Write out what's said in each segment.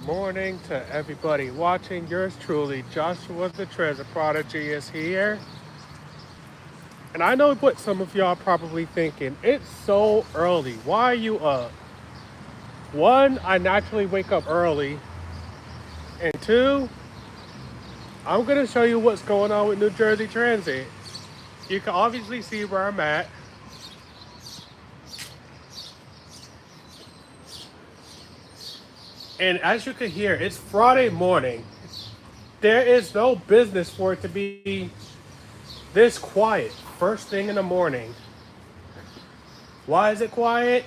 Morning to everybody watching. Yours truly, Joshua the Treasure Prodigy, is here. And I know what some of y'all probably thinking. It's so early. Why are you up? One, I naturally wake up early. And two, I'm going to show you what's going on with New Jersey Transit. You can obviously see where I'm at. And as you can hear, it's Friday morning. There is no business for it to be this quiet first thing in the morning. Why is it quiet?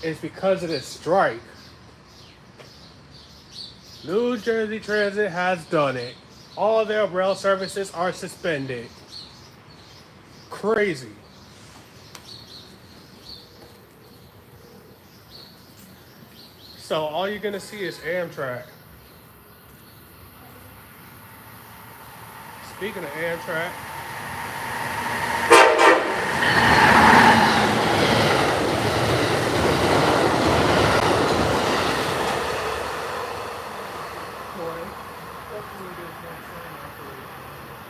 It's because of this strike. New Jersey Transit has done it. All their rail services are suspended. Crazy. So all you're gonna see is Amtrak. Speaking of Amtrak,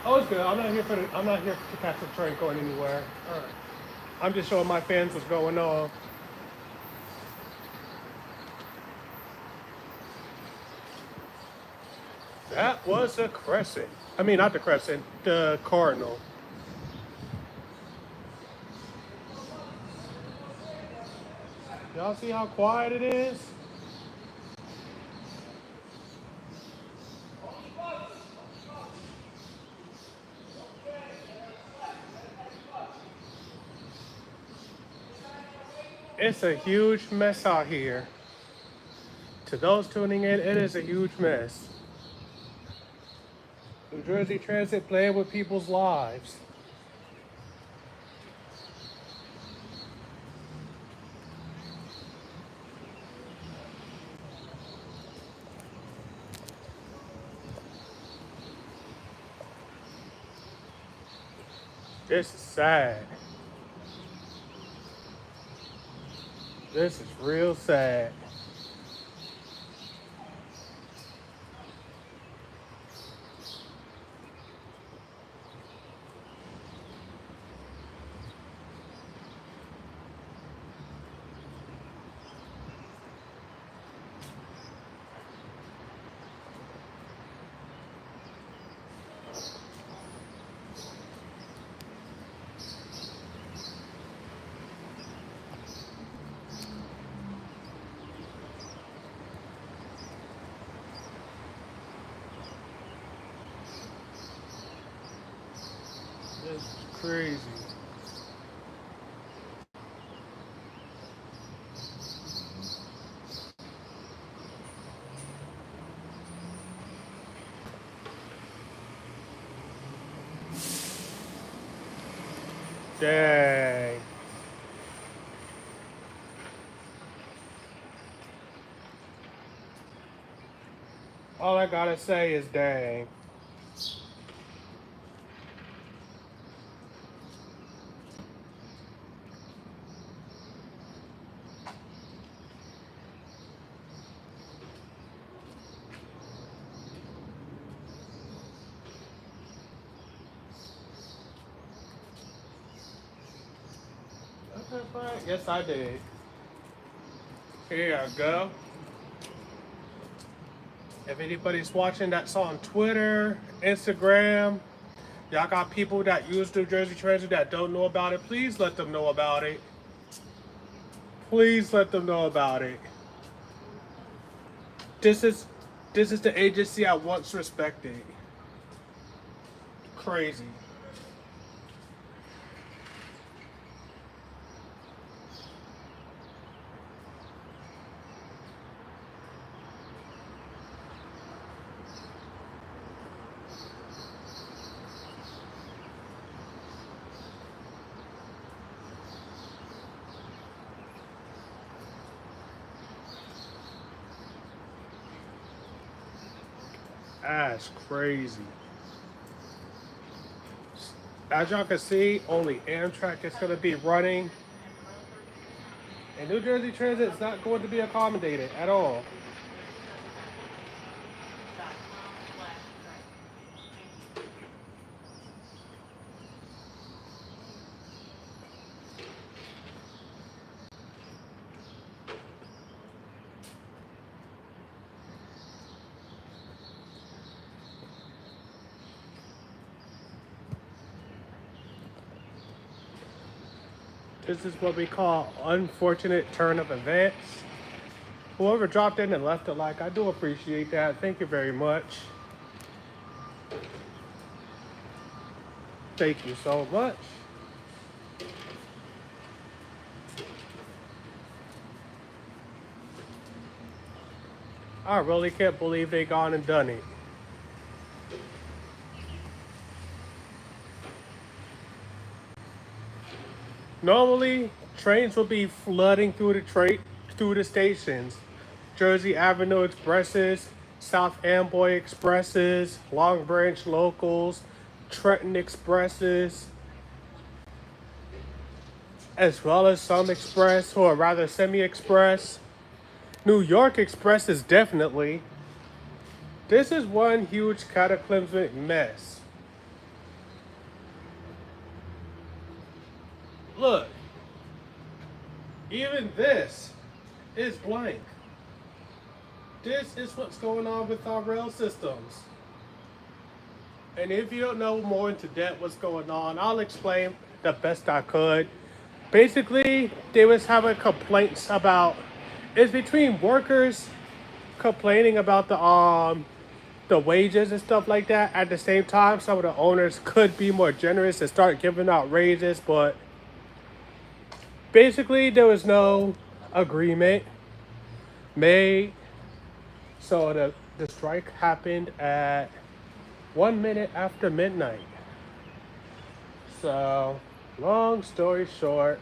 oh, it's good. I'm not here to catch a train going anywhere. All right. I'm just showing my fans what's going on. That was the Crescent. I mean, not the Crescent, the Cardinal. Y'all see how quiet it is? It's a huge mess out here. To those tuning in, it is a huge mess. New Jersey Transit playing with people's lives. This is sad. This is real sad. This is crazy. Dang. All I gotta say is dang. Okay, fine. Yes, I did. Here I go. If anybody's watching that's on Twitter, Instagram, y'all got people that use New Jersey Transit that don't know about it, please let them know about it. Please let them know about it. This is this is the agency I once respected. Crazy. That's crazy. As y'all can see, only Amtrak is going to be running. And New Jersey Transit is not going to be accommodated at all. This is what we call unfortunate turn of events. Whoever dropped in and left a like, I do appreciate that. Thank you very much. Thank you so much. I really can't believe they gone and done it. Normally, trains will be flooding through the stations. Jersey Avenue Expresses, South Amboy Expresses, Long Branch Locals, Trenton Expresses, as well as some express, or rather semi-express. New York Express is definitely. This is one huge cataclysmic mess. Look, even this is blank. This is what's going on with our rail systems. And if you don't know more into depth what's going on, I'll explain the best I could. Basically, they was having complaints about, it's between workers complaining about the wages and stuff like that. At the same time, some of the owners could be more generous and start giving out raises, but basically there was no agreement made. So the strike happened at 1 minute after midnight. So, long story short,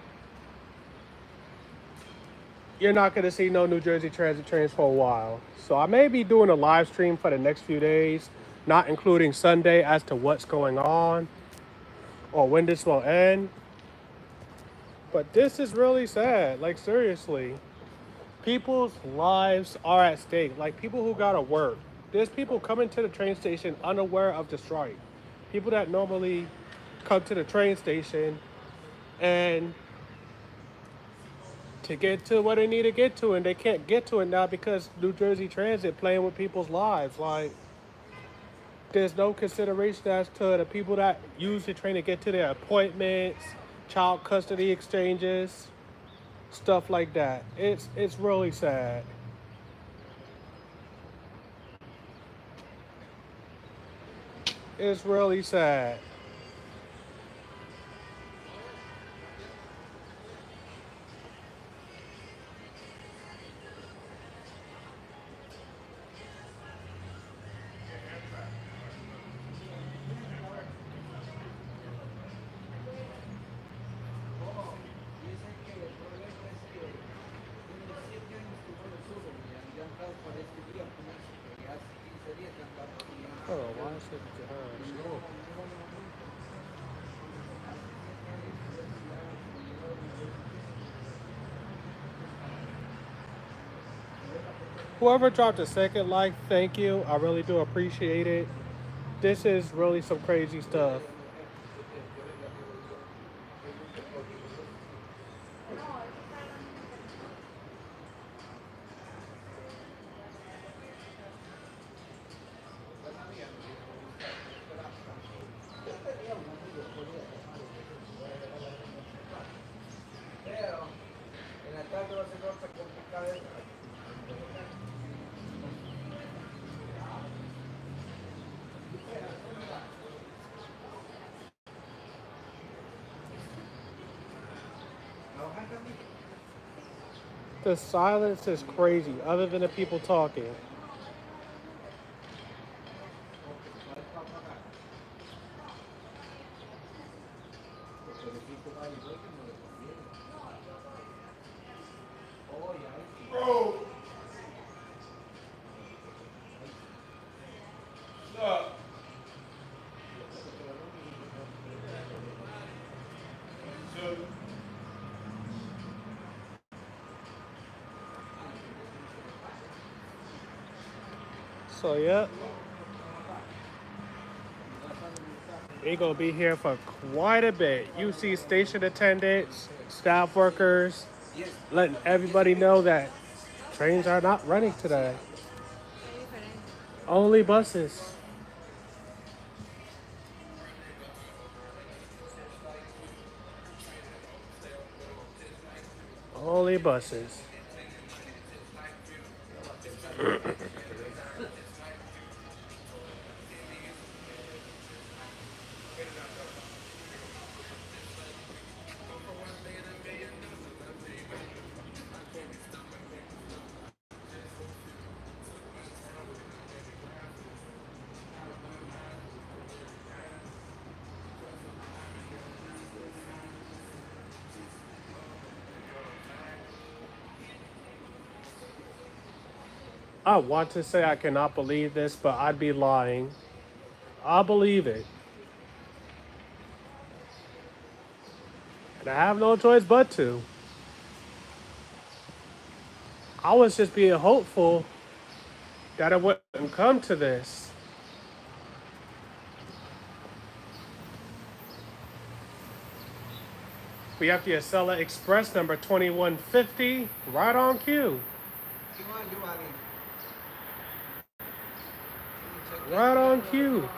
you're not going to see no New Jersey Transit trains for a while. So I may be doing a live stream for the next few days, not including Sunday, as to what's going on or when this will end. But this is really sad. Like, seriously. People's lives are at stake. Like, people who gotta work. There's people coming to the train station unaware of the strike. People that normally come to the train station and to get to what they need to get to, and they can't get to it now because New Jersey Transit playing with people's lives. Like, there's no consideration as to the people that use the train to get to their appointments, child custody exchanges, stuff like that. It's really sad. It's really sad. Oh, why is it slow? Whoever dropped a second like, thank you. I really do appreciate it. This is really some crazy stuff. The silence is crazy, other than the people talking. Bro! Stop! So, So yeah, we're gonna be here for quite a bit. You see station attendants, staff workers, letting everybody know that trains are not running today. Only buses. Only buses. I want to say I cannot believe this, but I'd be lying. I believe it. And I have no choice but to. I was just being hopeful that it wouldn't come to this. We have the Acela Express number 2150, right on cue. Right on cue.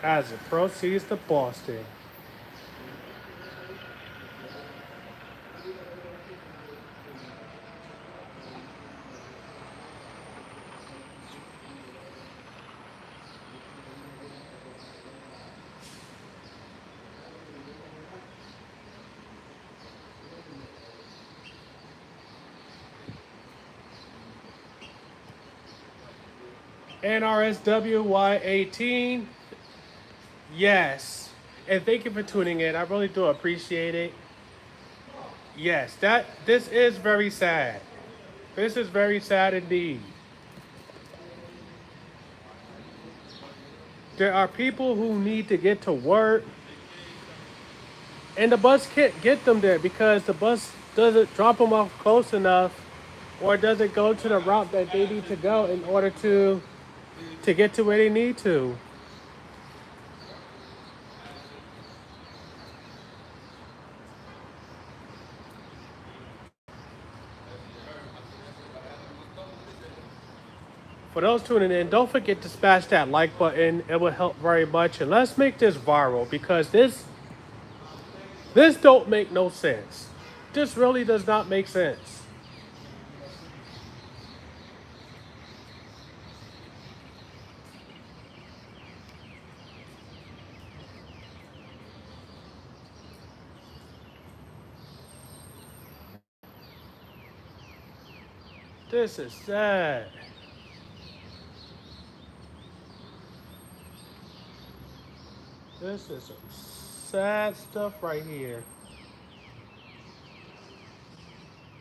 As it proceeds to Boston. NRSW Y18. Yes. And thank you for tuning in. I really do appreciate it. Yes, this is very sad. This is very sad indeed. There are people who need to get to work, and the bus can't get them there because the bus doesn't drop them off close enough, or doesn't go to the route that they need to go in order to get to where they need to. For those tuning in, don't forget to smash that like button. It will help very much. And let's make this viral because this don't make no sense. This really does not make sense. This is sad. This is some sad stuff right here.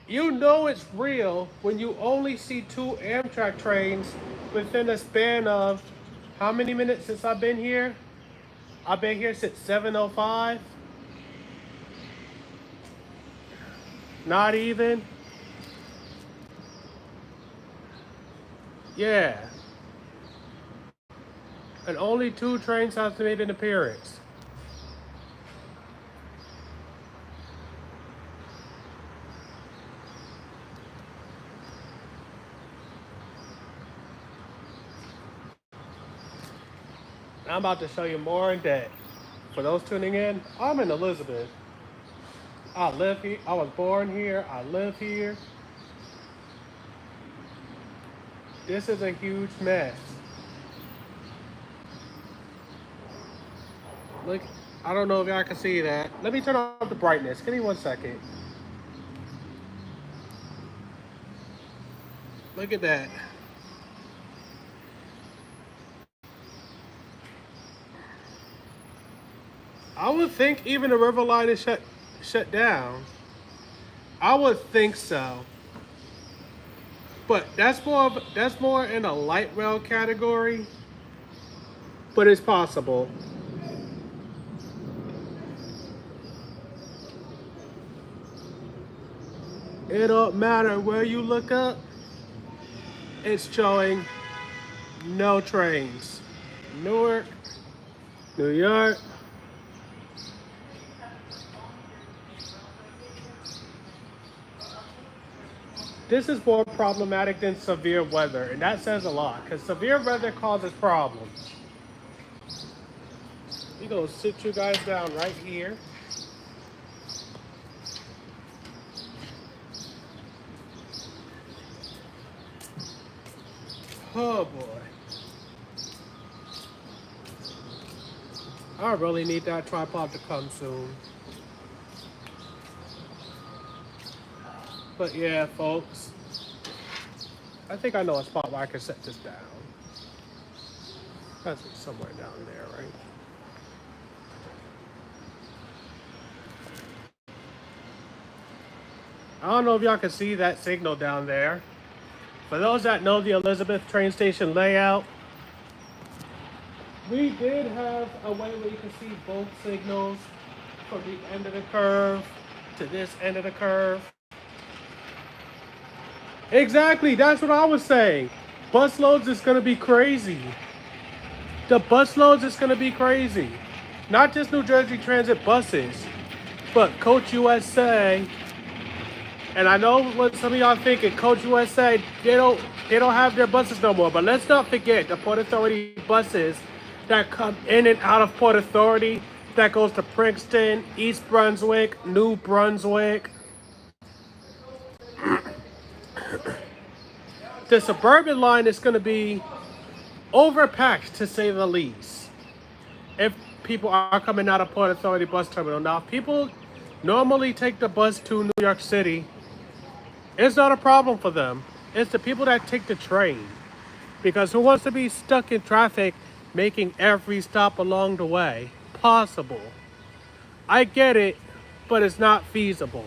You know it's real when you only see 2 Amtrak trains within a span of how many minutes since I've been here? I've been here since 7:05. Not even. Yeah. And only 2 trains have made an appearance. I'm about to show you more in depth. For those tuning in, I'm in Elizabeth. I live here. I was born here. I live here. This is a huge mess. Look, I don't know if y'all can see that. Let me turn off the brightness. Give me 1 second. Look at that. I would think even the river line is shut down. I would think so. But that's more in a light rail category. But it's possible. It don't matter where you look up, it's showing no trains. Newark, New York. This is more problematic than severe weather, and that says a lot, because severe weather causes problems. We're gonna sit you guys down right here. Oh boy. I really need that tripod to come soon. But yeah, folks, I think I know a spot where I can set this down. That's somewhere down there, right? I don't know if y'all can see that signal down there. For those that know the Elizabeth train station layout, we did have a way where you can see both signals from the end of the curve to this end of the curve. Exactly, that's what I was saying. Bus loads is gonna be crazy. The bus loads is gonna be crazy. Not just New Jersey Transit buses, but Coach USA. And I know what some of y'all thinking, Coach USA, they don't have their buses no more. But let's not forget the Port Authority buses that come in and out of Port Authority, that goes to Princeton, East Brunswick, New Brunswick. The suburban line is going to be overpacked, to say the least, if people are coming out of Port Authority bus terminal. Now, if people normally take the bus to New York City, it's not a problem for them. It's the people that take the train. Because who wants to be stuck in traffic making every stop along the way possible? I get it, but it's not feasible.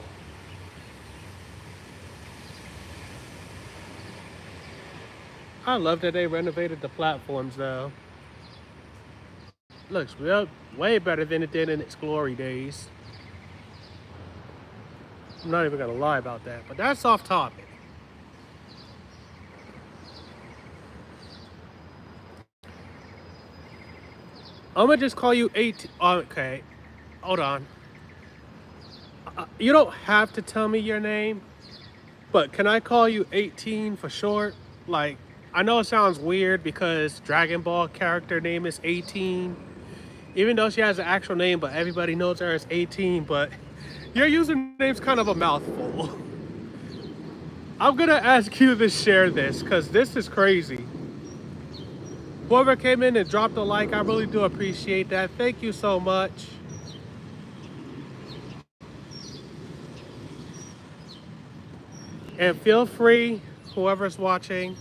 I love that they renovated the platforms though. Looks way better than it did in its glory days. I'm not even gonna lie about that, but that's off topic. I'm gonna just call you 18. Okay, hold on. You don't have to tell me your name, but can I call you 18 for short? Like, I know it sounds weird because Dragon Ball character name is 18, even though she has an actual name, but everybody knows her as 18. But your username's kind of a mouthful. I'm gonna ask you to share this because this is crazy. Whoever came in and dropped a like, I really do appreciate that. Thank you so much. And feel free, whoever's watching.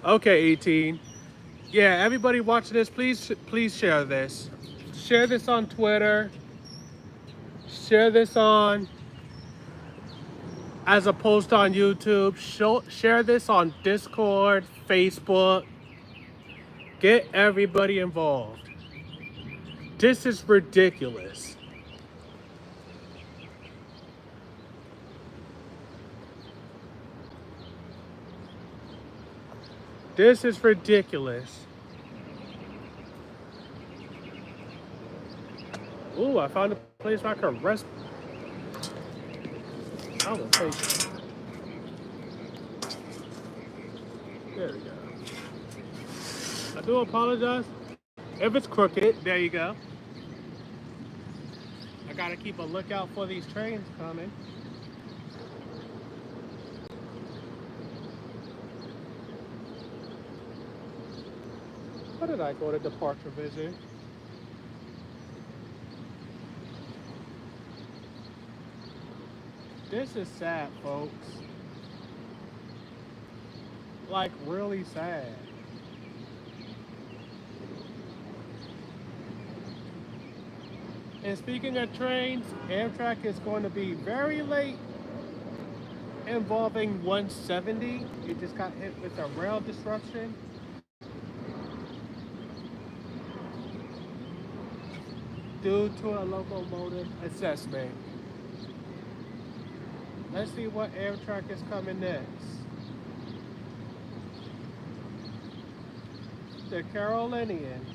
Okay, 18. Yeah, everybody watching this, please share this. Share this on Twitter. Share this on as a post on YouTube. Share this on Discord, Facebook. Get everybody involved. This is ridiculous. This is ridiculous. Ooh, I found a place where I can rest. I will take it. There we go. I do apologize. If it's crooked, there you go. I gotta keep a lookout for these trains coming. What did I go to departure visit? This is sad, folks. Like, really sad. And speaking of trains, Amtrak is going to be very late involving 170. It just got hit with a rail disruption due to a locomotive assessment. Let's see what Amtrak is coming next. The Carolinian.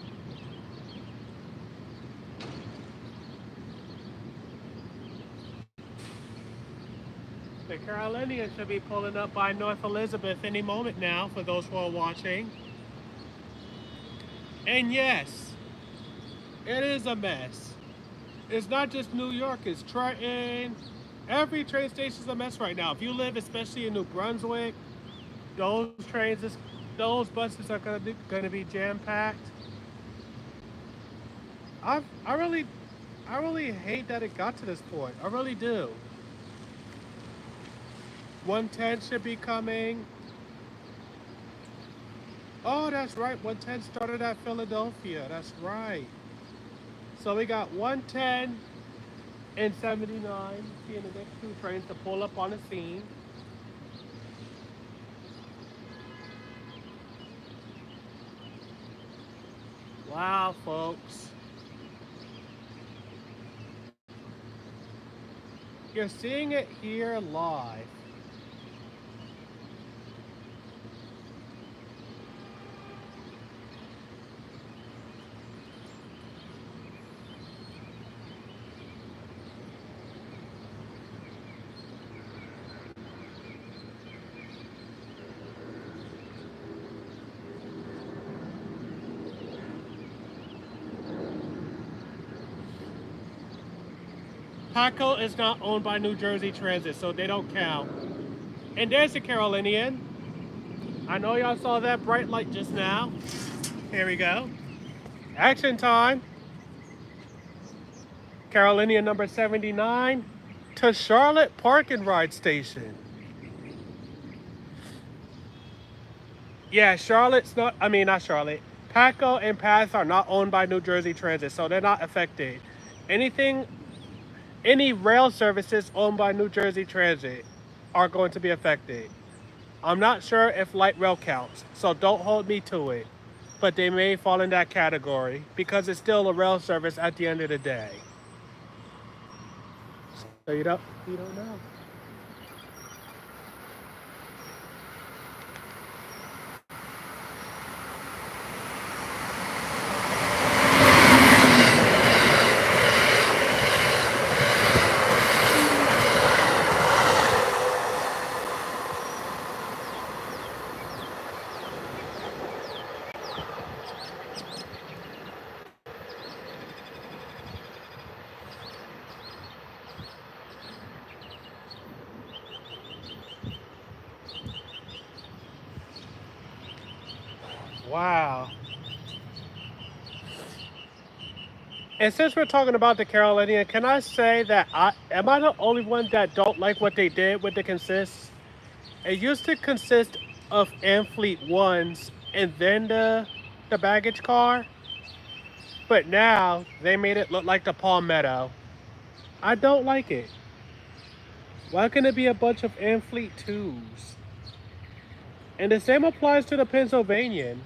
The Carolinian should be pulling up by North Elizabeth any moment now for those who are watching. And yes, it is a mess. It's not just New York, it's Trenton. Every train station is a mess right now. If you live especially in New Brunswick, those those buses are gonna be jam-packed. I I really I really hate that it got to this point. I really do. 110 should be coming. Oh, that's right. 110 started at Philadelphia. That's right. So we got 110 and 79 being the next two trains to pull up on the scene. Wow, folks. You're seeing it here live. Paco is not owned by New Jersey Transit, so they don't count. And there's the Carolinian. I know y'all saw that bright light just now. Here we go. Action time. Carolinian number 79 to Charlotte Park and Ride Station. Yeah, not Charlotte. Paco and Path are not owned by New Jersey Transit, so they're not affected. Any rail services owned by New Jersey Transit are going to be affected. I'm not sure if light rail counts, so don't hold me to it. But they may fall in that category because it's still a rail service at the end of the day. So you don't know. Wow. And since we're talking about the Carolinian, can I say that am I the only one that don't like what they did with the consist? It used to consist of Amfleet ones and then the baggage car, but now they made it look like the Palmetto. I don't like it. Why can it be a bunch of Amfleet twos? And the same applies to the Pennsylvanian.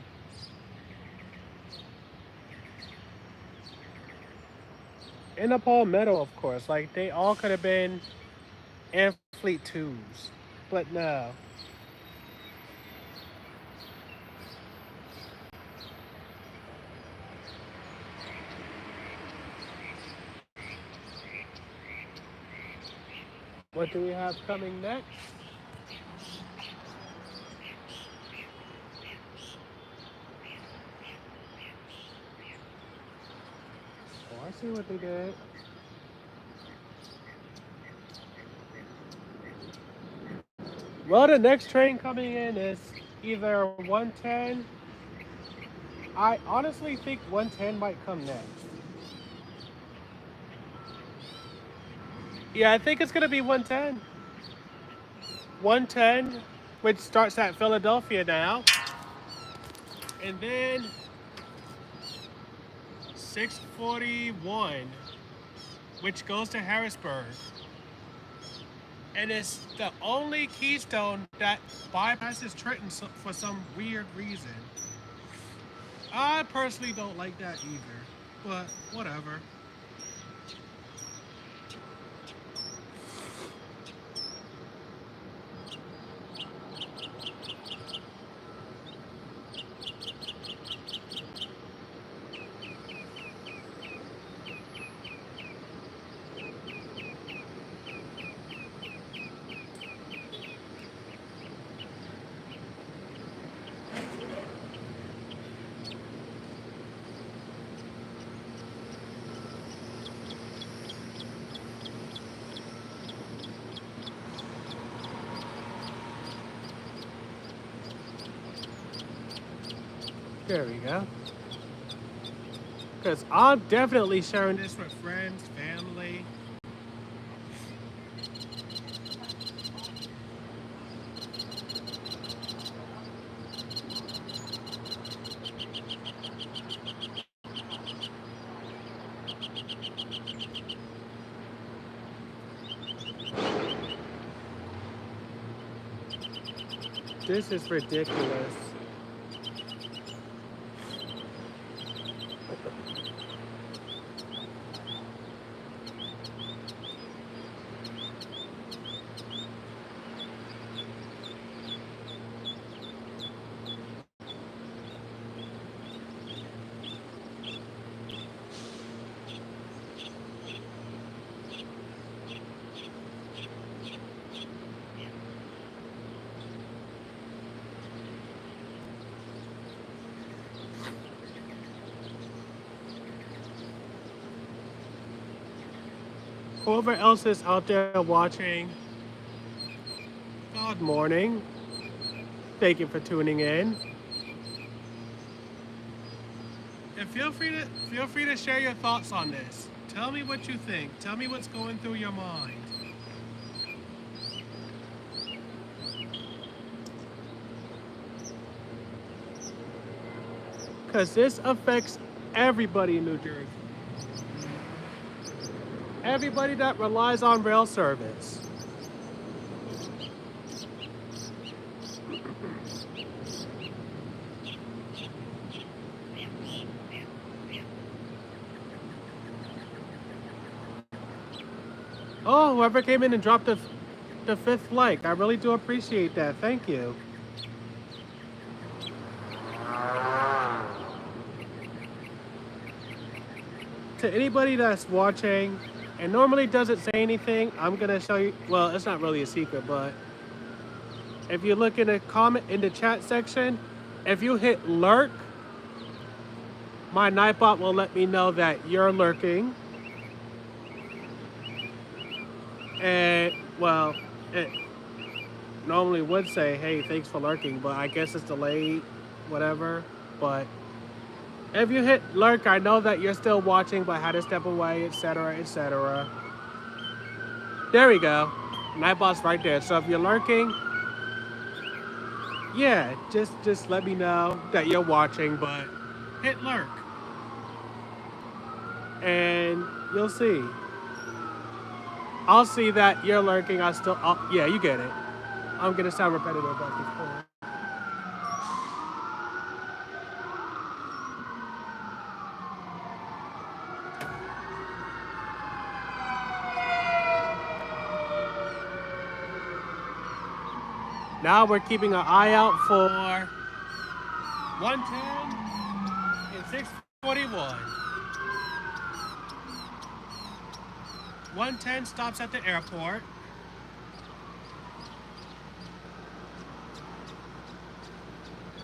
And the Palmetto, of course. Like, they all could have been Amfleet twos. But no. What do we have coming next? Oh, I see what they did. Well, the next train coming in is either 110. I honestly think 110 might come next. Yeah, I think it's going to be 110. 110, which starts at Philadelphia now. And then 641 which goes to Harrisburg. And it's the only keystone that bypasses Trenton for some weird reason. I personally don't like that either, but whatever. There we go. Because I'm definitely sharing this with friends, family. This is ridiculous. Whoever else is out there watching, good morning. Thank you for tuning in. And feel free to share your thoughts on this. Tell me what you think. Tell me what's going through your mind. Because this affects everybody in New Jersey. Everybody that relies on rail service. Oh, whoever came in and dropped the 5th like, I really do appreciate that. Thank you. To anybody that's watching and normally doesn't say anything, I'm gonna show you. Well, it's not really a secret, but if you look in the comment in the chat section, if you hit lurk, my Nightbot will let me know that you're lurking. And well, it normally would say, hey, thanks for lurking, but I guess it's delayed, whatever. But if you hit lurk, I know that you're still watching, but had to step away, etc., etc. There we go. Nightbot's right there. So if you're lurking, yeah, just let me know that you're watching, but hit lurk. And you'll see. I'll see that you're lurking. Yeah, you get it. I'm gonna sound repetitive at this point. Now we're keeping an eye out for 110 and 641. 110 stops at the airport.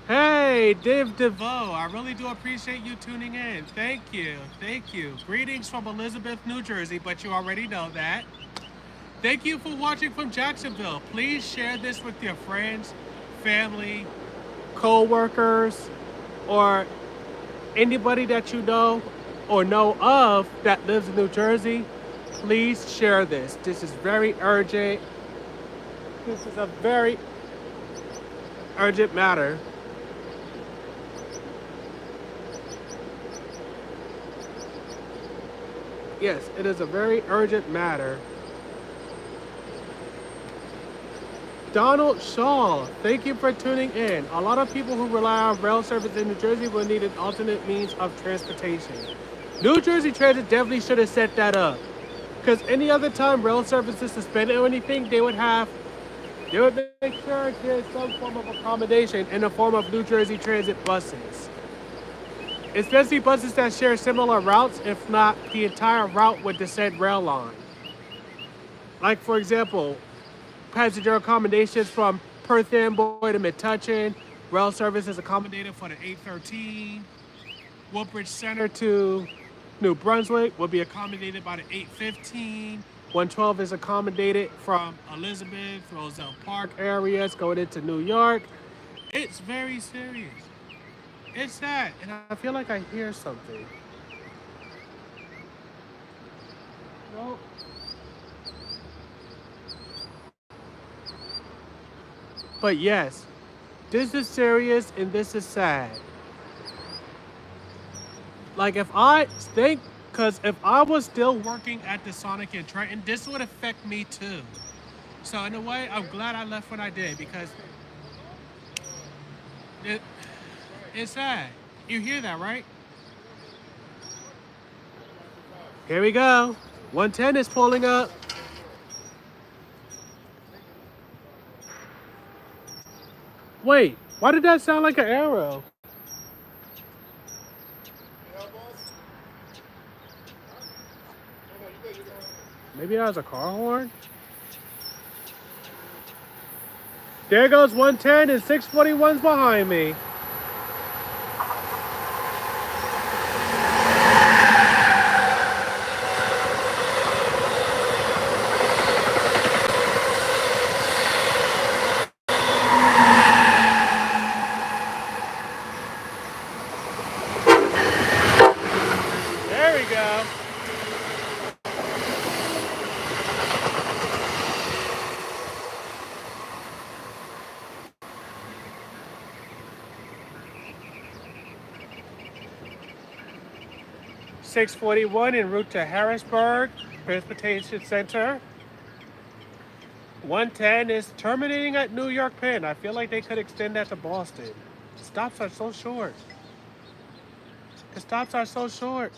Hey, Dave DeVoe, I really do appreciate you tuning in. Thank you, thank you. Greetings from Elizabeth, New Jersey, but you already know that. Thank you for watching from Jacksonville. Please share this with your friends, family, co-workers, or anybody that you know or know of that lives in New Jersey. Please share this. This is very urgent. This is a very urgent matter. Yes, it is a very urgent matter. Donald Shaw, thank you for tuning in. A lot of people who rely on rail service in New Jersey will need an alternate means of transportation. New Jersey Transit definitely should have set that up. Because any other time rail service is suspended or anything, they would make sure there's some form of accommodation in the form of New Jersey Transit buses. Especially buses that share similar routes, if not the entire route with the said rail line. Like, for example, passenger accommodations from Perth Amboy to Metuchen. Rail service is accommodated for the 813. Woodbridge Center to New Brunswick will be accommodated by the 815. 112 is accommodated from Elizabeth, Roselle Park areas going into New York. It's very serious. It's sad, and I feel like I hear something. No. But yes, this is serious and this is sad. Like because if I was still working at the Sonic in Trenton, this would affect me too. So in a way, I'm glad I left when I did because it's sad. You hear that, right? Here we go. 110 is pulling up. Wait, why did that sound like an arrow? Maybe that was a car horn? There goes 110 and 641's behind me. There we go. .641 en route to Harrisburg Transportation Center. 110 is terminating at New York Penn. I feel like they could extend that to Boston. Stops are so short. The stops are so short.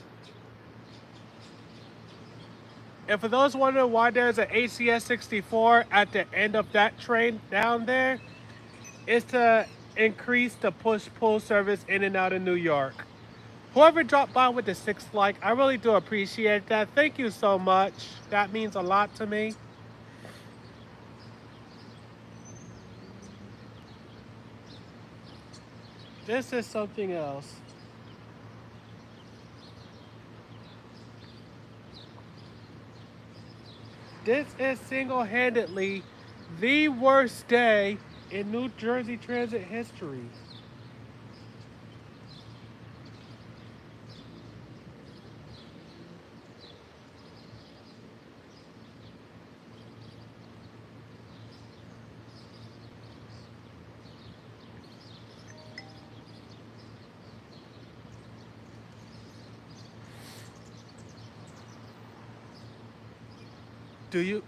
And for those wondering why there's an ACS 64 at the end of that train down there, it's to increase the push-pull service in and out of New York. Whoever dropped by with the 6th like, I really do appreciate that. Thank you so much. That means a lot to me. This is something else. This is single-handedly the worst day in New Jersey Transit history.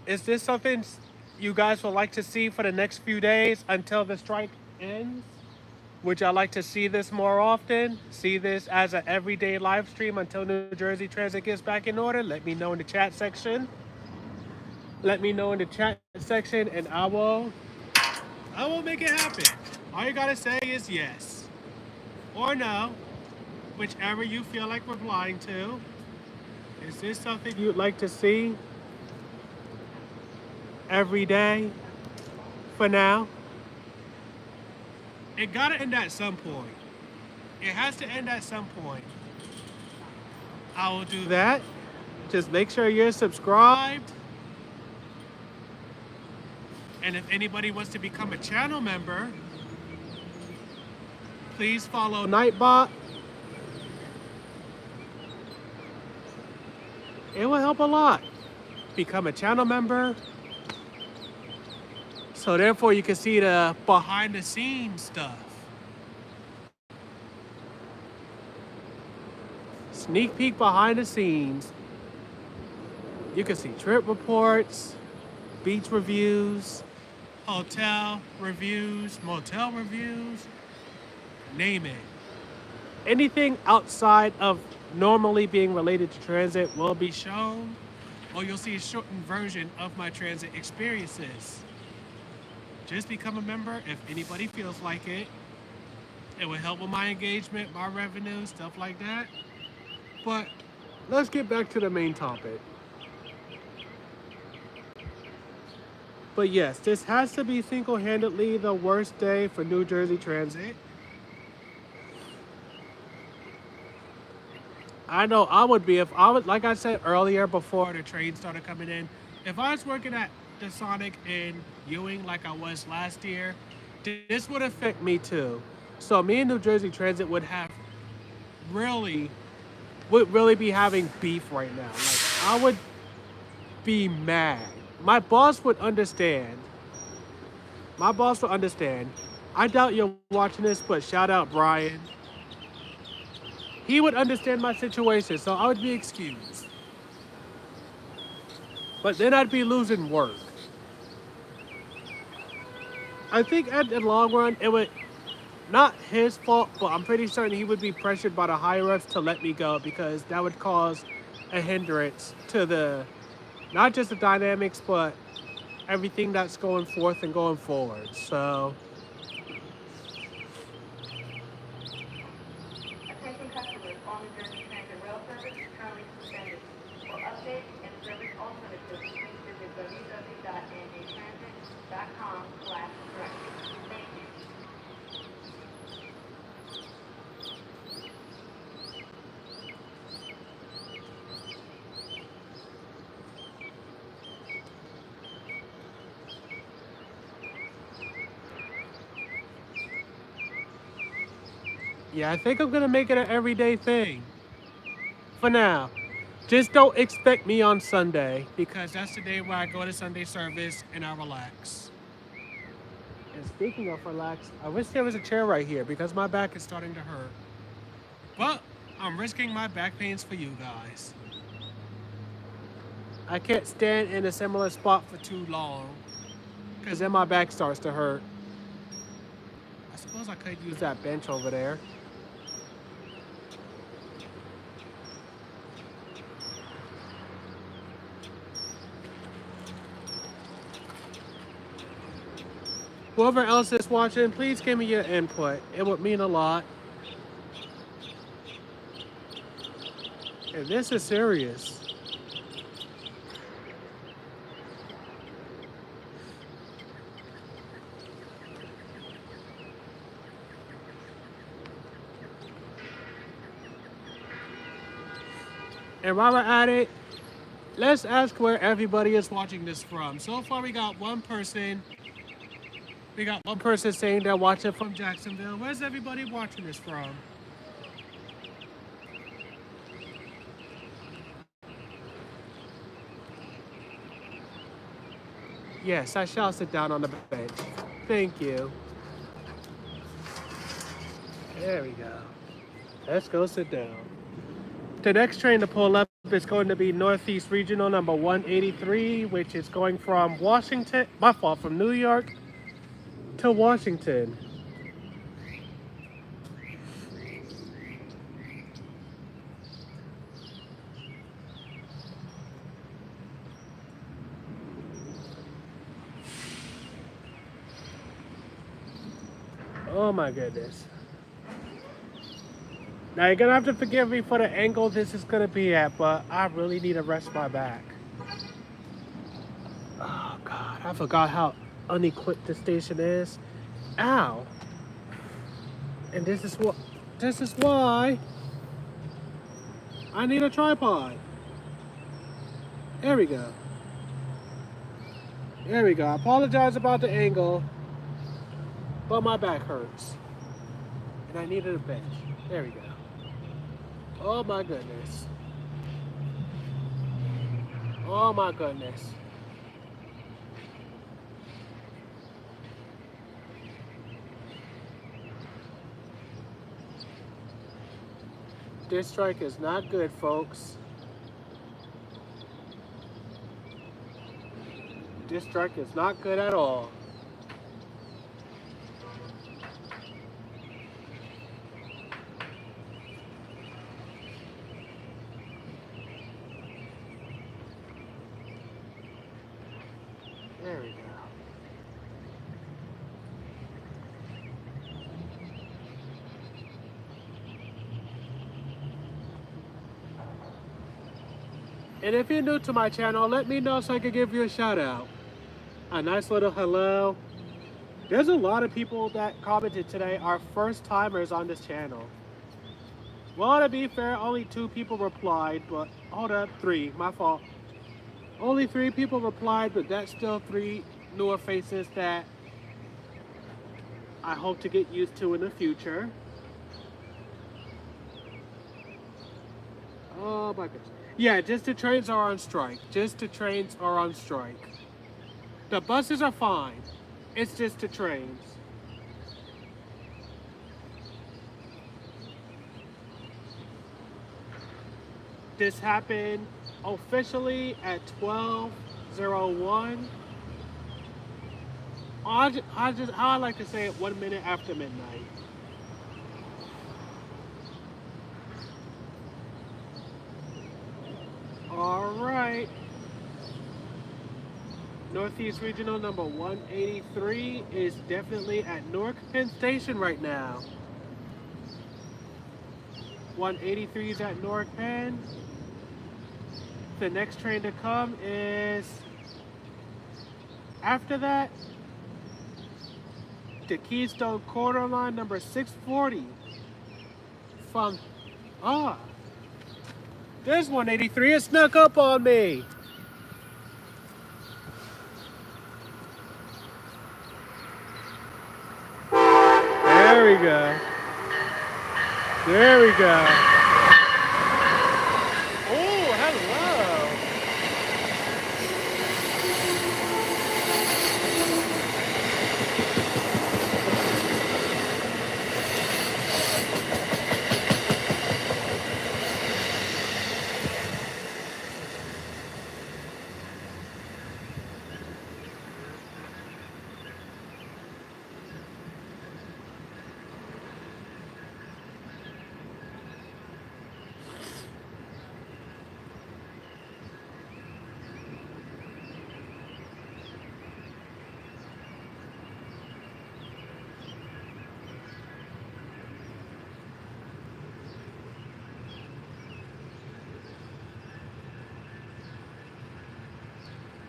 Is this something you guys would like to see for the next few days until the strike ends? Would y'all like to see this more often? See this as an everyday live stream until New Jersey Transit gets back in order? Let me know in the chat section. Let me know in the chat section and I will make it happen. All you gotta say is yes or no, whichever you feel like replying to. Is this something you'd like to see every day for now? It gotta end at some point. It has to end at some point. I will do that. Just make sure you're subscribed. And if anybody wants to become a channel member, please follow Nightbot. It will help a lot. Become a channel member. So therefore you can see the behind the scenes stuff. Sneak peek behind the scenes. You can see trip reports, beach reviews, hotel reviews, motel reviews, name it. Anything outside of normally being related to transit will be shown, or you'll see a shortened version of my transit experiences. Just become a member if anybody feels like it. It will help with my engagement, my revenue, stuff like that. But let's get back to the main topic. But yes, this has to be single-handedly the worst day for New Jersey Transit. I know I would be if I was, like I said earlier before the train started coming in, if I was working at the Sonic in Ewing like I was last year, this would affect me too. So me and New Jersey Transit really would really be having beef right now. Like I would be mad. My boss would understand. My boss would understand. I doubt you're watching this, but shout out Brian. He would understand my situation, so I would be excused. But then I'd be losing work. I think at the long run, it would not his fault, but I'm pretty certain he would be pressured by the higher ups to let me go because that would cause a hindrance to the not just the dynamics, but everything that's going forth and going forward. So attention customers, all New Jersey Transit rail service is currently suspended. For updates and service alternatives, please visit www.njtransit.com/direct. Thank you. yeah, I think I'm gonna make it an everyday thing. For now. Just don't expect me on Sunday because that's the day where I go to Sunday service and I relax. And speaking of relax, I wish there was a chair right here because my back is starting to hurt. But I'm risking my back pains for you guys. I can't stand in a similar spot for too long because then my back starts to hurt. I suppose I could use that bench over there. Whoever else is watching, please give me your input. It would mean a lot. And this is serious. And while we're at it, let's ask where everybody is watching this from. So far, we got one person. We got one person saying they're watching from Jacksonville. Where's everybody watching this from? Yes, I shall sit down on the bench. Thank you. There we go. Let's go sit down. The next train to pull up is going to be Northeast Regional number 183, which is going from Washington, my fault, from New York to Washington. Oh my goodness. Now you're gonna have to forgive me for the angle this is gonna be at, but I really need to rest my back. Oh God, I forgot how unequipped the station is. Ow. And this is why I need a tripod. There we go. There we go. I apologize about the angle, but my back hurts. And I needed a bench. There we go. Oh my goodness. Oh my goodness. This strike is not good, folks. This strike is not good at all. There we go. And if you're new to my channel, let me know so I can give you a shout out. A nice little hello. There's a lot of people that commented today are first timers on this channel. Well, to be fair, only 2 people replied, but hold up, 3, my fault. Only 3 people replied, but that's still 3 newer faces that I hope to get used to in the future. Oh my goodness. Yeah, just the trains are on strike. Just the trains are on strike. The buses are fine. It's just the trains. This happened officially at 12:01. How I like to say it, 1 minute after midnight. All right. Northeast Regional number 183 is definitely at Newark Penn Station right now. 183 is at Newark Penn. The next train to come is, after that, the Keystone Quarter Line number 640 from, there's 183, it snuck up on me. There we go. There we go. Oh, hello.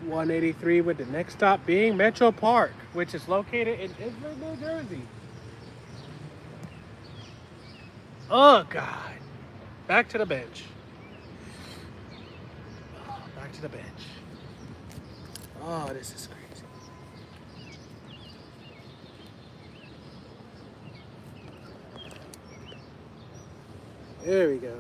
.183 with the next stop being Metro Park, which is located in Islip, New Jersey. Oh God. Back to the bench. Back to the bench. Oh, this is crazy. There we go.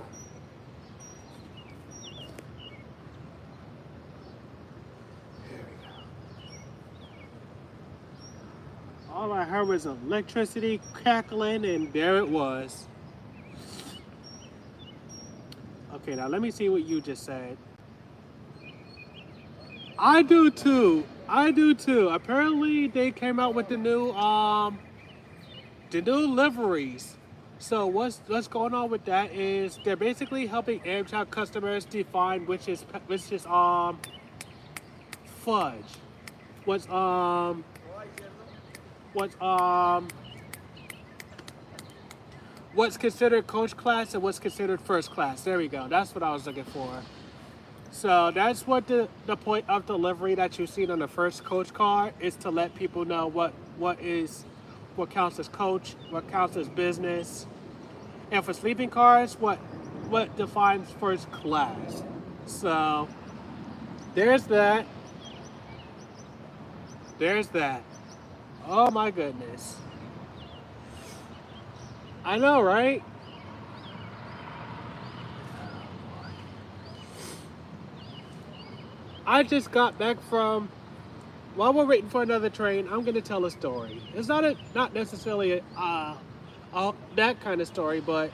All I heard was electricity crackling, and there it was. Okay, now let me see what you just said. I do too. I do too. Apparently, they came out with the new liveries. So what's going on with that is they're basically helping Amtrak customers define which is fudge. What's considered coach class and what's considered first class. There we go. That's what I was looking for. So that's what the point of delivery that you see on the first coach card is, to let people know what counts as coach, what counts as business. And for sleeping cars, what defines first class. So there's that. There's that. Oh my goodness. I know, right? I just got back from, while we're waiting for another train, I'm going to tell a story. It's not necessarily that kind of story, but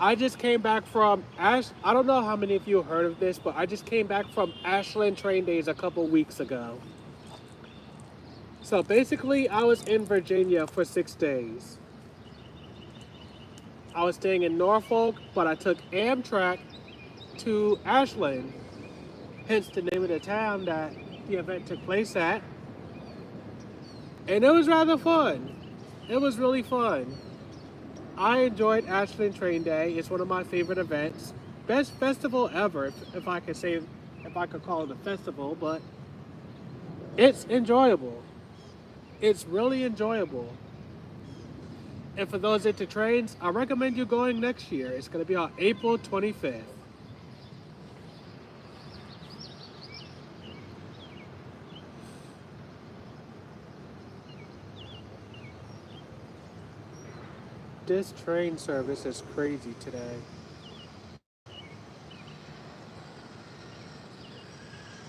I just came back from I don't know how many of you heard of this, but I just came back from Ashland train days a couple weeks ago. So basically, I was in Virginia for 6 days. I was staying in Norfolk, but I took Amtrak to Ashland, hence the name of the town that the event took place at. And it was rather fun. It was really fun. I enjoyed Ashland Train Day. It's one of my favorite events. Best festival ever, if I could call it a festival, but it's enjoyable. It's really enjoyable. And for those into trains, I recommend you going next year. It's going to be on April 25th. This train service is crazy today.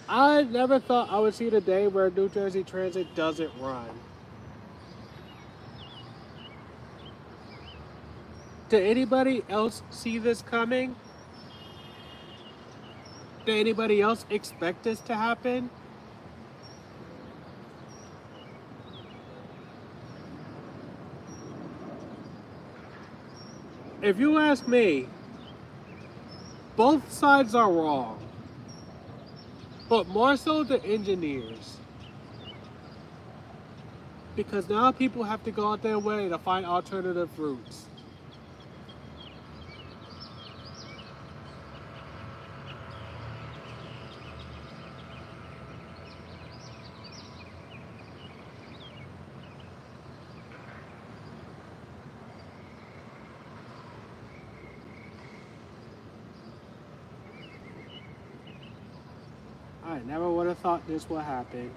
I never thought I would see the day where New Jersey Transit doesn't run. Did anybody else see this coming? Did anybody else expect this to happen? If you ask me, both sides are wrong, but more so the engineers. Because now people have to go out their way to find alternative routes. I never would have thought this would happen.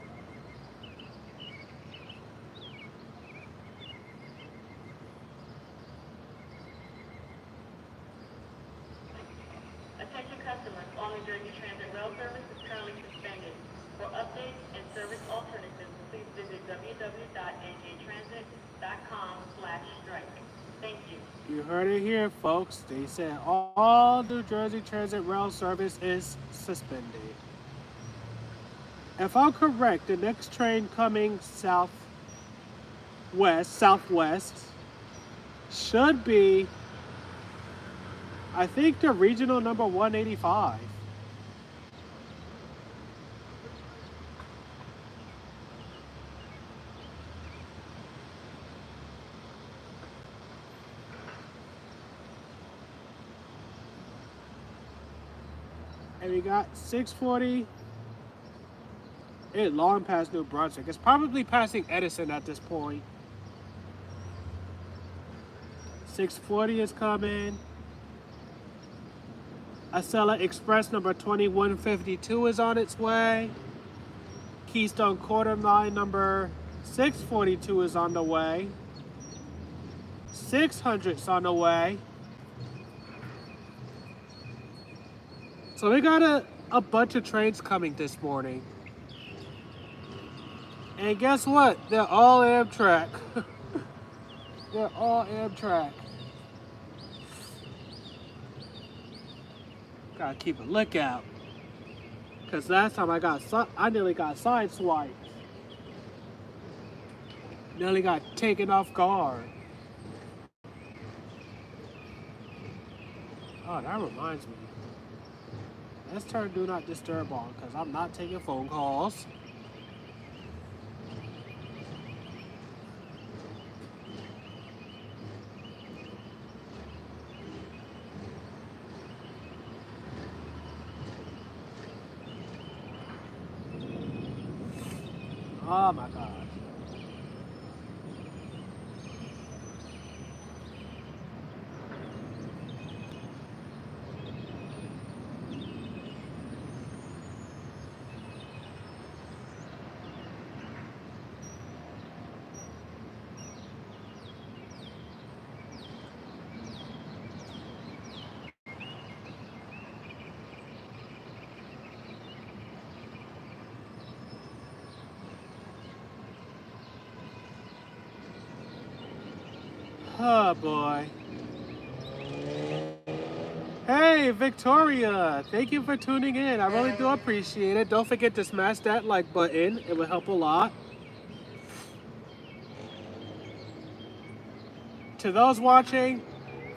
Attention customers, all New Jersey Transit rail service is currently suspended. For updates and service alternatives, please visit www.njtransit.com/strike. Thank you. You heard it here, folks. They said all New Jersey Transit rail service is suspended. If I'm correct, the next train coming southwest, should be, I think, the regional number 185. And we got 640. It long past New Brunswick. It's probably passing Edison at this point. 640 is coming. Acela Express number 2152 is on its way. Keystone Quarter Line number 642 is on the way. 600's on the way. So we got a bunch of trains coming this morning. And guess what? They're all Amtrak. They're all Amtrak. Gotta keep a lookout. Cause last time I nearly got sideswiped. Nearly got taken off guard. Oh, that reminds me. Let's turn Do Not Disturb on, cause I'm not taking phone calls. Oh my gosh. Oh boy. Hey, Victoria, thank you for tuning in. I really do appreciate it. Don't forget to smash that like button. It will help a lot. To those watching,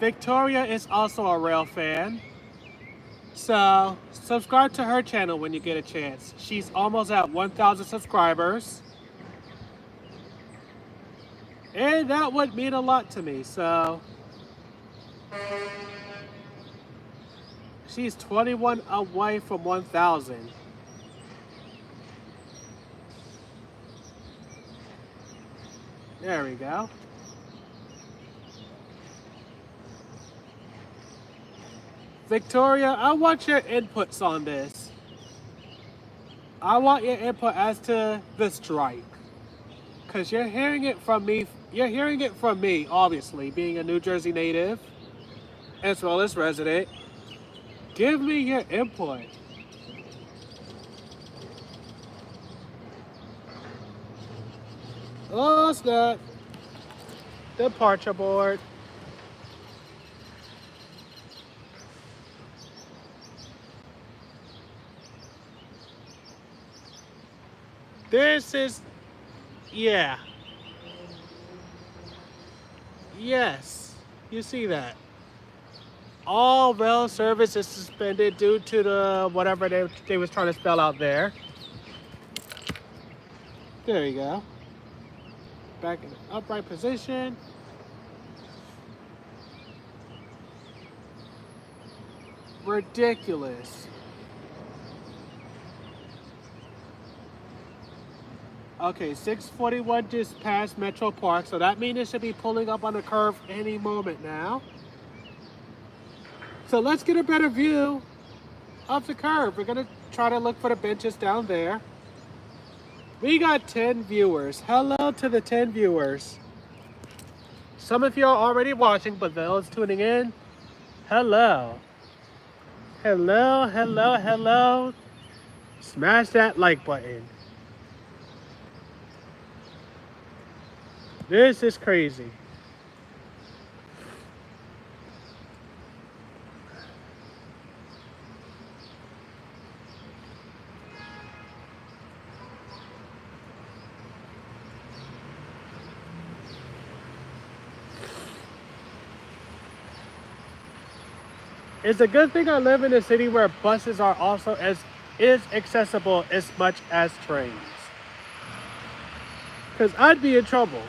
Victoria is also a Rail fan. So, subscribe to her channel when you get a chance. She's almost at 1,000 subscribers. And that would mean a lot to me, so... She's 21 away from 1,000. There we go. Victoria, I want your inputs on this. I want your input as to the strike. Because you're hearing it from me. You're hearing it from me, obviously, being a New Jersey native, as well as resident. Give me your input. Oh, snap. Departure board. This is, yeah. Yes, you see that. All rail service is suspended due to the whatever they was trying to spell out there. There you go. Back in the upright position. Ridiculous. Okay, 641 just passed Metro Park, so that means it should be pulling up on the curve any moment now. So let's get a better view of the curve. We're gonna try to look for the benches down there. We got 10 viewers. Hello to the 10 viewers. Some of you are already watching, but those tuning in, hello. Hello, hello, hello. Smash that like button. This is crazy. It's a good thing I live in a city where buses are also as accessible as much as trains. Because I'd be in trouble.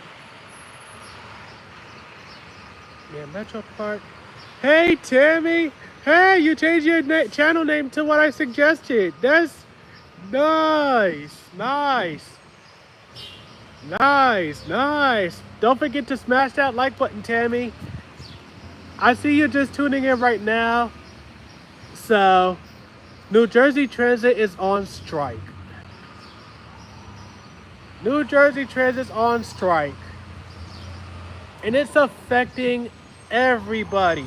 Yeah, Metro Park. Hey, Tammy. Hey, you changed your channel name to what I suggested. That's nice. Nice. Nice. Nice. Don't forget to smash that like button, Tammy. I see you just tuning in right now. So, New Jersey Transit is on strike. New Jersey Transit's on strike. And it's affecting everybody.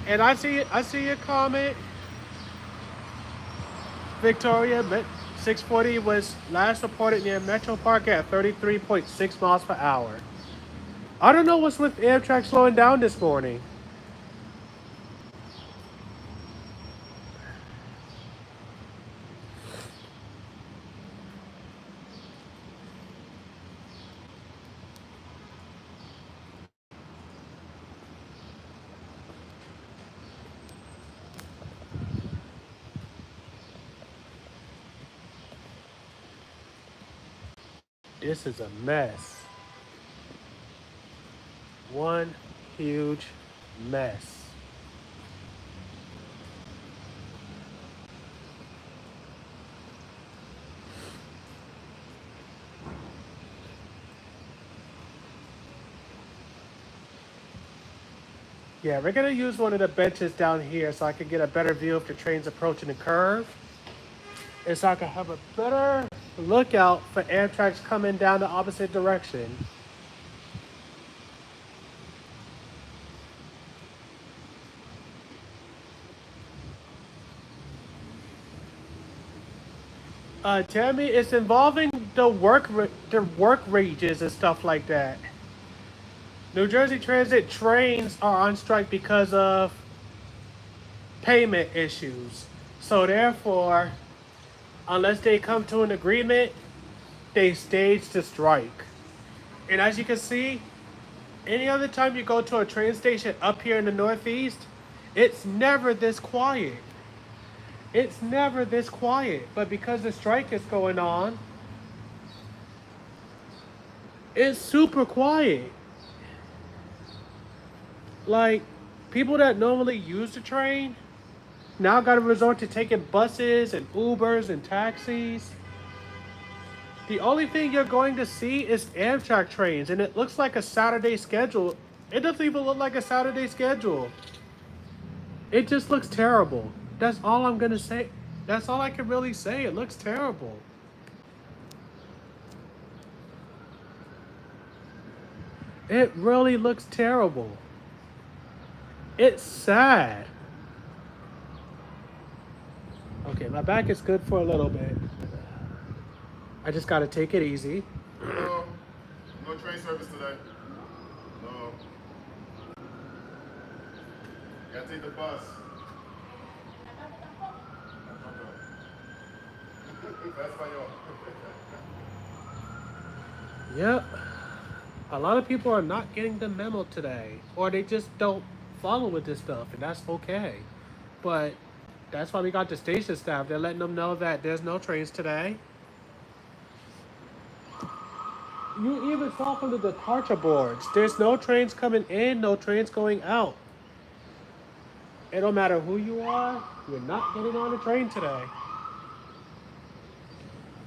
And I see a comment. Victoria, 640 was last reported near Metro Park at 33.6 miles per hour. I don't know what's with Amtrak slowing down this morning. This is a mess. One huge mess. Yeah, we're gonna use one of the benches down here so I can get a better view of the trains approaching the curve. And so I can have a better lookout for Amtrak's coming down the opposite direction. Tammy, it's involving the work rages and stuff like that. New Jersey Transit trains are on strike because of payment issues. So therefore, unless they come to an agreement, they staged the strike. And as you can see, any other time you go to a train station up here in the Northeast, it's never this quiet. It's never this quiet. But because the strike is going on, it's super quiet. Like, people that normally use the train now got to resort to taking buses and Ubers and taxis. The only thing you're going to see is Amtrak trains, and it looks like a Saturday schedule. It doesn't even look like a Saturday schedule. It just looks terrible. That's all I'm gonna say. That's all I can really say. It looks terrible. It really looks terrible. It's sad. Okay, my back is good for a little bit. I just gotta take it easy. No, no train service today. No. Gotta take the bus. That's my Yep. A lot of people are not getting the memo today, or they just don't follow with this stuff, and that's okay. But that's why we got the station staff. They're letting them know that there's no trains today. You even saw from the departure boards, there's no trains coming in, no trains going out. It don't matter who you are, you're not getting on a train today.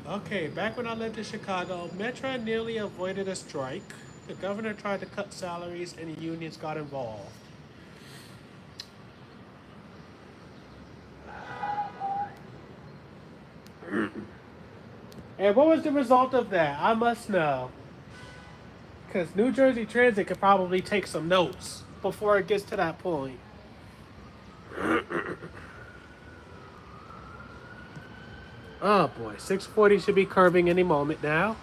Okay, back when I lived in Chicago, Metro nearly avoided a strike. The governor tried to cut salaries and the unions got involved. And what was the result of that? I must know. Because New Jersey Transit could probably take some notes before it gets to that point. Oh boy, 640 should be curving any moment now.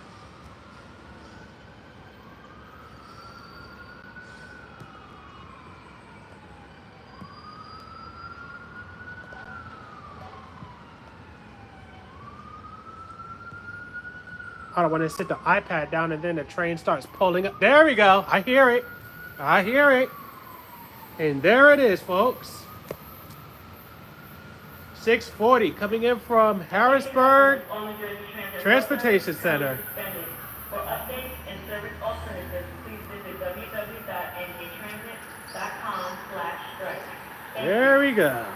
I don't want to sit the iPad down and then the train starts pulling up. There we go. I hear it. I hear it. And there it is, folks. 640 coming in from Harrisburg Transportation Center. For updates and service alternatives, please visit www.njtransit.com/strike. There we go.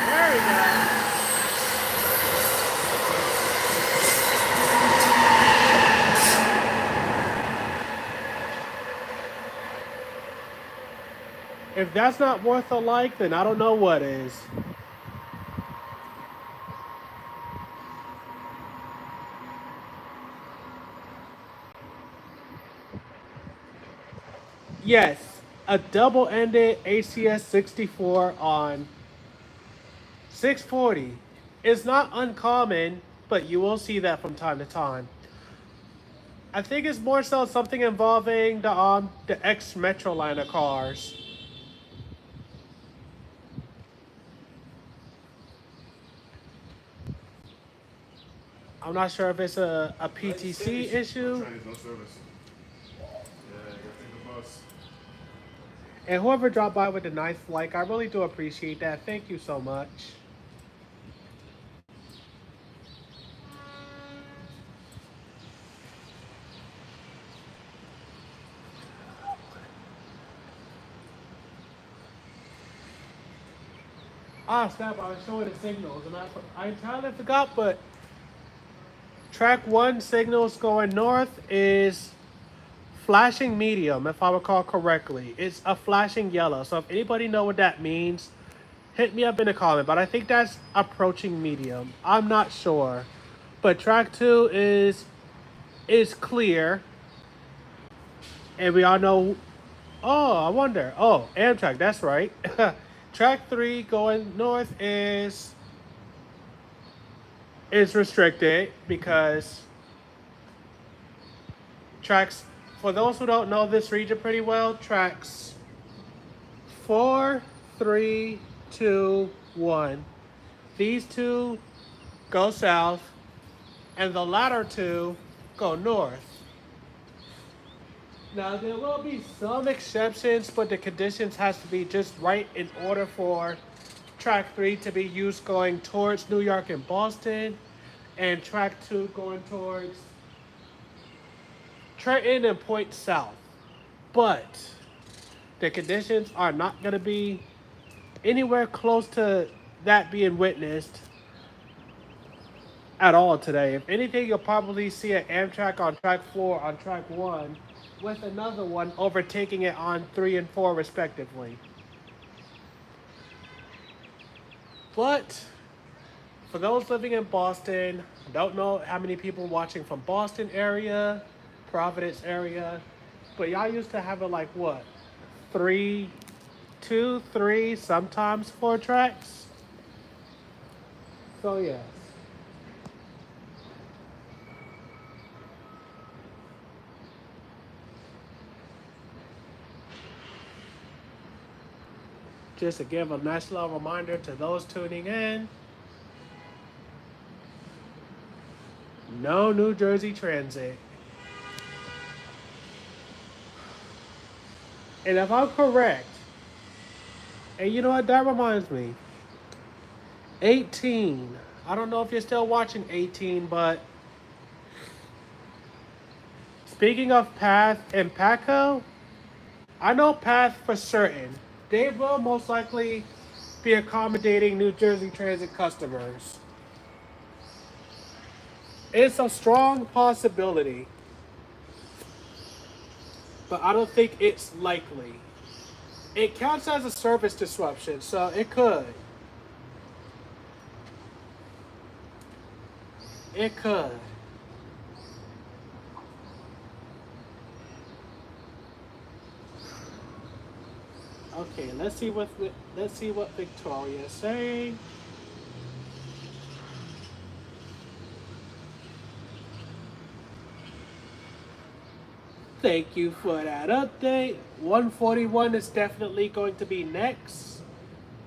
There we go. If that's not worth a like, then I don't know what is. Yes, a double-ended ACS 64 on 640 is not uncommon, but you will see that from time to time. I think it's more so something involving the ex-Metroliner cars. I'm not sure if it's a PTC issue. train is no service. Yeah, gotta take the bus. And whoever dropped by with the nice like, I really do appreciate that. Thank you so much. Snap, I was showing the signals, and I entirely forgot, but track 1 signals going north is flashing medium, if I recall correctly. It's a flashing yellow, so if anybody know what that means, hit me up in the comment, but I think that's approaching medium. I'm not sure. But track 2 is clear, and we all know, oh, I wonder, oh, Amtrak, that's right. Track 3 going north is restricted because tracks For those who don't know this region pretty well, tracks 4, 3, 2, 1. These two go south, and the latter two go north. Now, there will be some exceptions, but the conditions has to be just right in order for track 3 to be used going towards New York and Boston, and track 2 going towards Trenton and Point South. But the conditions are not going to be anywhere close to that being witnessed at all today. If anything, you'll probably see an Amtrak on track 4 on track 1, with another one overtaking it on 3 and 4 respectively. But for those living in Boston, I don't know how many people watching from Boston area, Providence area, but y'all used to have it like what? 3, 2, 3, sometimes 4 tracks. So yes. Just to give a nice little reminder to those tuning in, no New Jersey Transit. And if I'm correct, and you know what, that reminds me, 18. I don't know if you're still watching 18, but speaking of Path and Paco, I know Path for certain. They will most likely be accommodating New Jersey Transit customers. It's a strong possibility, but I don't think it's likely. It counts as a service disruption, so it could. It could. Okay, let's see what Victoria is saying. Thank you for that update. 141 is definitely going to be next.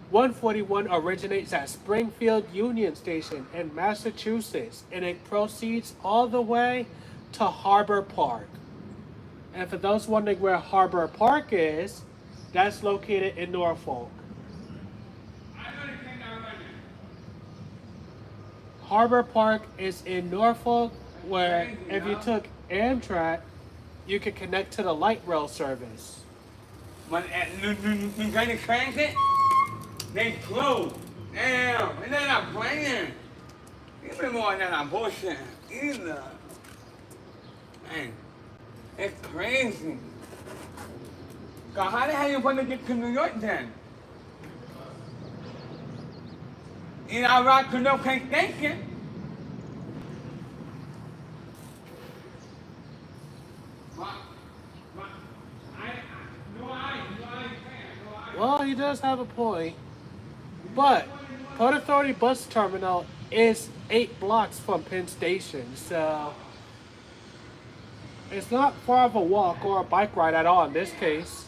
141 originates at Springfield Union Station in Massachusetts, and it proceeds all the way to Harbor Park. And for those wondering where Harbor Park is, that's located in Norfolk. Harbor Park is in Norfolk, where if you took Amtrak, you could connect to the light rail service. But at New Jersey Transit, they closed. Damn, and they're not playing. Even more than a bullshit either. Man, it's crazy. God, how the hell you want to get to New York then? In Iraq to no station. Well, he does have a point, but Port Authority Bus Terminal is 8 blocks from Penn Station, so it's not far of a walk or a bike ride at all in this case.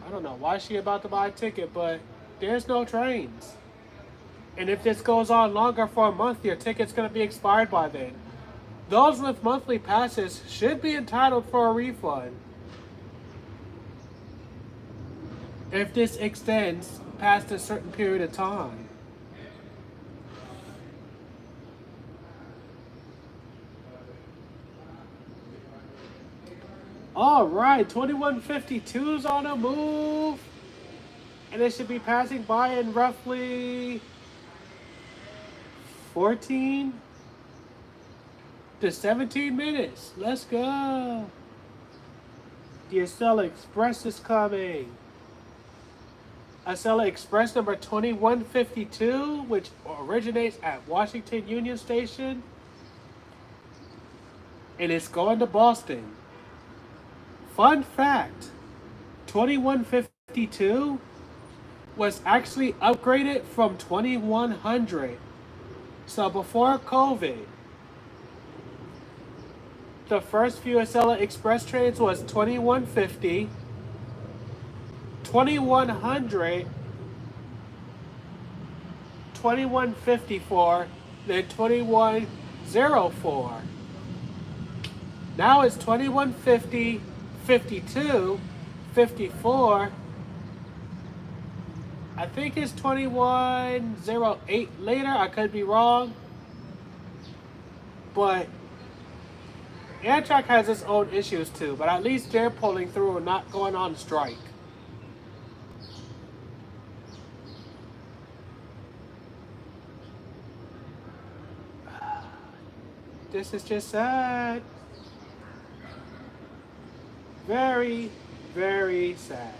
I don't know why she about to buy a ticket, but there's no trains. And if this goes on longer for a month, your ticket's going to be expired by then. Those with monthly passes should be entitled for a refund if this extends past a certain period of time. All right, 2152's on a move, and it should be passing by in roughly 14 to 17 minutes. Let's go. The Acela Express is coming. Acela Express number 2152, which originates at Washington Union Station, and it's going to Boston. Fun fact, 2152 2152 was actually upgraded from 2100. So before COVID, the first few Acela Express trains was 2150, 2100, 2154, then 2104. Now it's 2150, 52, 54. I think it's 2108 later. I could be wrong. But Amtrak has its own issues too. But at least they're pulling through and not going on strike. This is just sad. Very, very sad.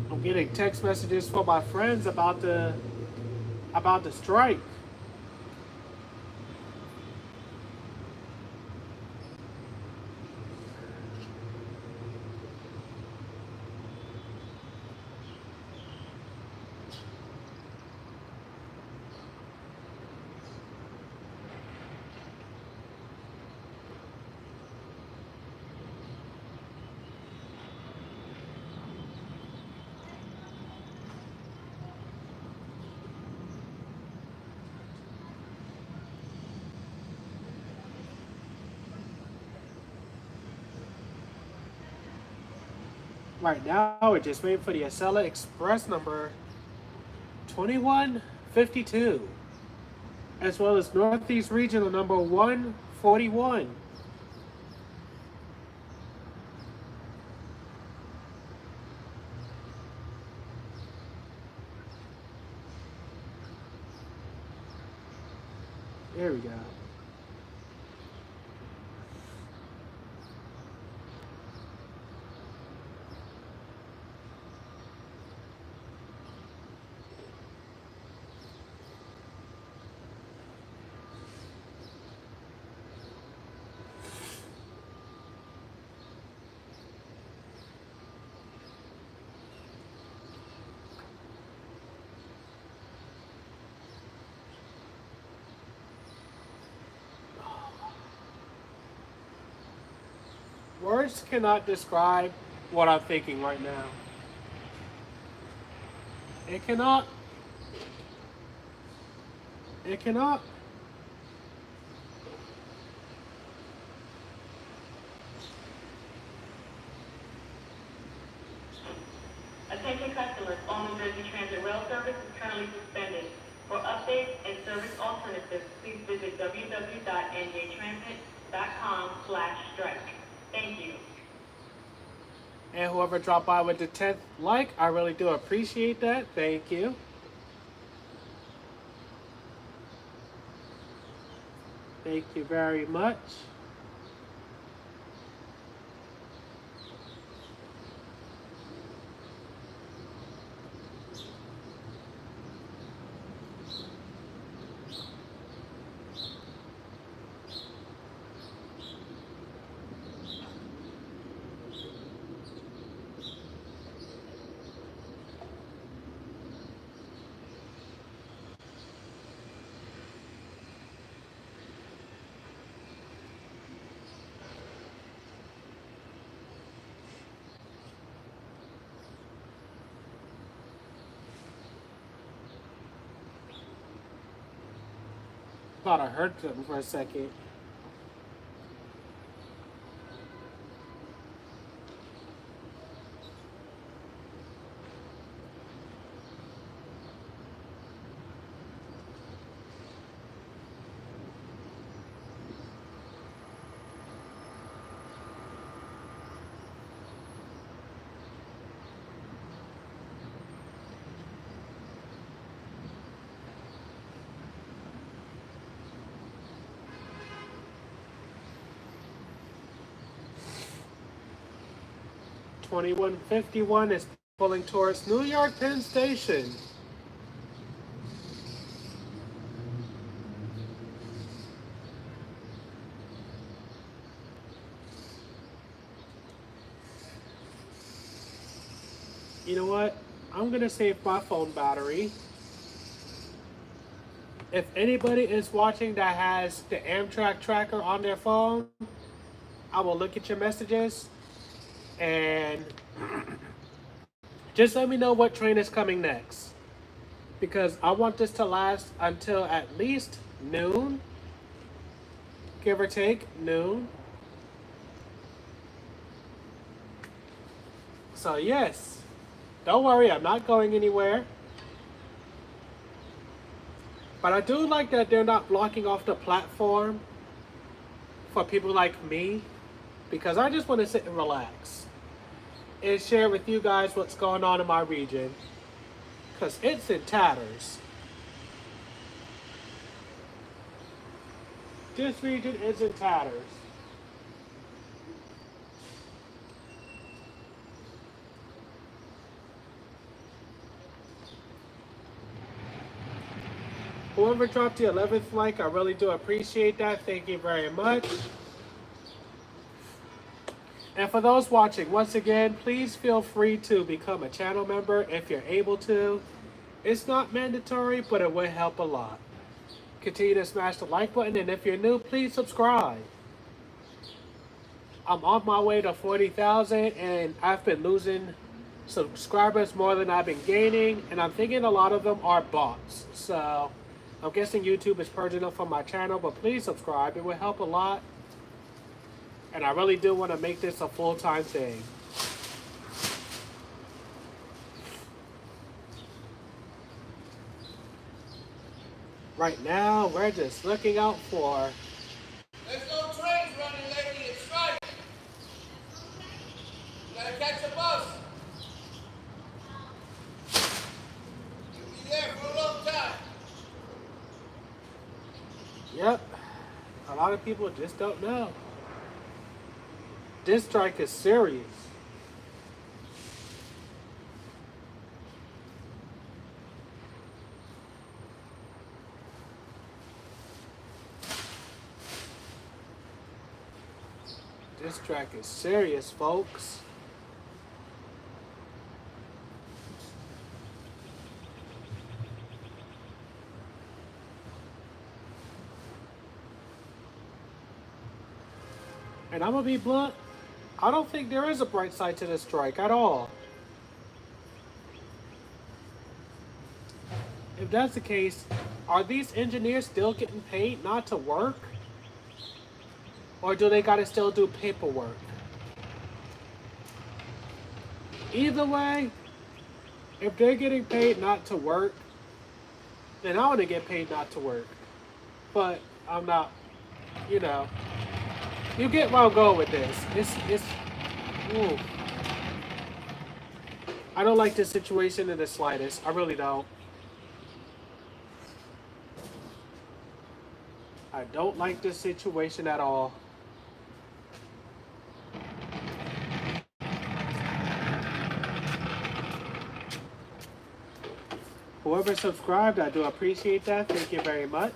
I'm getting text messages from my friends about the strike. Right now, we're just waiting for the Acela Express number 2152, as well as Northeast Regional number 141. There we go. Words cannot describe what I'm thinking right now. It cannot. It cannot. Attention customers, all New Jersey Transit rail service is currently suspended. For updates and service alternatives, please visit www.njtransit.com/strike. Thank you. And whoever dropped by with the 10th like, I really do appreciate that. Thank you. Thank you very much. Thought I heard something for a second. 2151 is pulling towards New York Penn Station. You know what? I'm gonna save my phone battery. If anybody is watching that has the Amtrak tracker on their phone, I will look at your messages and just let me know what train is coming next. Because I want this to last until at least noon, give or take noon. So yes, don't worry, I'm not going anywhere. But I do like that they're not blocking off the platform for people like me, because I just want to sit and relax and share with you guys what's going on in my region, because it's in tatters. This region is in tatters. Whoever dropped the 11th like, I really do appreciate that. Thank you very much. And for those watching, once again, please feel free to become a channel member if you're able to. It's not mandatory, but it would help a lot. Continue to smash the like button, and if you're new, please subscribe. I'm on my way to 40,000, and I've been losing subscribers more than I've been gaining, and I'm thinking a lot of them are bots. So I'm guessing YouTube is purging them from my channel, but please subscribe. It would help a lot. And I really do want to make this a full-time thing. Right now, we're just looking out for... There's no trains running lately, it's strike. You gotta catch a bus. You'll be there for a long time. Yep. A lot of people just don't know. This strike is serious. This strike is serious, folks. And I'm gonna be blunt, I don't think there is a bright side to this strike at all. If that's the case, are these engineers still getting paid not to work? Or do they gotta still do paperwork? Either way, if they're getting paid not to work, then I wanna get paid not to work. But I'm not, you know. You get where I'm going with this. Ooh. I don't like this situation in the slightest. I really don't. I don't like this situation at all. Whoever subscribed, I do appreciate that. Thank you very much.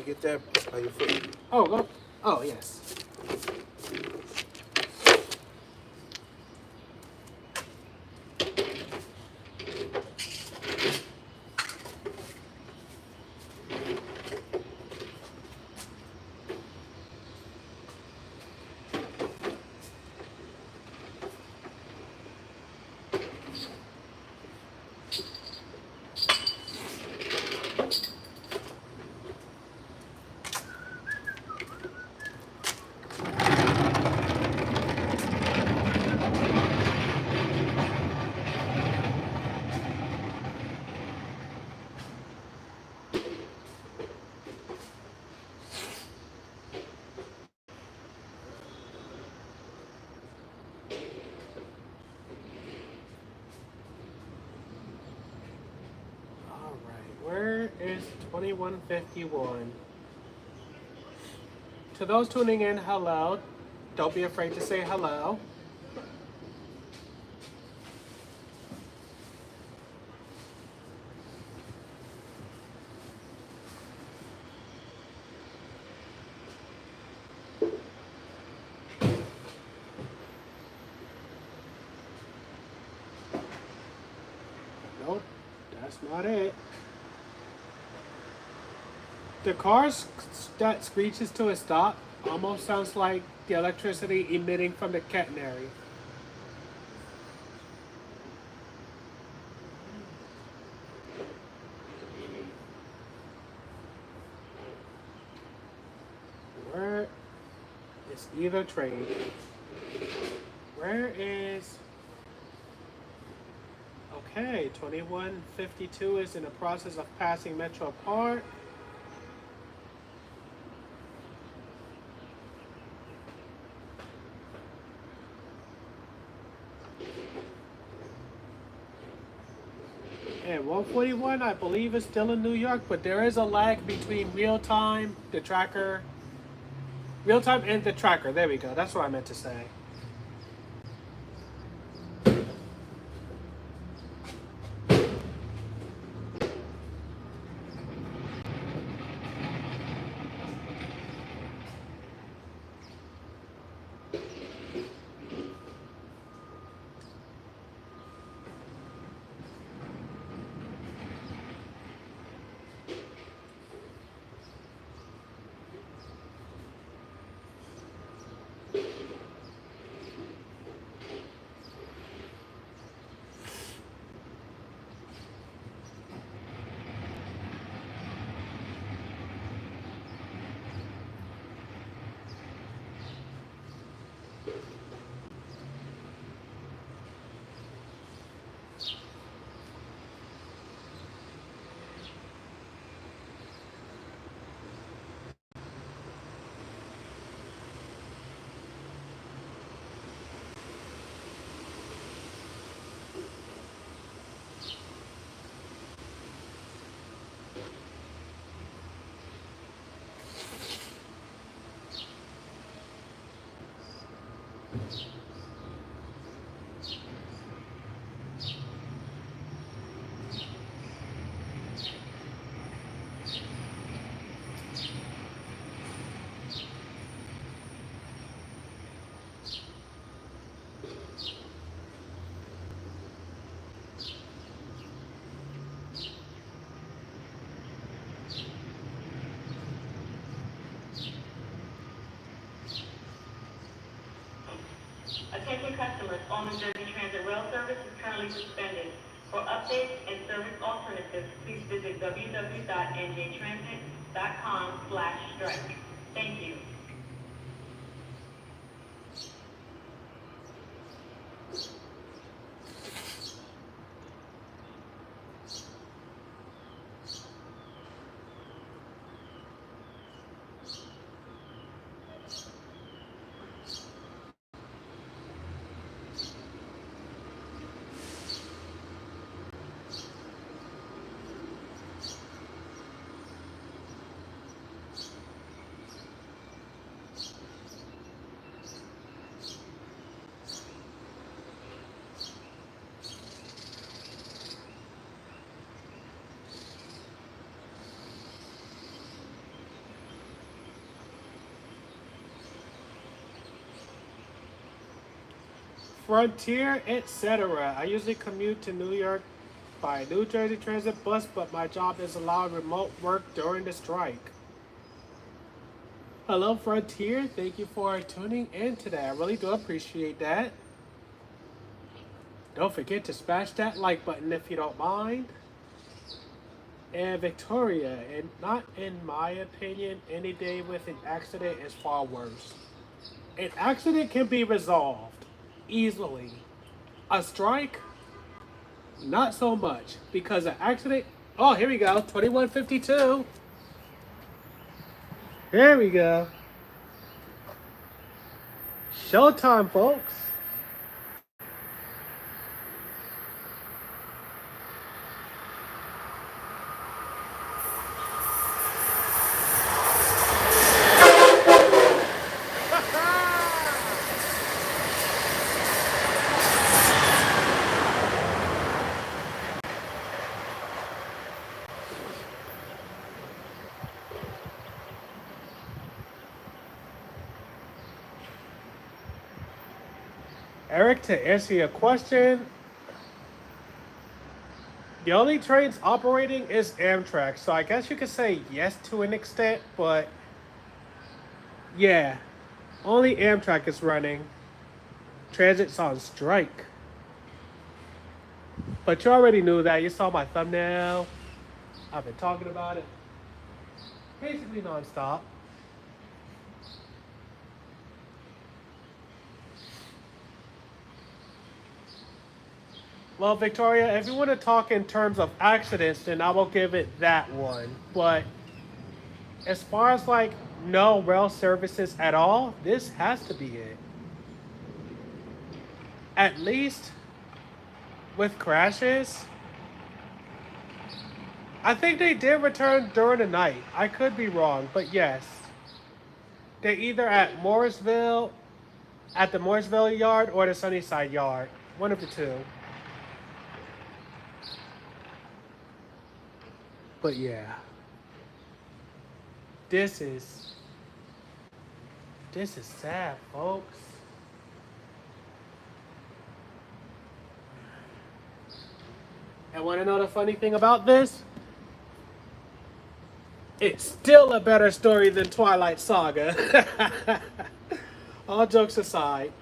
Get that on your foot. Oh, go. Oh, yes. 2151. To those tuning in, hello. Don't be afraid to say hello. Nope, that's not it. The car that screeches to a stop almost sounds like the electricity emitting from the catenary. Where is either train? Where is... Okay, 2152 is in the process of passing Metro Park. And 141, I believe, is still in New York, but there is a lag between real time, the tracker, real time and the tracker. There we go. That's what I meant to say. Attention customers, all New Jersey Transit rail service is currently suspended. For updates and service alternatives, please visit www.njtransit.com/strike. Thank you. Frontier, etc. I usually commute to New York by New Jersey Transit bus, but my job is allowed remote work during the strike. Hello, Frontier. Thank you for tuning in today. I really do appreciate that. Don't forget to smash that like button if you don't mind. And Victoria, and not in my opinion, any day with an accident is far worse. An accident can be resolved easily. A strike, not so much, because an accident, oh, here we go, 2152. Here we go. Showtime, folks. Eric, to answer your question, the only trains operating is Amtrak. So I guess you could say yes to an extent, but yeah, only Amtrak is running. Transit's on strike. But you already knew that. You saw my thumbnail. I've been talking about it basically nonstop. Well, Victoria, if you want to talk in terms of accidents, then I will give it that one. But as far as like no rail services at all, this has to be it. At least with crashes, I think they did return during the night. I could be wrong, but yes. They're either at Morrisville, at the Morrisville yard, or the Sunnyside yard. One of the two. But yeah. This is sad, folks. And want to know the funny thing about this? It's still a better story than Twilight Saga. All jokes aside,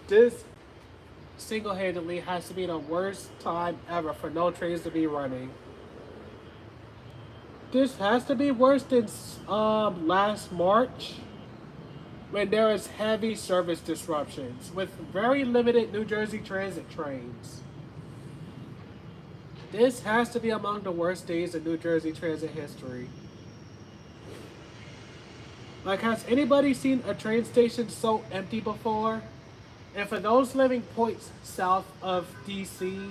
this single-handedly has to be the worst time ever for no trains to be running. This has to be worse than last March, when there was heavy service disruptions with very limited New Jersey Transit trains. This has to be among the worst days in New Jersey Transit history. Like, has anybody seen a train station so empty before? And for those living points south of DC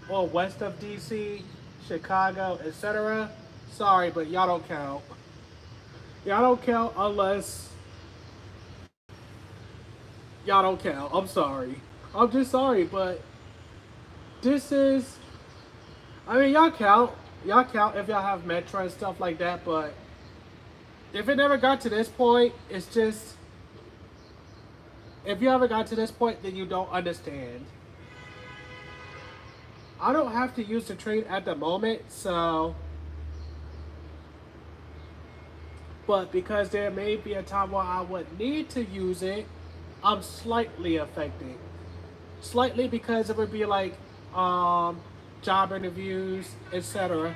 or west of DC, Chicago, etc., sorry, but y'all don't count. Y'all don't count unless y'all don't count. I'm sorry. I'm just sorry, but this is, I mean, y'all count. Y'all count if y'all have Metro and stuff like that, but if it never got to this point, it's just, if you haven't got to this point, then you don't understand. I don't have to use the train at the moment, so, but because there may be a time where I would need to use it, I'm slightly affected. Slightly because it would be like job interviews, etc.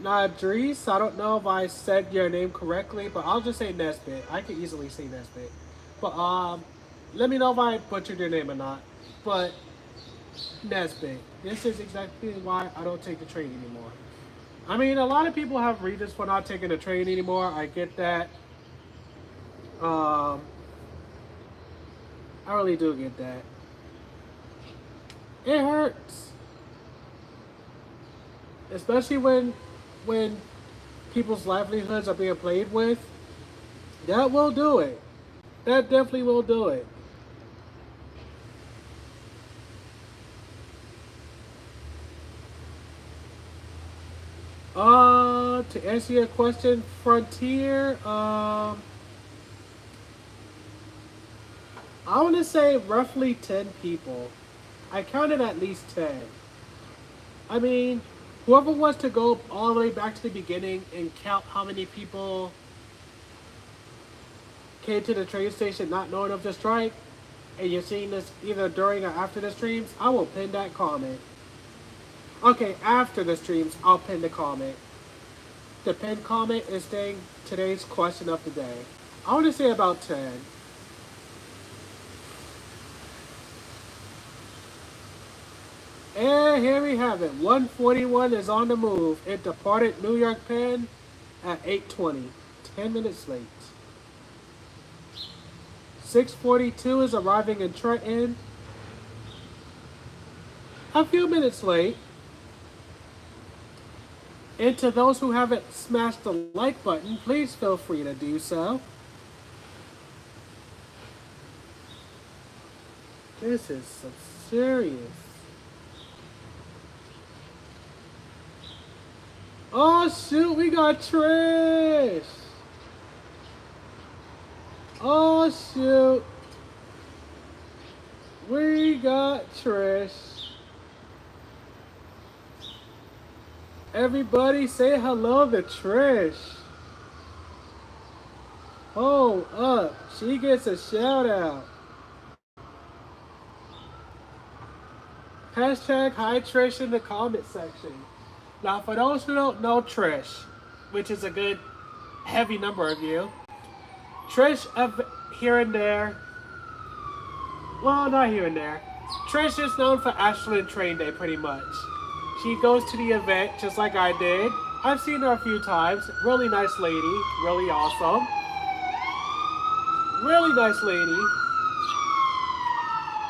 Nadris, I don't know if I said your name correctly, but I'll just say Nesbit. I can easily say Nesbit. But let me know if I butchered your name or not. But Nesbit, this is exactly why I don't take the train anymore. I mean, a lot of people have reasons for not taking the train anymore. I get that. I really do get that. It hurts. Especially when people's livelihoods are being played with. That will do it. That definitely will do it. To answer your question, Frontier, I want to say roughly 10 people. I counted at least 10. I mean, whoever wants to go all the way back to the beginning and count how many people came to the train station not knowing of the strike, and you're seeing this either during or after the streams, I will pin that comment. Okay, after the streams, I'll pin the comment. The pinned comment is today's question of the day. I want to say about 10. And here we have it. 141 is on the move. It departed New York Penn at 8:20. 10 minutes late. 6:42 is arriving in Trenton. A few minutes late. And to those who haven't smashed the like button, please feel free to do so. This is some serious. Oh shoot, we got Trish. Oh shoot. We got Trish. Everybody say hello to Trish. Hold up. She gets a shout out. Hashtag hi Trish in the comment section. Now, for those who don't know Trish, which is a good heavy number of you, Trish here and there, well, not here and there. Trish is known for Ashland Train Day pretty much. She goes to the event just like I did. I've seen her a few times. Really nice lady. Really awesome. Really nice lady.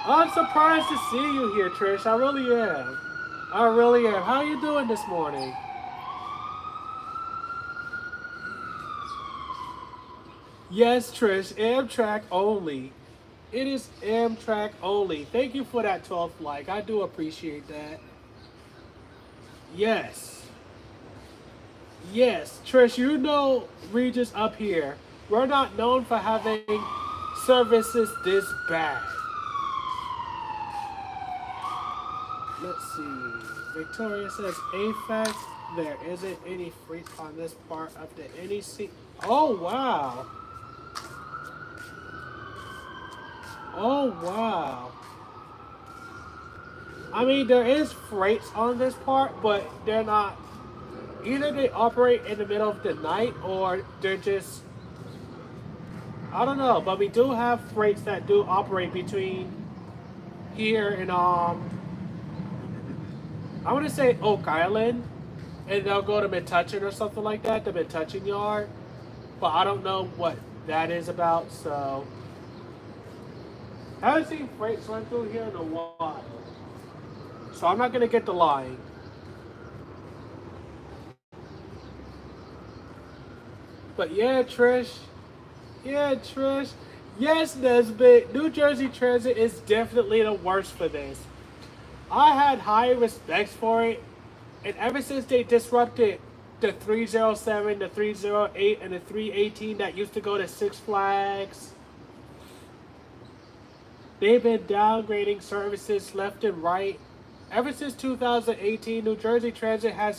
I'm surprised to see you here, Trish. I really am. I really am. How are you doing this morning? Yes, Trish. Amtrak only. It is Amtrak only. Thank you for that 12th like. I do appreciate that. Yes. Yes, Trish, you know Regis up here. We're not known for having services this bad. Let's see. Victoria says, AFAX, there isn't any freight on this part of the NEC. Oh, wow. Oh, wow. I mean, there is freights on this part, but they're not. Either they operate in the middle of the night or they're just, I don't know, but we do have freights that do operate between here and I want to say Oak Island, and they'll go to Metuchen or something like that, the Metuchen yard, but I don't know what that is about, so I haven't seen freights run through here in a while, so I'm not going to get the lying. But yeah, Trish. Yeah, Trish. Yes, Nesbitt. New Jersey Transit is definitely the worst for this. I had high respects for it. And ever since they disrupted the 307, the 308, and the 318 that used to go to Six Flags, they've been downgrading services left and right. Ever since 2018, New Jersey Transit has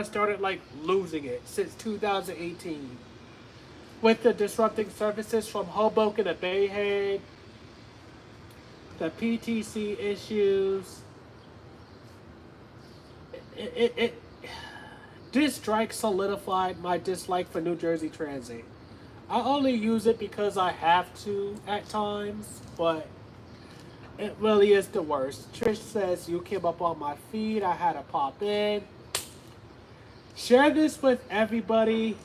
started like losing it since 2018 with the disrupting services from Hoboken to Bayhead, the PTC issues. This strike solidified my dislike for New Jersey Transit. I only use it because I have to at times, but it really is the worst. Trish says, you came up on my feed. I had to pop in. Share this with everybody.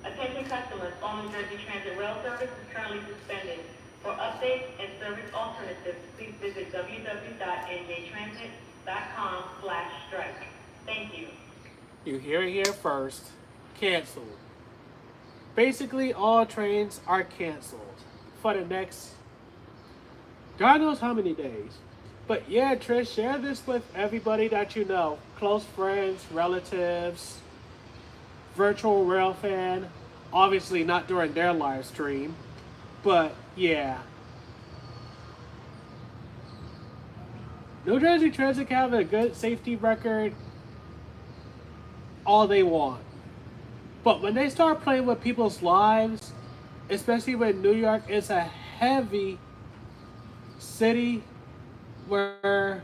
Attention customers, all New Jersey Transit rail service is currently suspended. For updates and service alternatives, please visit www.njtransit.com/strike. Thank you. You hear it here first. Canceled. Basically, all trains are canceled for the next God knows how many days. But yeah, Trish, share this with everybody that you know. Close friends, relatives, virtual rail fan. Obviously not during their live stream. But yeah. New Jersey Transit can have a good safety record all they want. But when they start playing with people's lives, especially when New York is a heavy city where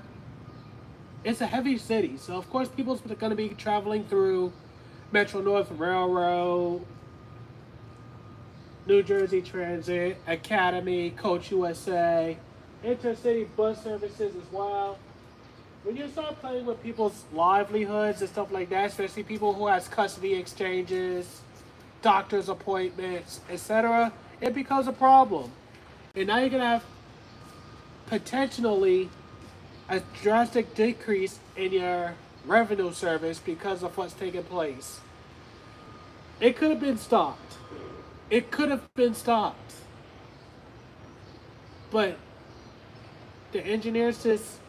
it's a heavy city, so of course people's going to be traveling through Metro North Railroad, New Jersey Transit, Academy, Coach USA, intercity bus services as well. When you start playing with people's livelihoods and stuff like that, especially people who has custody exchanges, doctor's appointments, etc., it becomes a problem. And now you're going to have potentially a drastic decrease in your revenue service because of what's taking place. It could have been stopped. It could have been stopped. But the engineers just,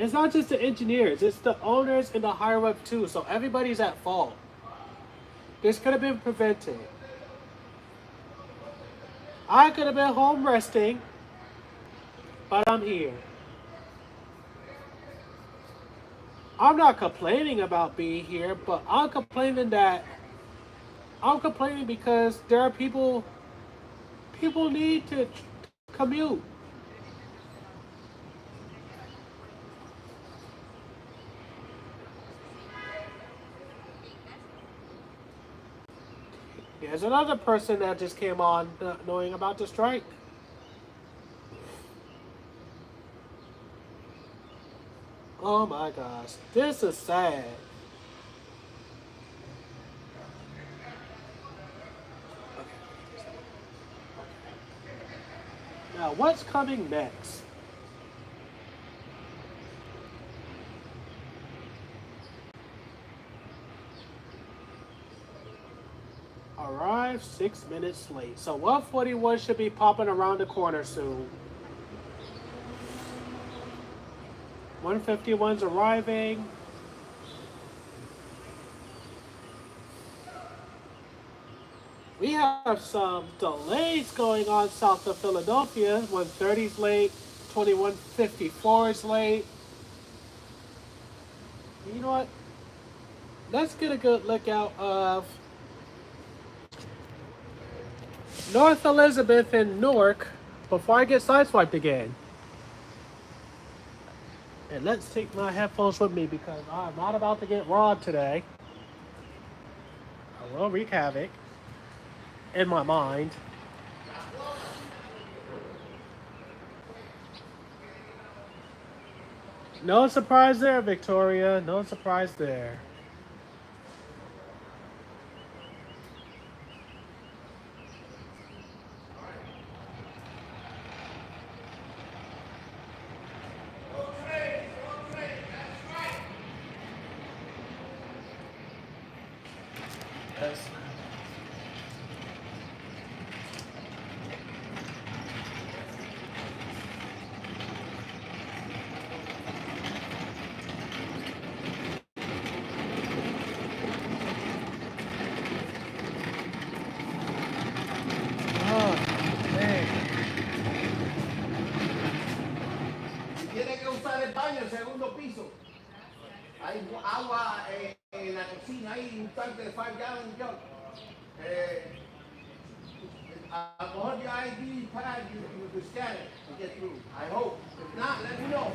It's not just the engineers, it's the owners and the higher up too. So everybody's at fault. This could have been prevented. I could have been home resting, but I'm here. I'm not complaining about being here, but I'm complaining because there are people need to commute. There's another person that just came on not knowing about the strike. Oh my gosh, this is sad. Now, what's coming next? Arrived 6 minutes late. So 141 should be popping around the corner soon. 151's arriving. We have some delays going on south of Philadelphia. 130's late, 2154 is late. You know what? Let's get a good look out of North Elizabeth and Newark before I get sideswiped again. And let's take my headphones with me because I'm not about to get robbed today. I will wreak havoc in my mind. No surprise there, Victoria. No surprise there. Segundo piso. Hay agua en la cocina, hay un tanque de 5-gallon jug. I'll hold your ID pad, you can scan it and get through. I hope. If not, let me know.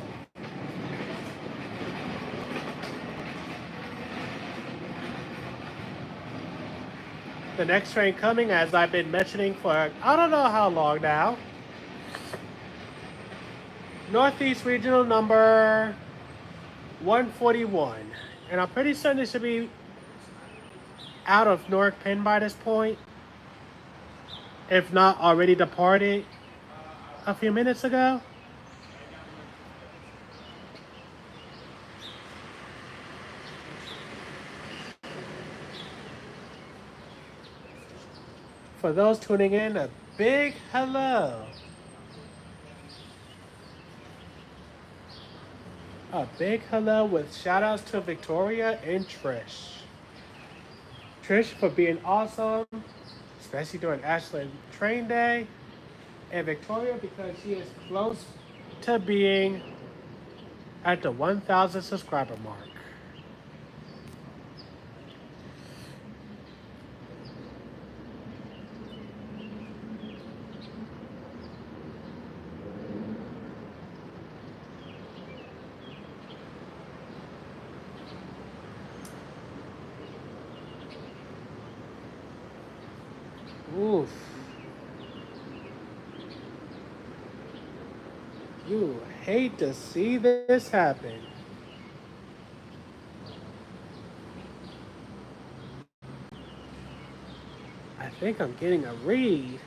The next train coming, as I've been mentioning for I don't know how long now. Northeast Regional number 141. And I'm pretty certain it should be out of Newark Penn by this point. If not already departed a few minutes ago. For those tuning in, a big hello. A big hello with shout outs to Victoria and Trish. Trish for being awesome, especially during Ashland Train Day. And Victoria because she is close to being at the 1,000 subscriber mark. Oof. You hate to see this happen. I think I'm getting a read.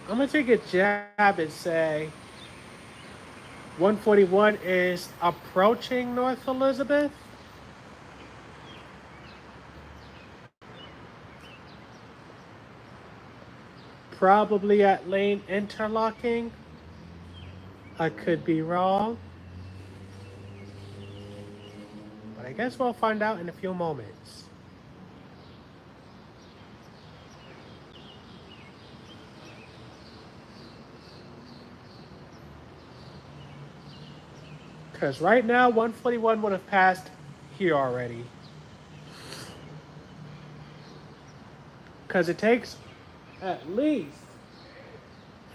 I'm gonna take a jab and say 141 is approaching North Elizabeth. Probably at lane interlocking. I could be wrong, but I guess we'll find out in a few moments. Because right now, 141 would have passed here already. Because it takes at least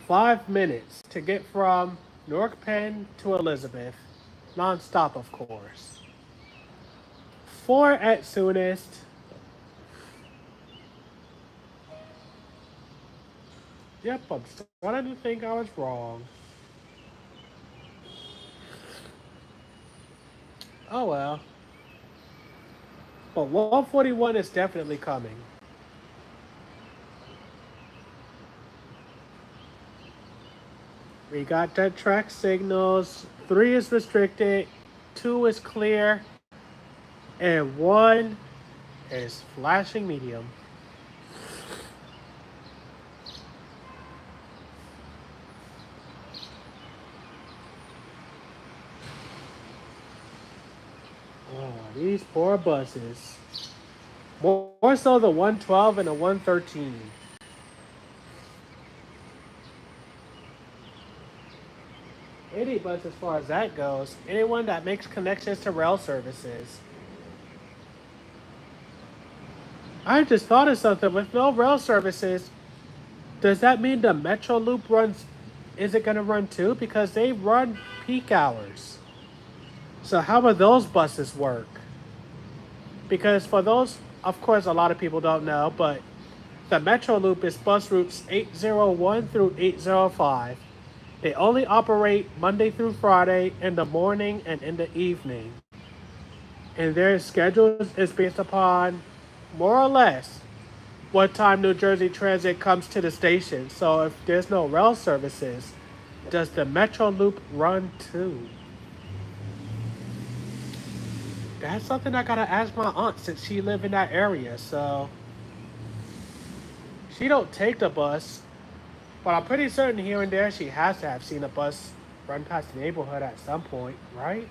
5 minutes to get from Newark Penn to Elizabeth, non-stop, of course. 4 at soonest. Yep, I'm starting to think I was wrong. Oh well. But 141 is definitely coming. We got dead track signals. 3 is restricted, 2 is clear, and 1 is flashing medium. Oh, these poor buses. More so the 112 and the 113. Any bus as far as that goes. Anyone that makes connections to rail services. I just thought of something. With no rail services, does that mean the Metro Loop runs? Is it going to run too? Because they run peak hours. So how will those buses work? Because for those, of course, a lot of people don't know, but the Metro Loop is bus routes 801 through 805. They only operate Monday through Friday in the morning and in the evening. And their schedule is based upon, more or less, what time New Jersey Transit comes to the station. So if there's no rail services, does the Metro Loop run too? That's something I gotta ask my aunt since she live in that area. So she don't take the bus. But I'm pretty certain here and there she has to have seen a bus run past the neighborhood at some point, right?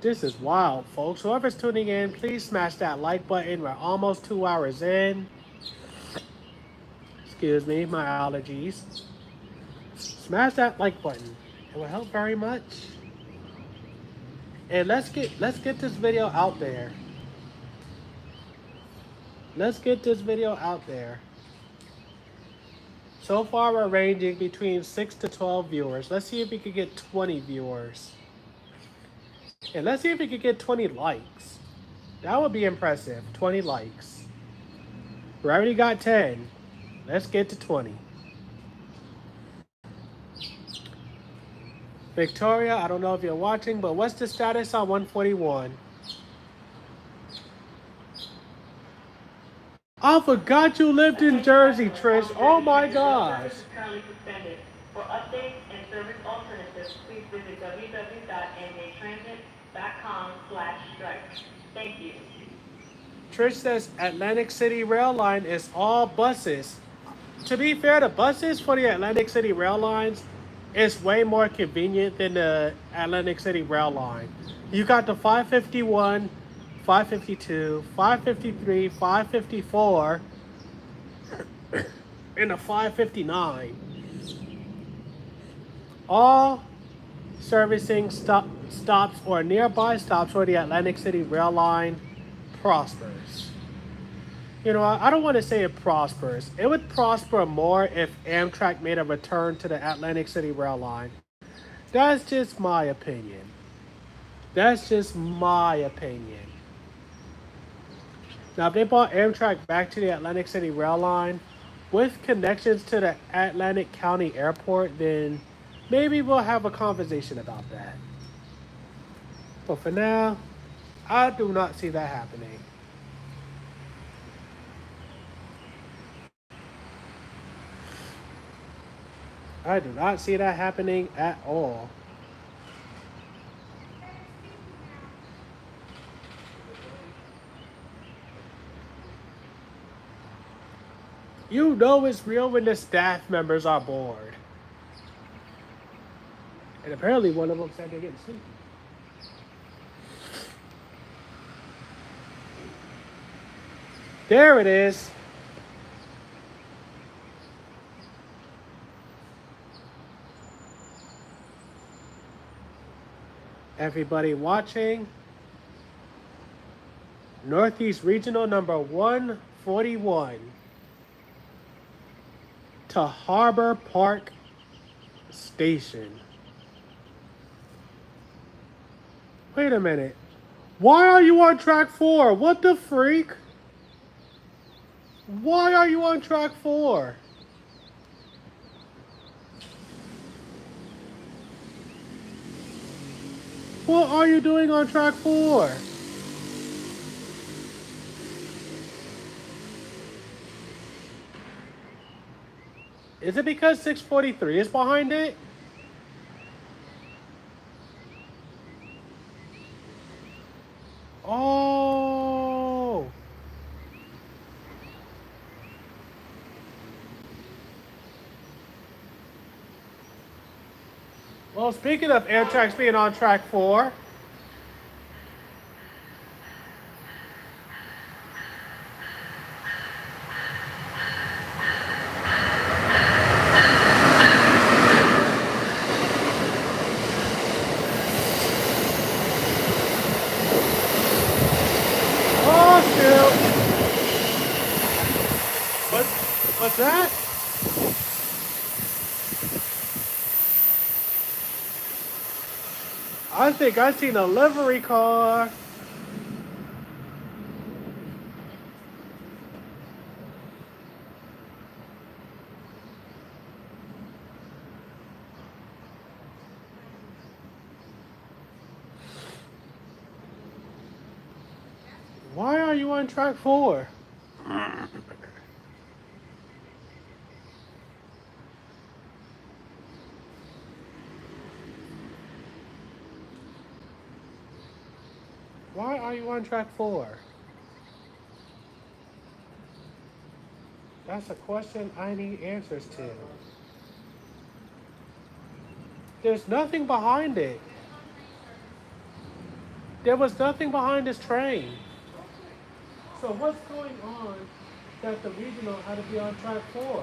This is wild, folks. Whoever's tuning in, please smash that like button. We're almost 2 hours in. Excuse me, my allergies. Smash that like button. It will help very much. And let's get this video out there. Let's get this video out there. So far, we're ranging between 6 to 12 viewers. Let's see if we can get 20 viewers. And let's see if we can get 20 likes. That would be impressive. 20 likes. We already got 10. Let's get to 20. Victoria, I don't know if you're watching, but what's the status on 141? I forgot you lived in Jersey, Trish. Oh my gosh. Service is currently suspended. For updates and service alternatives, please visit www.njtransit.com/strike. Thank you. Trish says Atlantic City Rail Line is all buses. To be fair, the buses for the Atlantic City Rail Lines is way more convenient than the Atlantic City Rail Line. You got the 551, 552, 553, 554, and the 559. All servicing stops or nearby stops where the Atlantic City Rail Line prospers. You know, I don't want to say it prospers. It would prosper more if Amtrak made a return to the Atlantic City Rail Line. That's just my opinion. That's just my opinion. Now, if they brought Amtrak back to the Atlantic City Rail Line with connections to the Atlantic County Airport, then maybe we'll have a conversation about that. But for now, I do not see that happening. I do not see that happening at all. You know it's real when the staff members are bored. And apparently one of them said they're getting sleepy. There it is. Everybody watching. Northeast Regional number 141 to Harbor Park Station. Wait a minute. Why are you on track 4? What the freak? Why are you on track 4? What are you doing on track 4? Is it because 643 is behind it? Oh. Well, speaking of Amtrak's being on track 4, what's that? I think I seen a livery car. Why are you on track 4? Why are you on track 4? That's a question I need answers to. There's nothing behind it. There was nothing behind this train. So what's going on that the regional had to be on track 4?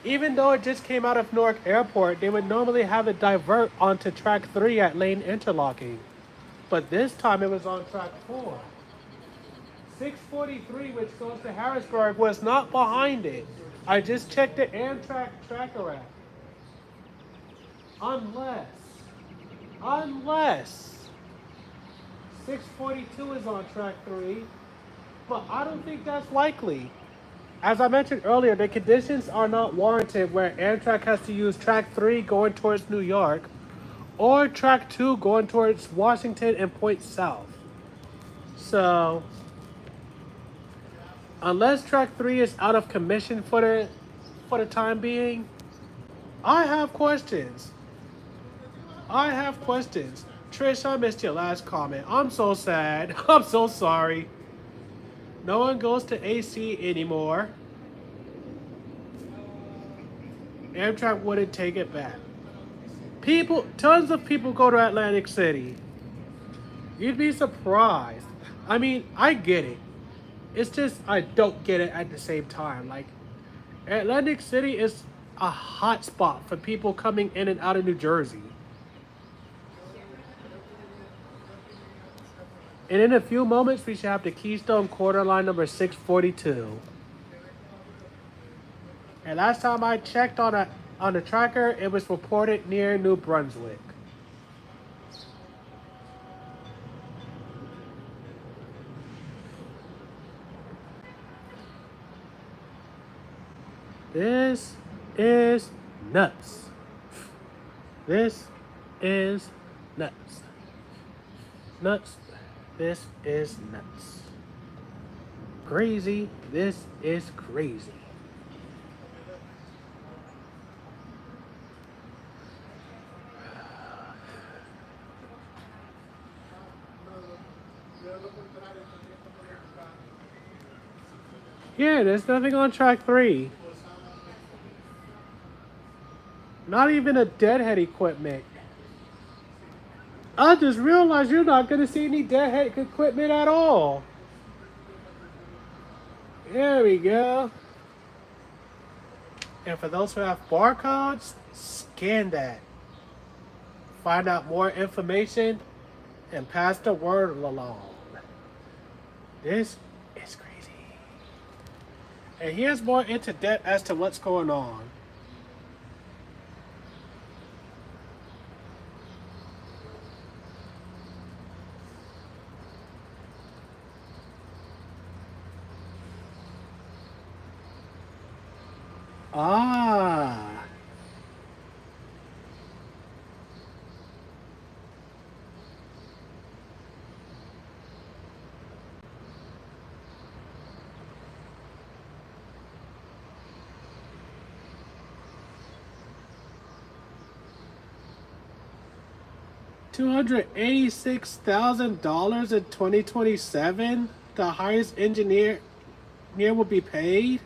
Even though it just came out of Newark Airport, they would normally have it divert onto track 3 at lane interlocking. But this time it was on track 4. 643, which goes to Harrisburg, was not behind it. I just checked the Amtrak tracker app. Unless 642 is on track 3, but I don't think that's likely. As I mentioned earlier, the conditions are not warranted where Amtrak has to use track 3 going towards New York or track 2 going towards Washington and Point South. So, unless track 3 is out of commission for the time being, I have questions. Trish, I missed your last comment. I'm so sad. I'm so sorry. No one goes to AC anymore. Amtrak wouldn't take it back. Tons of people go to Atlantic City. You'd be surprised. I mean, I get it. It's just I don't get it at the same time. Like, Atlantic City is a hot spot for people coming in and out of New Jersey. And in a few moments, we should have the Keystone Quarter Line number 642. And last time I checked on the tracker, it was reported near New Brunswick. This is nuts. This is nuts. Nuts. This is nuts. Crazy. This is crazy. Yeah, there's nothing on track 3. Not even a deadhead equipment. I just realized you're not going to see any deadhead equipment at all. There we go. And for those who have barcodes, scan that. Find out more information and pass the word along. This is crazy. And here's more into depth as to what's going on. Ah. $286,000 in 2027. The highest engineer will be paid.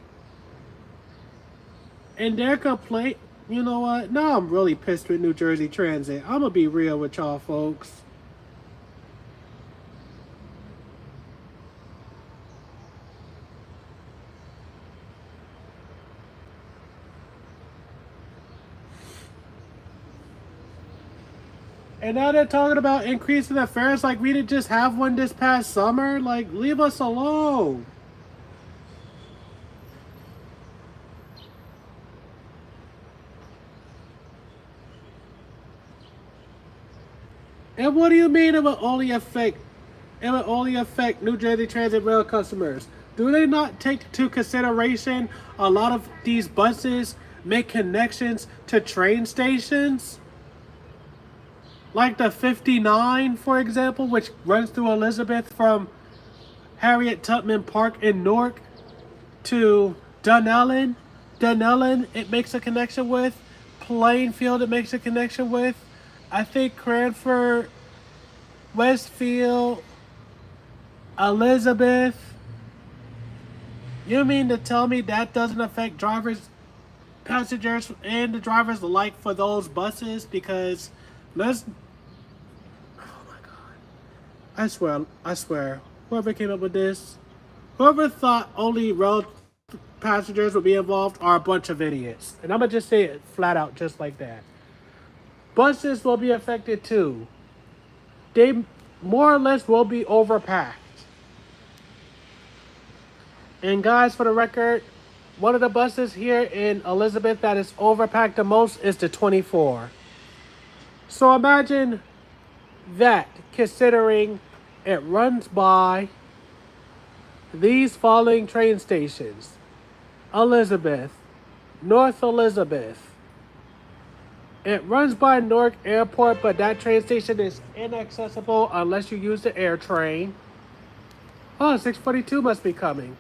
And their complaint, you know what? Now I'm really pissed with New Jersey Transit. I'm gonna be real with y'all folks. And now they're talking about increasing the fares like we didn't just have one this past summer. Like, leave us alone. And what do you mean it will only affect New Jersey Transit rail customers? Do they not take into consideration a lot of these buses make connections to train stations? Like the 59, for example, which runs through Elizabeth from Harriet Tubman Park in Newark to Dunellen. Dunellen, it makes a connection with. Plainfield, it makes a connection with. I think Cranford, Westfield, Elizabeth. You mean to tell me that doesn't affect drivers, passengers, and the drivers alike for those buses? Because let's... Oh my God. I swear, whoever came up with this, whoever thought only rail passengers would be involved are a bunch of idiots. And I'm going to just say it flat out just like that. Buses will be affected too. They more or less will be overpacked. And guys, for the record, one of the buses here in Elizabeth that is overpacked the most is the 24. So imagine that, considering it runs by these following train stations: Elizabeth, North Elizabeth. It runs by Newark Airport, but that train station is inaccessible unless you use the air train. Oh, 642 must be coming.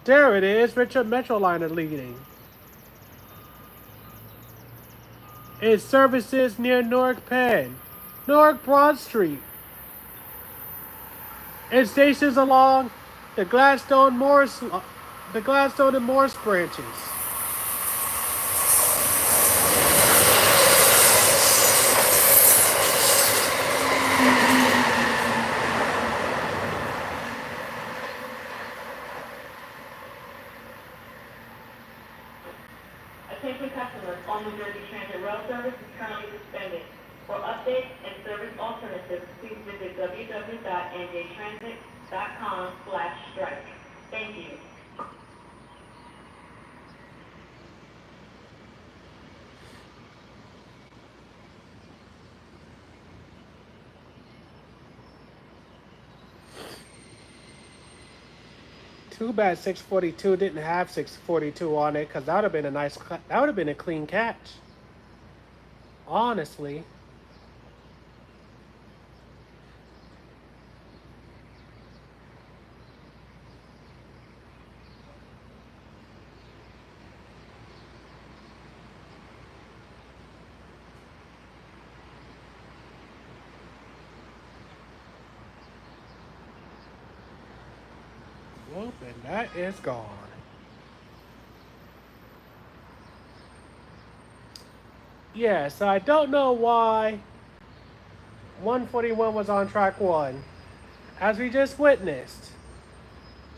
There it is, Richard Metroliner leading. It services near Newark Penn, Newark Broad Street. It stations along the Gladstone and Morris branches. Attention customers, all New Jersey Transit rail service is currently suspended. For updates and service alternatives, please visit www.njtransit.com/strike. Thank you. Too bad 642 didn't have 642 on it, because that would have been a clean catch. Honestly. Well, and that is gone. Yeah, so I don't know why 141 was on track 1. As we just witnessed,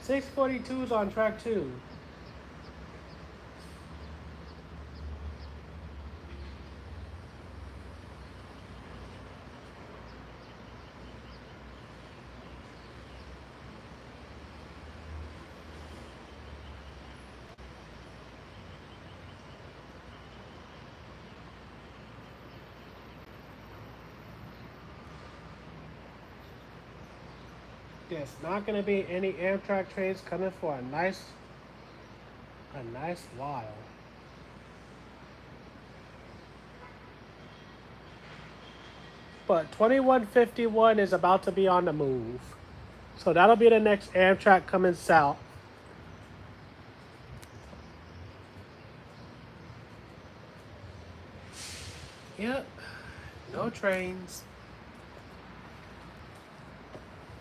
642 is on track 2. There's not going to be any Amtrak trains coming for a nice while. But 2151 is about to be on the move. So that'll be the next Amtrak coming south. Yep. No trains.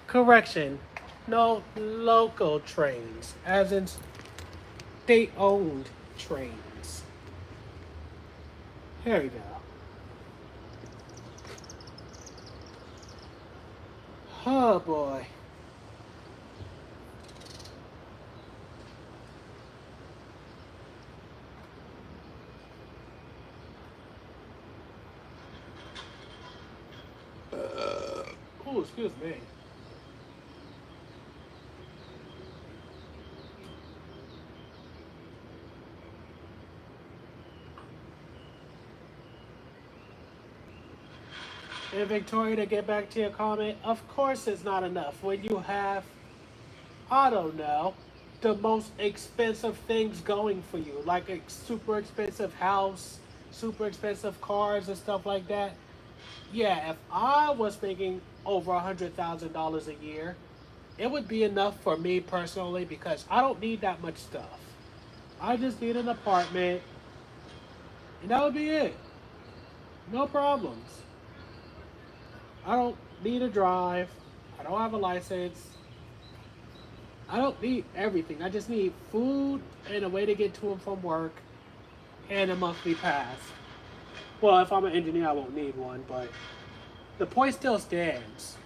Correction. No local trains. As in state-owned trains. Here we go. Oh boy. Oh, excuse me. And Victoria, to get back to your comment, of course it's not enough when you have, I don't know, the most expensive things going for you, like a super expensive house, super expensive cars and stuff like that. Yeah, if I was making over $100,000 a year, it would be enough for me personally because I don't need that much stuff. I just need an apartment, and that would be it. No problems. I don't need a drive. I don't have a license. I don't need everything. I just need food and a way to get to and from work and a monthly pass. Well, if I'm an engineer, I won't need one, but the point still stands.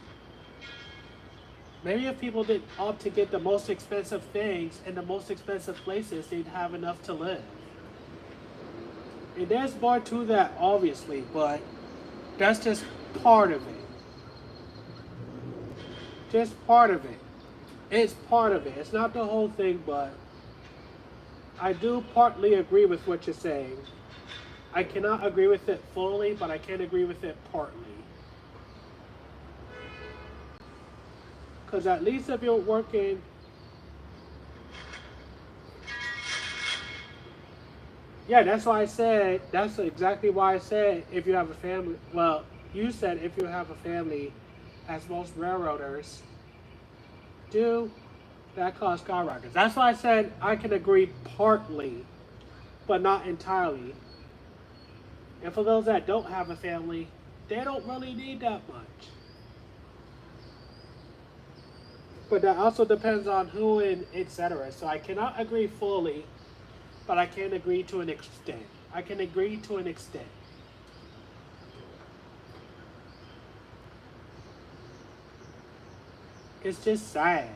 Maybe if people did opt to get the most expensive things in the most expensive places, they'd have enough to live. And there's more to that, obviously, but that's just part of it. Just part of it. It's part of it. It's not the whole thing, but I do partly agree with what you're saying. I cannot agree with it fully, but I can agree with it partly. Because at least if you're working, yeah, that's why I said, that's exactly why I said if you have a family, well, you said if you have a family, as most railroaders do, that cause skyrockets. That's why I said I can agree partly, but not entirely. And for those that don't have a family, they don't really need that much. But that also depends on who and etc. So I cannot agree fully, but I can agree to an extent. I can agree to an extent. It's just sad.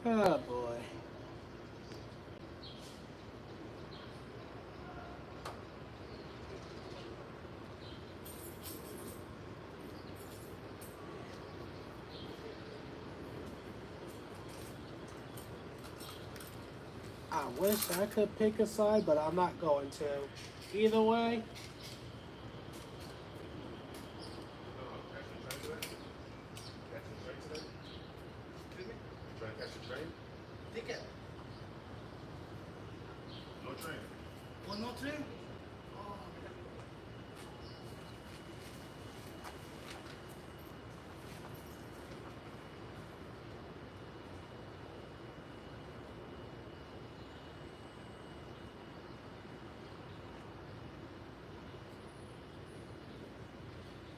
Oh boy. I wish I could pick a side, but I'm not going to. Either way, Trying to catch the train? Ticket. No train. Oh, no train? Oh.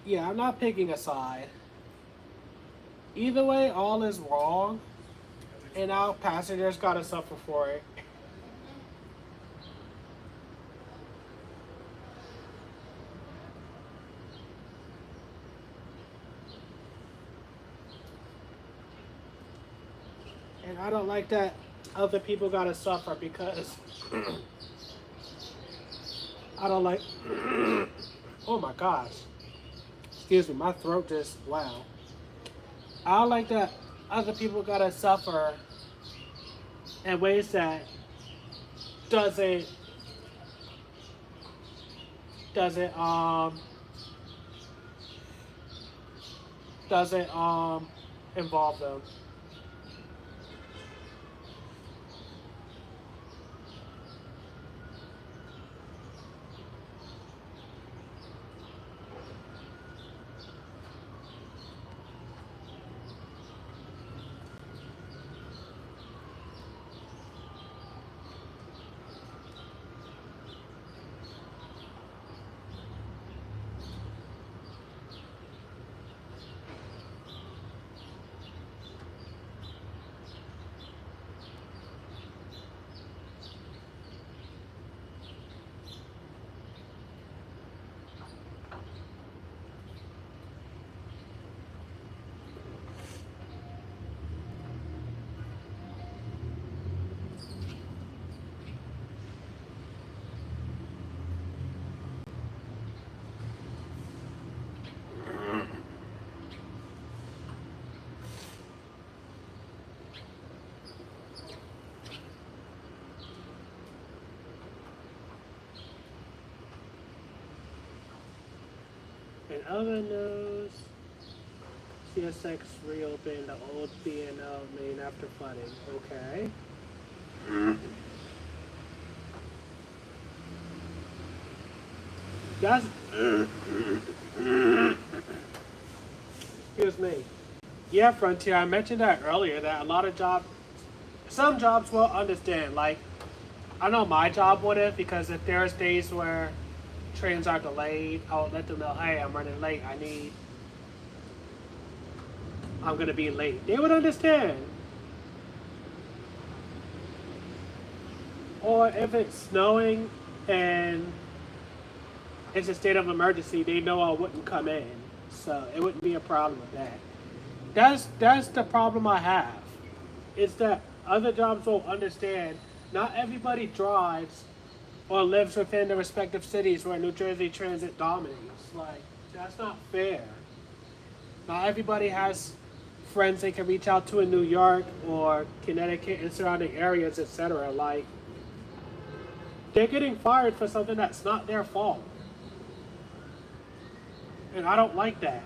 yeah, I'm not picking a side. Either way, all is wrong, and our passengers gotta suffer for it. And I don't like that other people gotta suffer because I don't like. Oh my gosh. Excuse me, my throat just, wow. I don't like that other people gotta suffer in ways that doesn't involve them. In other news, CSX reopened the old B&L main after flooding. Okay. That's. Excuse me. Yeah, Frontier, I mentioned that earlier that a lot of some jobs will understand. Like, I know my job wouldn't, because if there's days where trains are delayed, I'll let them know, hey, I'm running late, I'm gonna be late. They would understand. Or if it's snowing and it's a state of emergency, they know I wouldn't come in. So it wouldn't be a problem with that. That's the problem I have. Is that other jobs will understand. Not everybody drives or lives within the respective cities where New Jersey Transit dominates. Like, that's not fair. Not everybody has friends they can reach out to in New York or Connecticut and surrounding areas, etc. Like, they're getting fired for something that's not their fault. And I don't like that.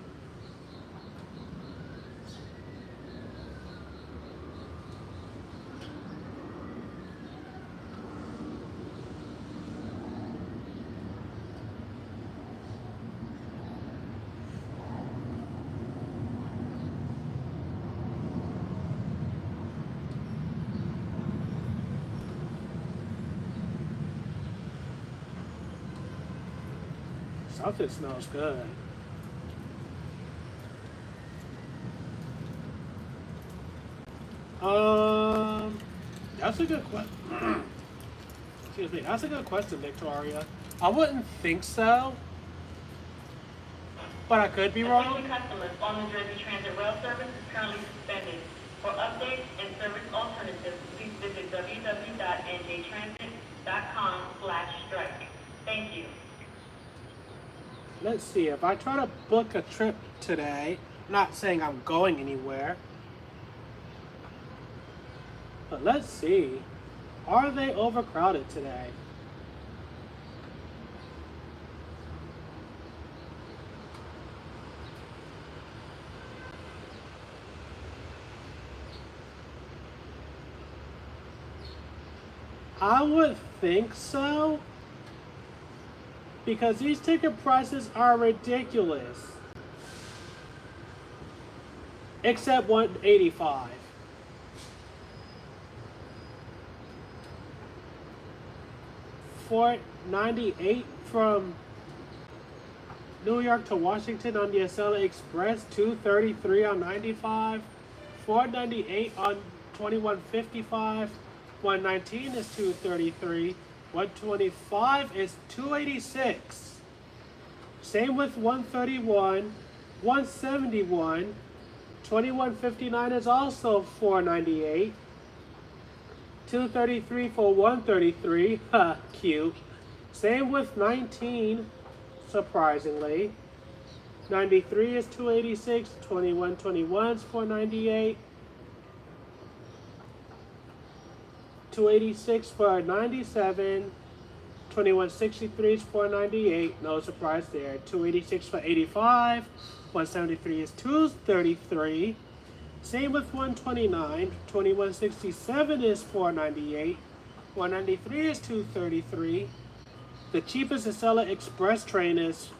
Something smells good. That's a good question. Excuse me, that's a good question, Victoria. I wouldn't think so, but I could be wrong. Attention customers, all New Jersey Transit rail service is currently suspended. For updates and service alternatives, please visit www.njtransit.com/strike. Thank you. Let's see, if I try to book a trip today, not saying I'm going anywhere, but let's see, are they overcrowded today? I would think so, because these ticket prices are ridiculous. Except 185. $498 from New York to Washington on the Acela Express, $233 on 95, $498 on 2155, 119 is $233, 125 is $286. Same with 131, 171, 2159 is also $498. 233 for 133, ha, cute. Same with 19, surprisingly. 93 is 286, 2121 is 498. 286 for 97, 2163 is 498, no surprise there. 286 for 85, 173 is 233. Same with 129, 2167 is 498, 193 is 233. The cheapest Acela Express train is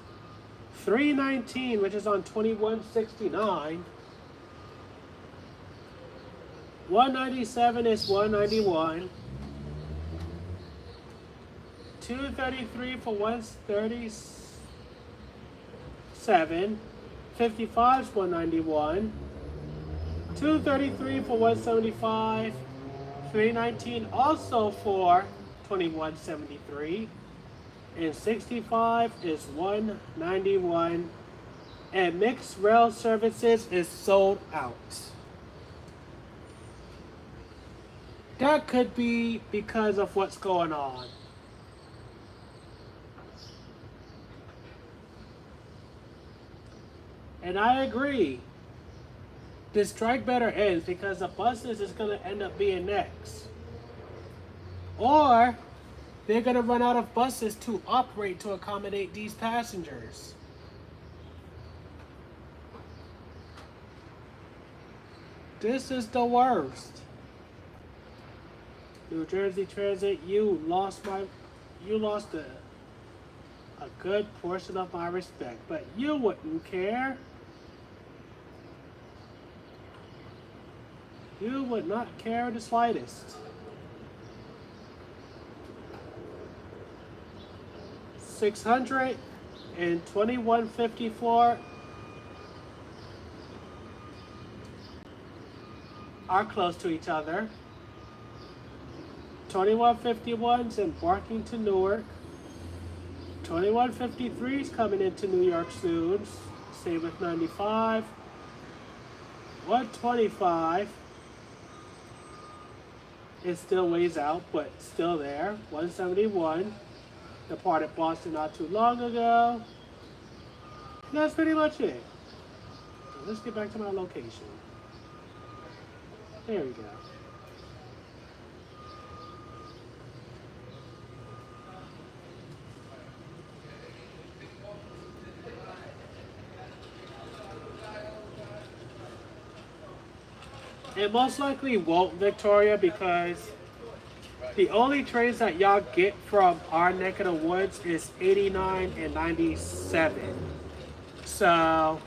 319, which is on 2169. 197 is 191. 233 for 137. 55 is 191. 233 for 175. 319 also for 2173. And 65 is 191. And mixed rail services is sold out. That could be because of what's going on. And I agree. The strike better ends because the buses is going to end up being next. Or they're going to run out of buses to operate to accommodate these passengers. This is the worst. New Jersey Transit, you lost a good portion of my respect, but you wouldn't care. You would not care the slightest. 600 and 2154 are close to each other. 2151's embarking to Newark. 2153 is coming into New York soon. Same with 95. 125 is still ways out, but still there. 171 departed Boston not too long ago. And that's pretty much it. Let's get back to my location. There we go. It most likely won't, Victoria, because the only trains that y'all get from our neck of the woods is 89 and 97. So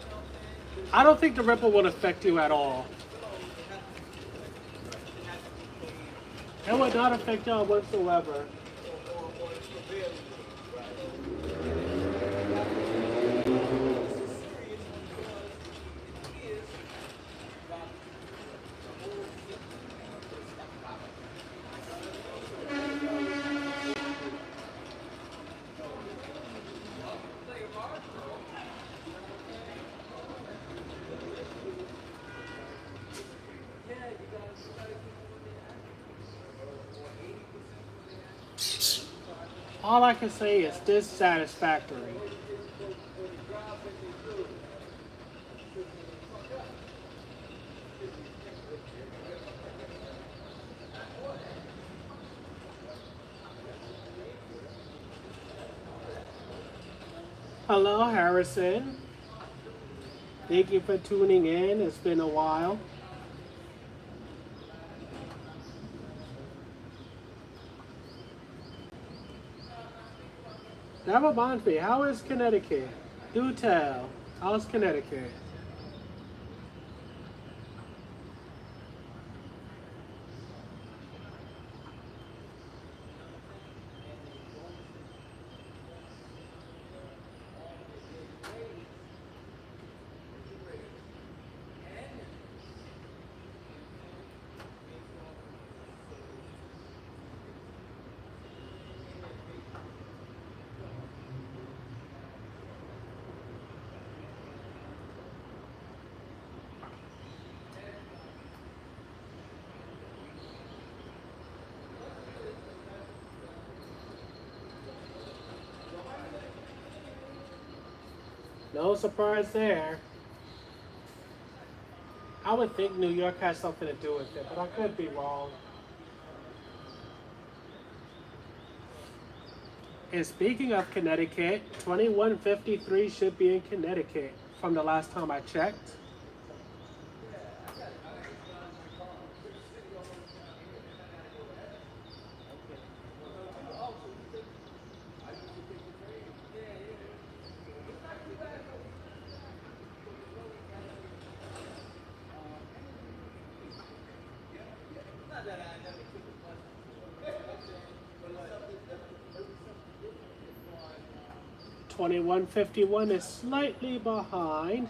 I don't think the ripple will affect you at all. It would not affect y'all whatsoever. All I can say is dissatisfactory. Hello, Harrison. Thank you for tuning in. It's been a while. That reminds me, how is Connecticut? Do tell. How's Connecticut? No surprise there. I would think New York has something to do with it, but I could be wrong. And speaking of Connecticut, 2153 should be in Connecticut from the last time I checked. $21.51 is slightly behind.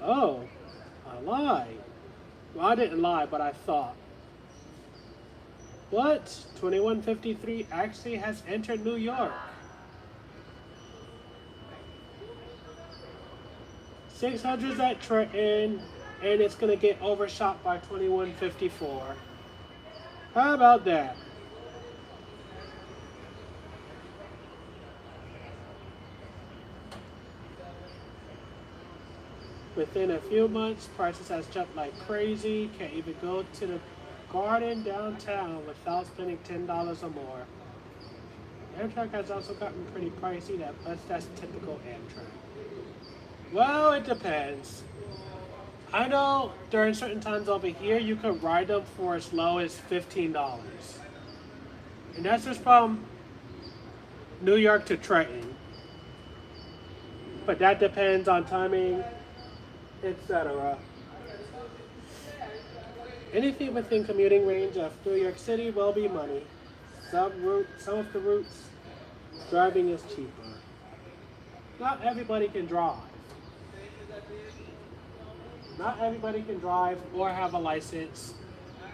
Oh, I lied. Well, I didn't lie, but I thought. What? 2153 actually has entered New York. 600's at Trenton, and it's going to get overshot by 2154. How about that? Within a few months, prices has jumped like crazy. Can't even go to the garden downtown without spending $10 or more. Amtrak has also gotten pretty pricey, but that's typical Amtrak. Well, it depends. I know during certain times over here, you could ride them for as low as $15. And that's just from New York to Trenton. But that depends on timing, etc. Anything within commuting range of New York City will be money. Some of the routes, driving is cheaper. Not everybody can drive. Not everybody can drive or have a license,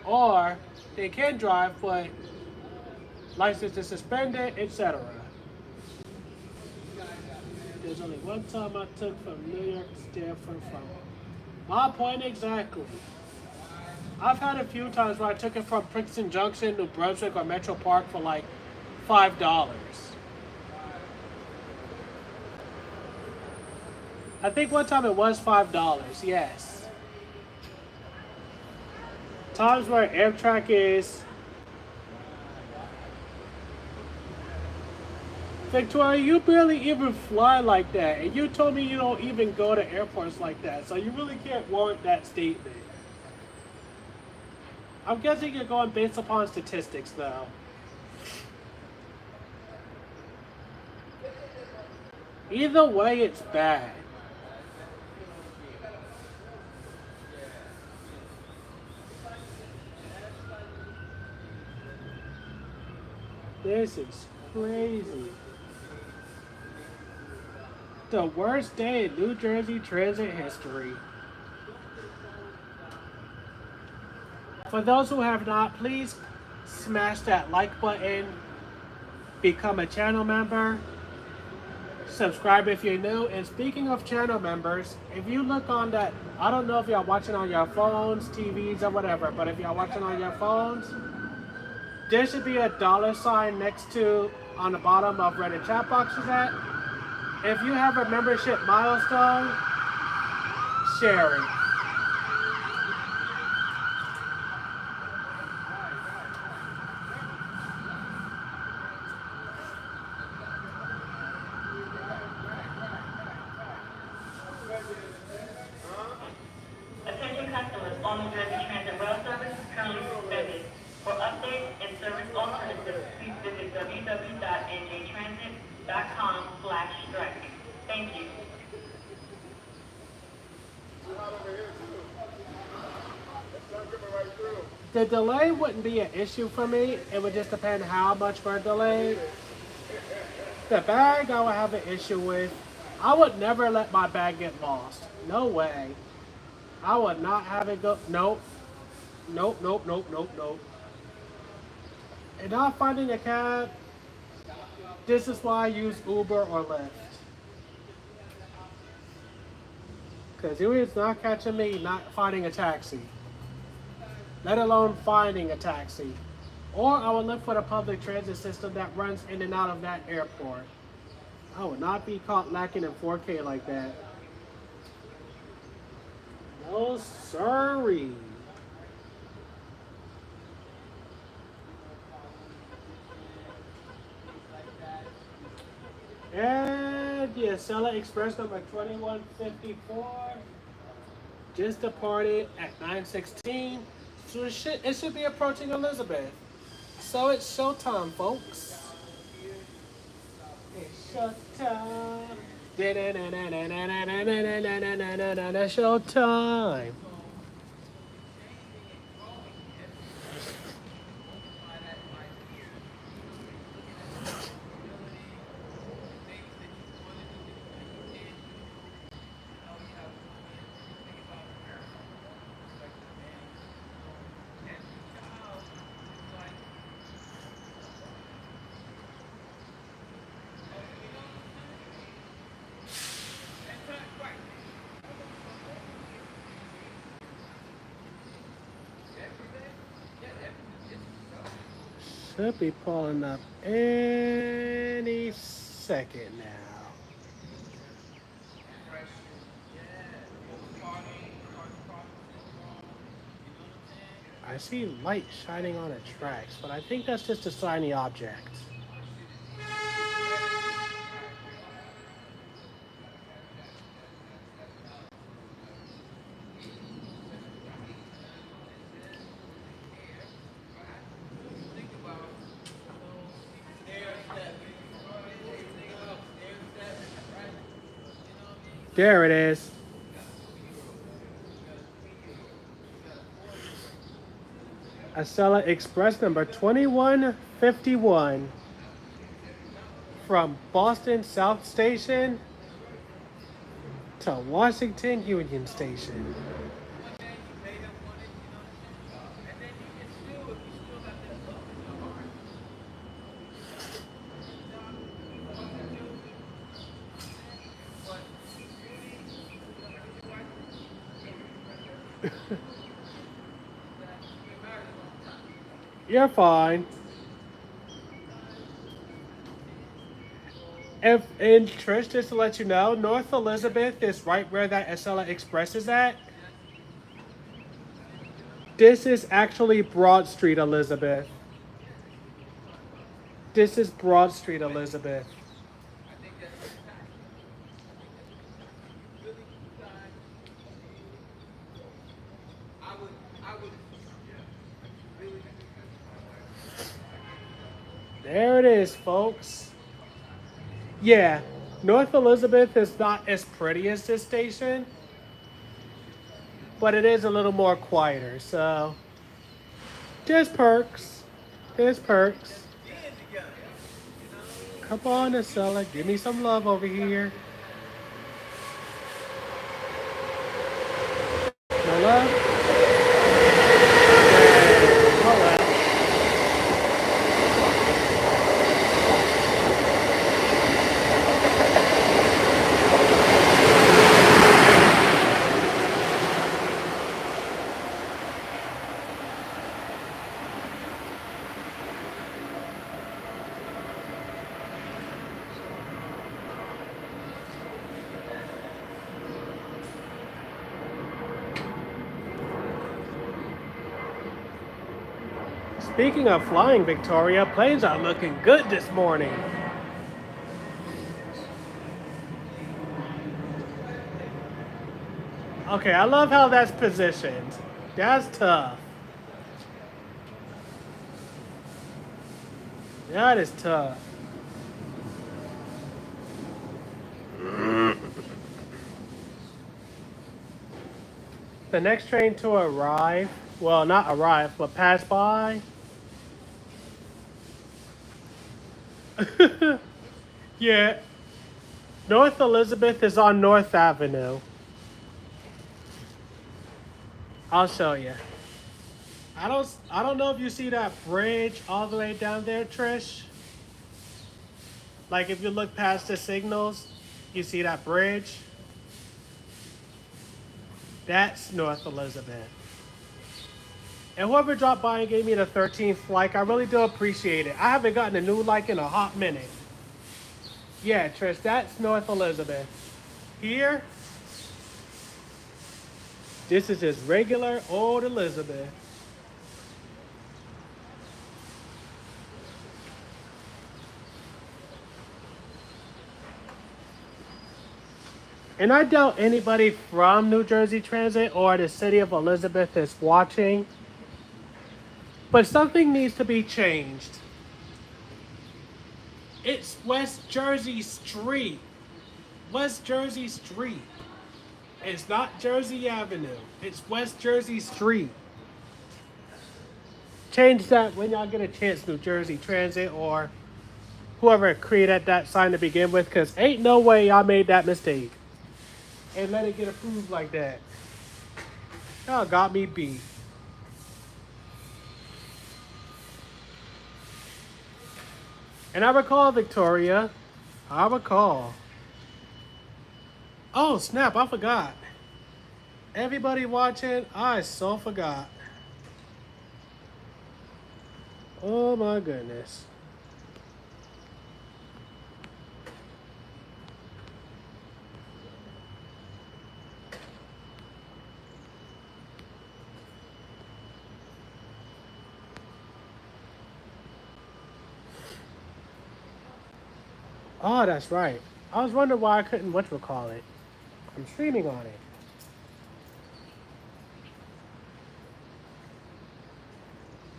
or they can drive but license is suspended, etc. There's only one time I took from New York to Stanford from my point exactly. I've had a few times where I took it from Princeton Junction, New Brunswick, or Metro Park for like $5. I think one time it was $5, yes. Times where Amtrak is... Victoria, you barely even fly like that, and you told me you don't even go to airports like that, so you really can't warrant that statement. I'm guessing you're going based upon statistics, though. Either way, it's bad. This is crazy. The worst day in New Jersey transit history. For those who have not, please smash that like button, become a channel member, subscribe if you're new, and speaking of channel members, if you look on that, I don't know if y'all watching on your phones, TVs, or whatever, but if y'all watching on your phones, There should be a $sign next to on the bottom of where the chat box is at. If you have a membership milestone, share it. Attention customers, all New Jersey Transit Rail service is currently suspended. For updates and service alternatives, please visit www.njtransit.com/strike. Thank you. The delay wouldn't be an issue for me. It would just depend how much we're delayed. The bag I would have an issue with. I would never let my bag get lost. No way. I would not have it go. Nope. Nope, nope, nope, nope, nope. And not finding a cab, this is why I use Uber or Lyft. Because it is not catching me not finding a taxi. Let alone finding a taxi. Or I would look for the public transit system that runs in and out of that airport. I would not be caught lacking in 4K like that. No, sorry. And the Acela Express number 2154 just departed at 9:16. So it should be approaching Elizabeth. So it's showtime, folks. It's showtime. Showtime. Should be pulling up any second now. I see light shining on the tracks, but I think that's just a shiny object. There it is. Acela Express number 2151 from Boston South Station to Washington Union Station. You're fine. And Trish, just to let you know, North Elizabeth is right where that Acela Express is at. This is actually Broad Street, Elizabeth. This is Broad Street, Elizabeth. There it is, folks. Yeah, North Elizabeth is not as pretty as this station, but it is a little more quieter, so there's perks. There's perks. Come on, Acela, give me some love over here. No love? Speaking of flying, Victoria, planes are looking good this morning. Okay, I love how that's positioned. That's tough. That is tough. The next train to arrive, well, not arrive, but pass by. Yeah. North Elizabeth is on North Avenue. I'll show you. I don't know if you see that bridge all the way down there, Trish. Like if you look past the signals, you see that bridge. That's North Elizabeth. And whoever dropped by and gave me the 13th like, I really do appreciate it. I haven't gotten a new like in a hot minute. Yeah, Trish, that's North Elizabeth. Here, this is just regular old Elizabeth. And I doubt anybody from New Jersey Transit or the city of Elizabeth is watching. But something needs to be changed. It's West Jersey Street. West Jersey Street. It's not Jersey Avenue. It's West Jersey Street. Change that when y'all get a chance, New Jersey Transit or whoever created that sign to begin with, because ain't no way y'all made that mistake and let it get approved like that. Y'all got me beat. And I recall, Victoria, I recall. Oh, snap, I forgot. Everybody watching, I so forgot. Oh my goodness. Oh, that's right. I was wondering why I couldn't whatchamacallit. I'm streaming on it.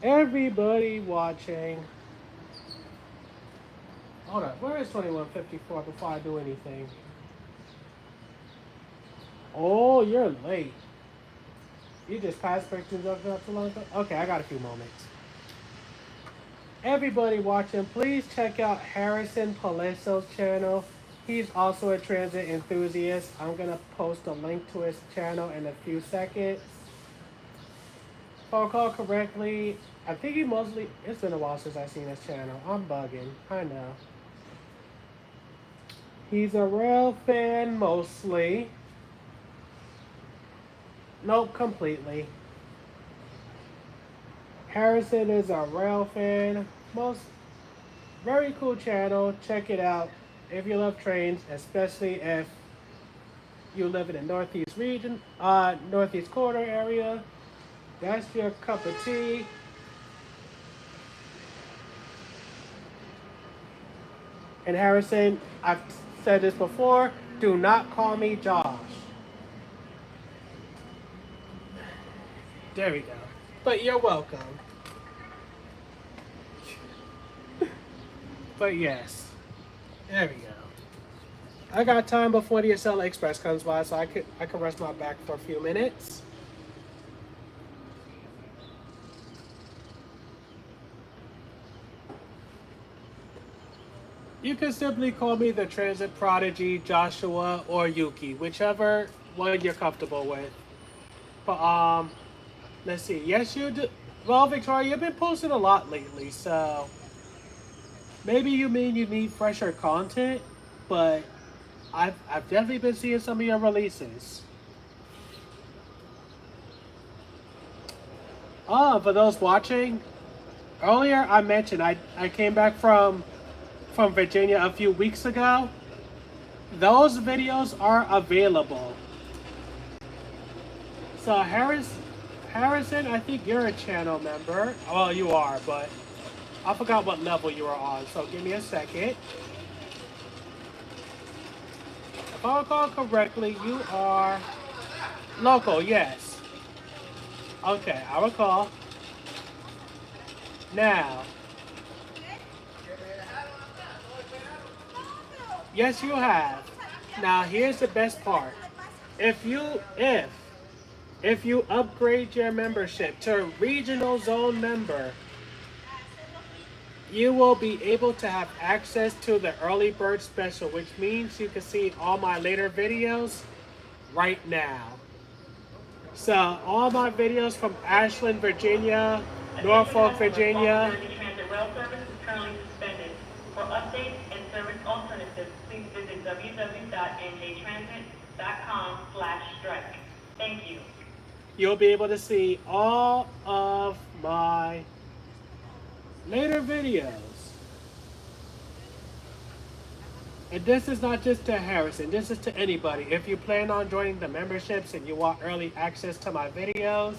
Everybody watching. Hold up, where is 2154 before I do anything? Oh, you're late. You just passed Spectrum not too long ago? Okay, I got a few moments. Everybody watching, please check out Harrison Paleso's channel. He's also a transit enthusiast. I'm gonna post a link to his channel in a few seconds. If I recall correctly, I think he mostly, it's been a while since I've seen his channel. I'm bugging, I know. He's a rail fan mostly. Nope, completely. Harrison is a rail fan. Very cool channel. Check it out if you love trains, especially if you live in the Northeast region, Northeast corridor area. That's your cup of tea. And Harrison, I've said this before, do not call me Josh. There we go. But you're welcome. But yes, there we go. I got time before the Acela Express comes by, so I can rest my back for a few minutes. You can simply call me the Transit Prodigy, Joshua, or Yuki, whichever one you're comfortable with. But let's see. Yes, you do. Well, Victoria, you've been posting a lot lately, so maybe you mean you need fresher content, but I've definitely been seeing some of your releases. For those watching, earlier I mentioned I came back from Virginia a few weeks ago. Those videos are available. So Harrison, I think you're a channel member. Well, you are, but I forgot what level you were on, so give me a second. If I recall correctly, you are local, yes. Okay, I recall. Now, yes, you have. Now, here's the best part. If you upgrade your membership to regional zone member, you will be able to have access to the early bird special, which means you can see all my later videos right now. So all my videos from Ashland, Virginia, Norfolk, Virginia. Jersey Transit rail service is currently suspended. For updates and service alternatives, please visit www.njtransit.com/strike. Thank you. You'll be able to see all of my later videos. And this is not just to Harrison, this is to anybody. If you plan on joining the memberships and you want early access to my videos,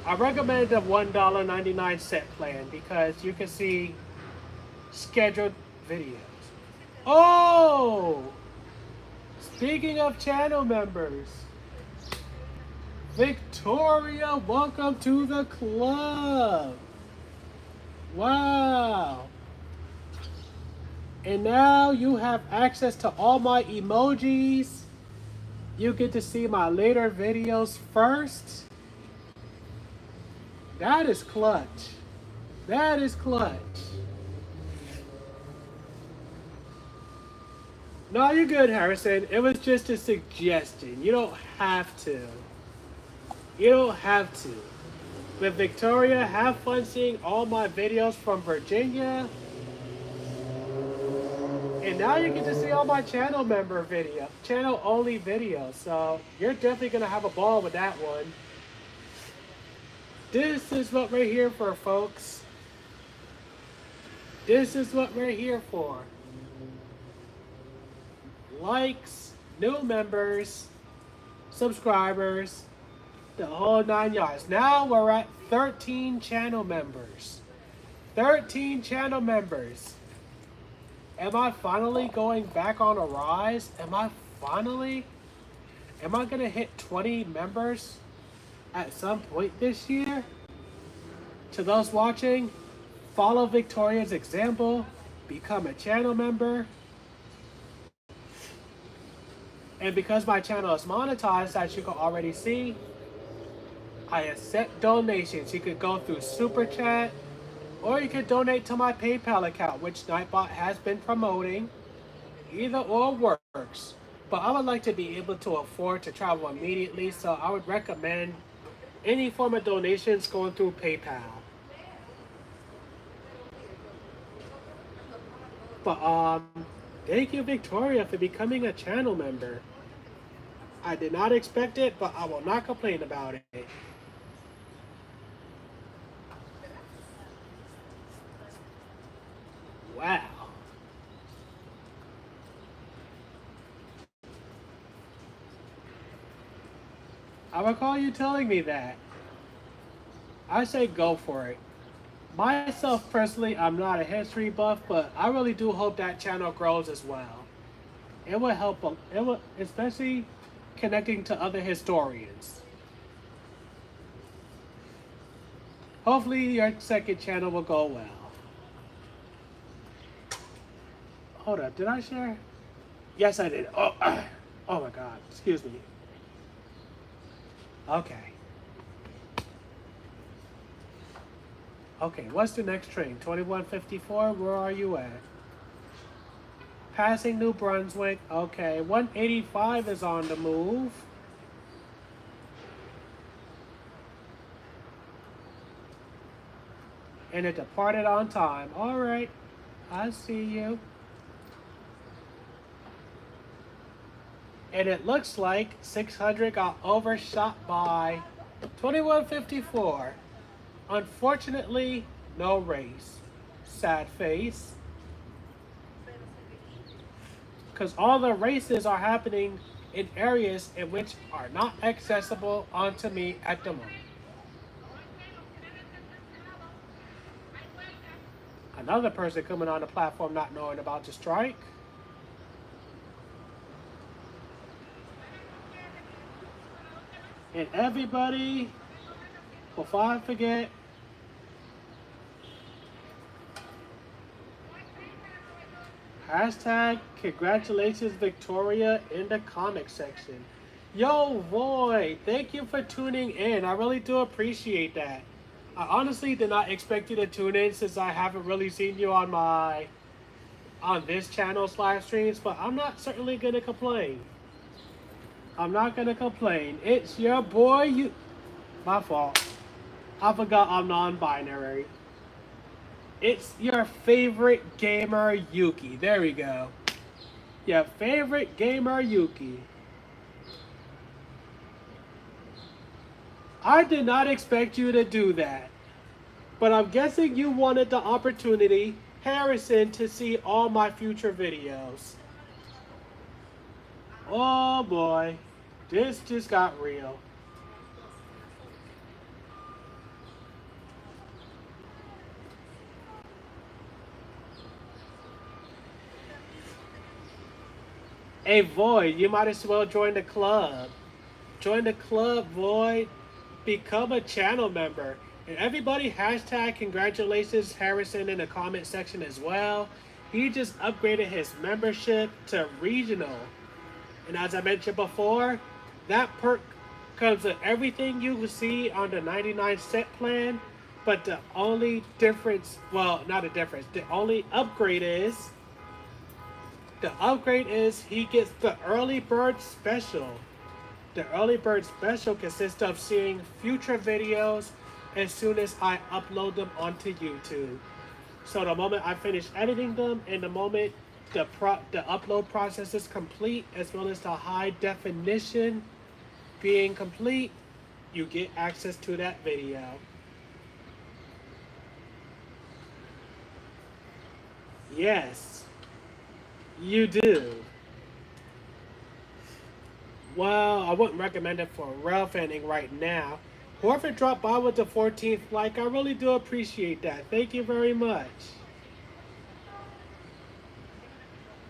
I recommend the $1.99 plan because you can see scheduled videos. Oh! Speaking of channel members, Victoria, welcome to the club. Wow. And now you have access to all my emojis. You get to see my later videos first. That is clutch. That is clutch. No, you're good, Harrison. It was just a suggestion. You don't have to. You don't have to. But Victoria, have fun seeing all my videos from Virginia. And now you get to see all my channel member video, channel only videos. So you're definitely gonna have a ball with that one. This is what we're here for, folks. This is what we're here for. Likes, new members, subscribers, the whole 9 yards. Now we're at 13 channel members. 13 channel members. Am I finally going back on a rise? Am I gonna hit 20 members at some point this year? To those watching, follow Victoria's example, become a channel member. And because my channel is monetized, as you can already see, I accept donations. You could go through Super Chat, or you could donate to my PayPal account, which Nightbot has been promoting. Either or works. But I would like to be able to afford to travel immediately, so I would recommend any form of donations going through PayPal. But thank you, Victoria, for becoming a channel member. I did not expect it, but I will not complain about it. Wow. I recall you telling me that. I say go for it. Myself personally, I'm not a history buff, but I really do hope that channel grows as well. It will help, especially connecting to other historians. Hopefully your second channel will go well. Hold up, did I share? Yes, I did. Oh, oh my God, excuse me. Okay. Okay, what's the next train? 2154, where are you at? Passing New Brunswick. Okay, 185 is on the move. And it departed on time. All right, I see you. And it looks like 600 got overshot by 2154. Unfortunately, no race. Sad face. Because all the races are happening in areas in which are not accessible onto me at the moment. Another person coming on the platform not knowing about the strike. And everybody, before I forget, hashtag congratulations Victoria in the comment section. Yo, Void, thank you for tuning in. I really do appreciate that. I honestly did not expect you to tune in since I haven't really seen you on this channel's live streams, but I'm not certainly gonna complain. I'm not gonna complain. It's your boy, my fault. I forgot I'm non-binary. It's your favorite gamer, Yuki. There we go. Your favorite gamer, Yuki. I did not expect you to do that. But I'm guessing you wanted the opportunity, Harrison, to see all my future videos. Oh boy. This just got real. Hey, Void, you might as well join the club. Join the club, Void. Become a channel member. And everybody, hashtag congratulations Harrison in the comment section as well. He just upgraded his membership to regional. And as I mentioned before, that perk comes with everything you will see on the 99 cent plan. But the only difference, well, not a difference, the only upgrade is, he gets the early bird special. The early bird special consists of seeing future videos as soon as I upload them onto YouTube. So the moment I finish editing them and the moment the upload process is complete, as well as the high definition being complete, you get access to that video. Yes, you do. Well, I wouldn't recommend it for Railfanning right now. Whoever dropped by with the 14th like, I really do appreciate that. Thank you very much.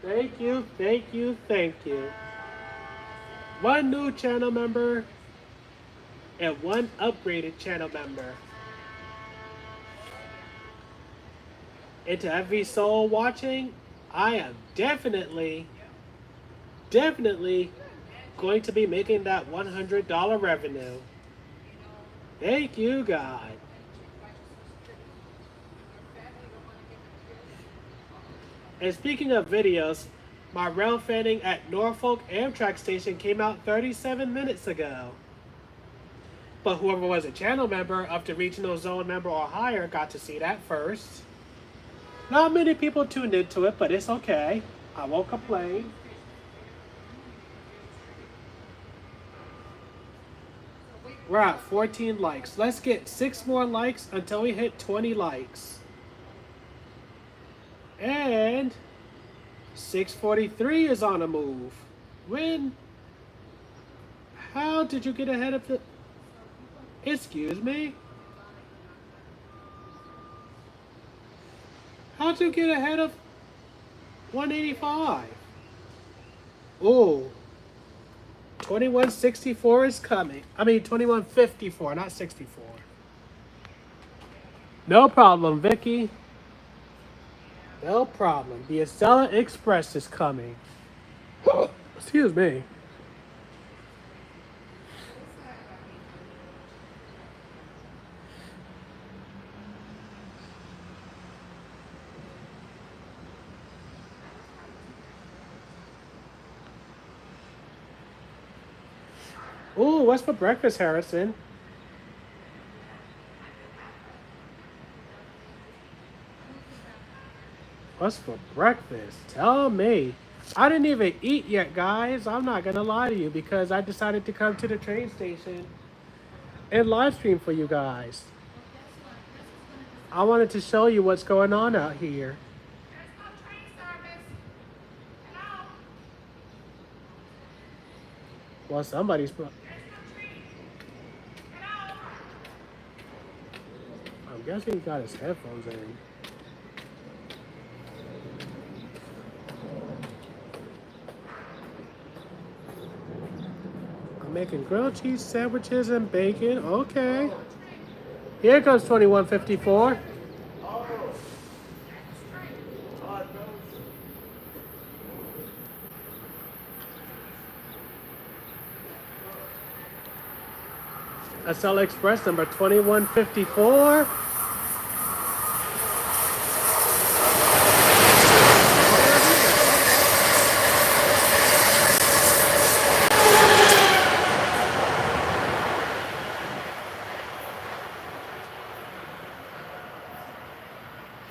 Thank you, thank you, thank you. One new channel member and one upgraded channel member. And to every soul watching, I am definitely going to be making that $100 revenue. Thank you, God. And speaking of videos, my Railfanning at Norfolk Amtrak station came out 37 minutes ago. But whoever was a channel member up to regional zone member or higher got to see that first. Not many people tuned into it, but it's okay. I won't complain. We're at 14 likes. Let's get 6 more likes until we hit 20 likes. And 643 is on a move. How did you get ahead of the... Excuse me? How'd you get ahead of 185? Oh. 2164 is coming. I mean 2154, not 64. No problem, Vicky. No problem. The Acela Express is coming. Excuse me. Ooh, what's for breakfast, Harrison? What's for breakfast? Tell me. I didn't even eat yet, guys. I'm not gonna lie to you because I decided to come to the train station and live stream for you guys. I wanted to show you what's going on out here. Well, somebody's... I'm guessing he got his headphones in. making grilled cheese sandwiches and bacon. Okay. Here comes 2154. SL Express number 2154.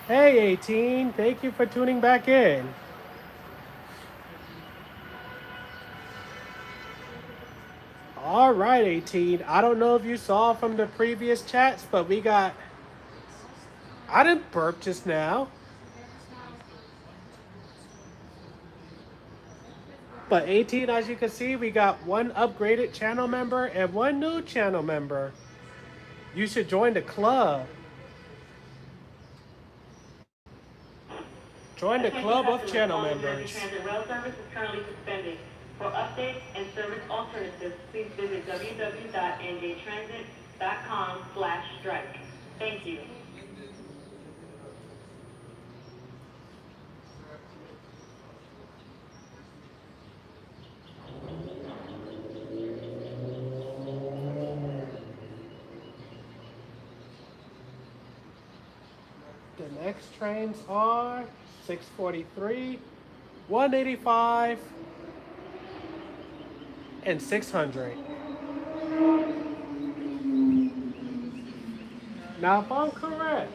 Hey 18, thank you for tuning back in. All right, 18. I don't know if you saw from the previous chats, but we got... I didn't burp just now. But 18, as you can see, we got one upgraded channel member and one new channel member. You should join the club. Join the club of channel members. Transit rail service is currently suspended. For updates and service alternatives, please visit www.njtransit.com/strike. Thank you. The next trains are 643, 185, and 600. Now, if I'm correct,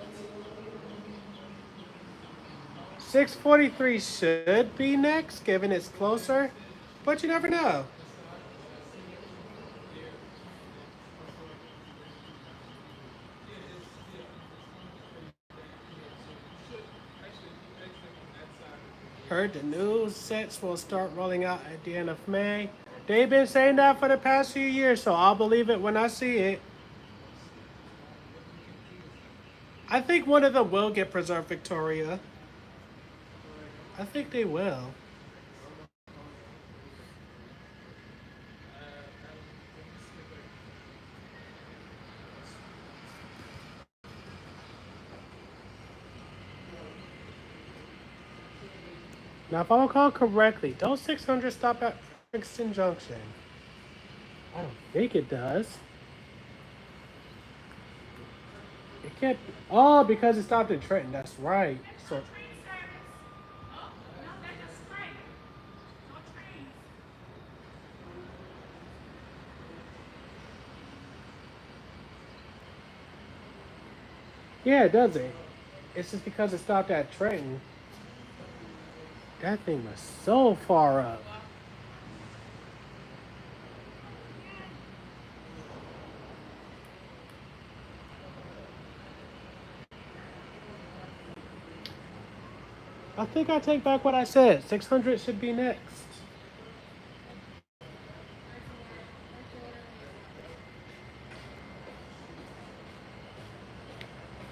643 should be next, given it's closer, but you never know. Heard the new sets will start rolling out at the end of May. They've been saying that for the past few years, so I'll believe it when I see it. I think one of them will get preserved, Victoria. I think they will. Now, if I recall correctly, don't 600 stop at Princeton Junction? I don't think it does. It can't. Oh, because it stopped in Trenton. That's right. So. Yeah, it does it. It's just because it stopped at Trenton. That thing was so far up. I think I take back what I said. 600 should be next.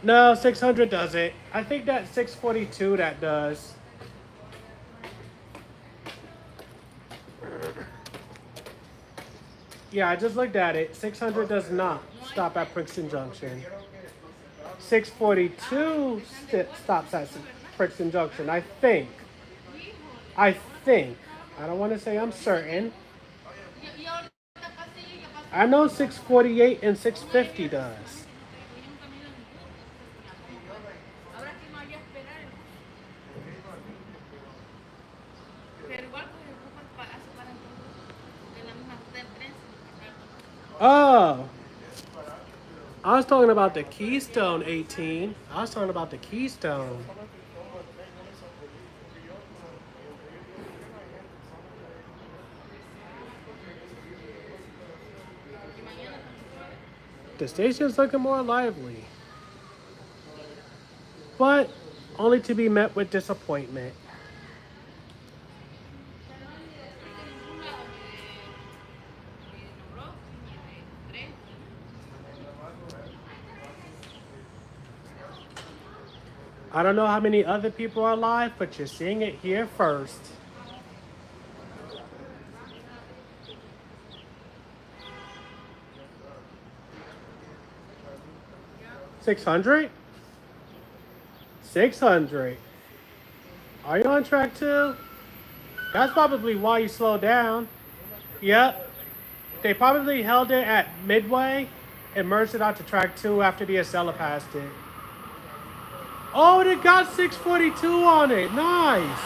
No, 600 does it. I think that's 642 that does. Yeah, I just looked at it. 600 does not stop at Princeton Junction. 642 stops at Princeton Junction, I think. I don't want to say I'm certain. I know 648 and 650 does. Oh, I was talking about the Keystone 18. I was talking about the Keystone. The station's looking more lively, but only to be met with disappointment. I don't know how many other people are live, but you're seeing it here first. 600? 600. Are you on track 2? That's probably why you slowed down. Yep. They probably held it at midway and merged it out to track 2 after the Acela passed it. Oh, it got 642 on it. Nice.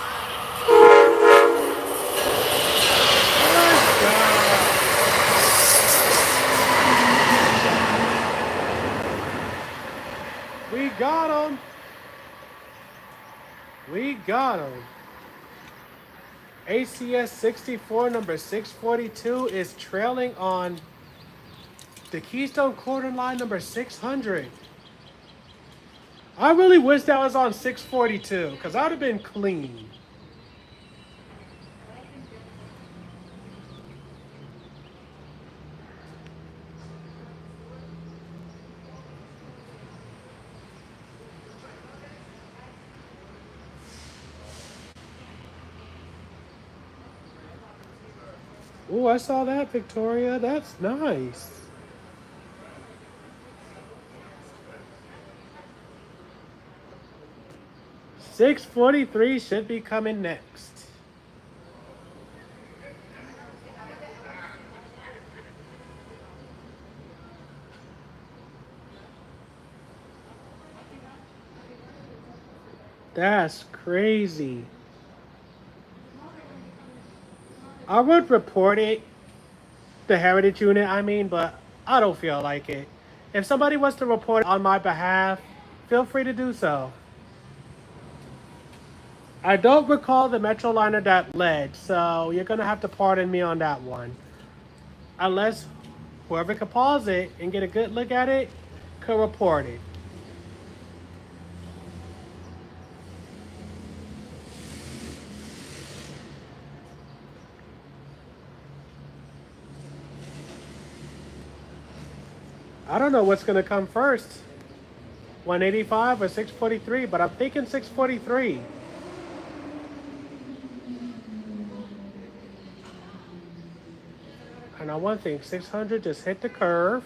Let's go. We got him. We got him. ACS 64 number 642 is trailing on the Keystone Quarter Line number 600. I really wish that was on 642 because that would have been clean. Oh, I saw that, Victoria. That's nice. $6.43 should be coming next. That's crazy. I would report it, the heritage unit, I mean, but I don't feel like it. If somebody wants to report it on my behalf, feel free to do so. I don't recall the Metroliner that led, so you're going to have to pardon me on that one. Unless whoever can pause it and get a good look at it could report it. I don't know what's going to come first, 185 or 643, but I'm thinking 643. I know one thing, 600 just hit the curve.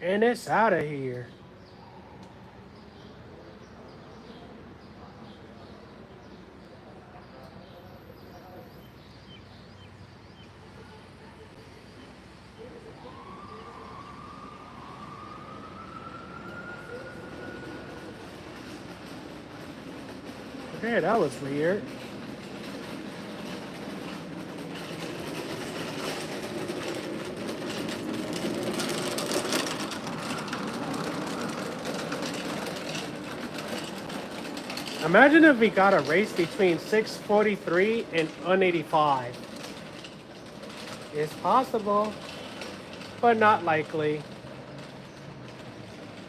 And it's out of here. Okay, that was weird. Imagine if we got a race between 643 and 185. It's possible, but not likely.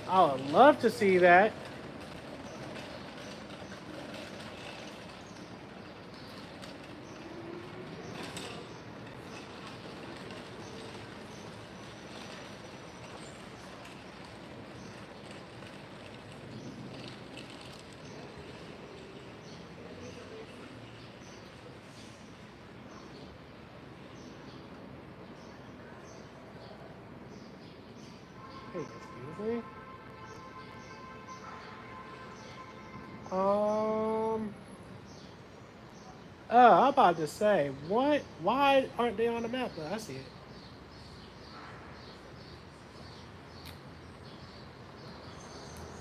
I would love to see that. Hey, excuse me. Oh, I'm about to say, what? Why aren't they on the map? But I see it.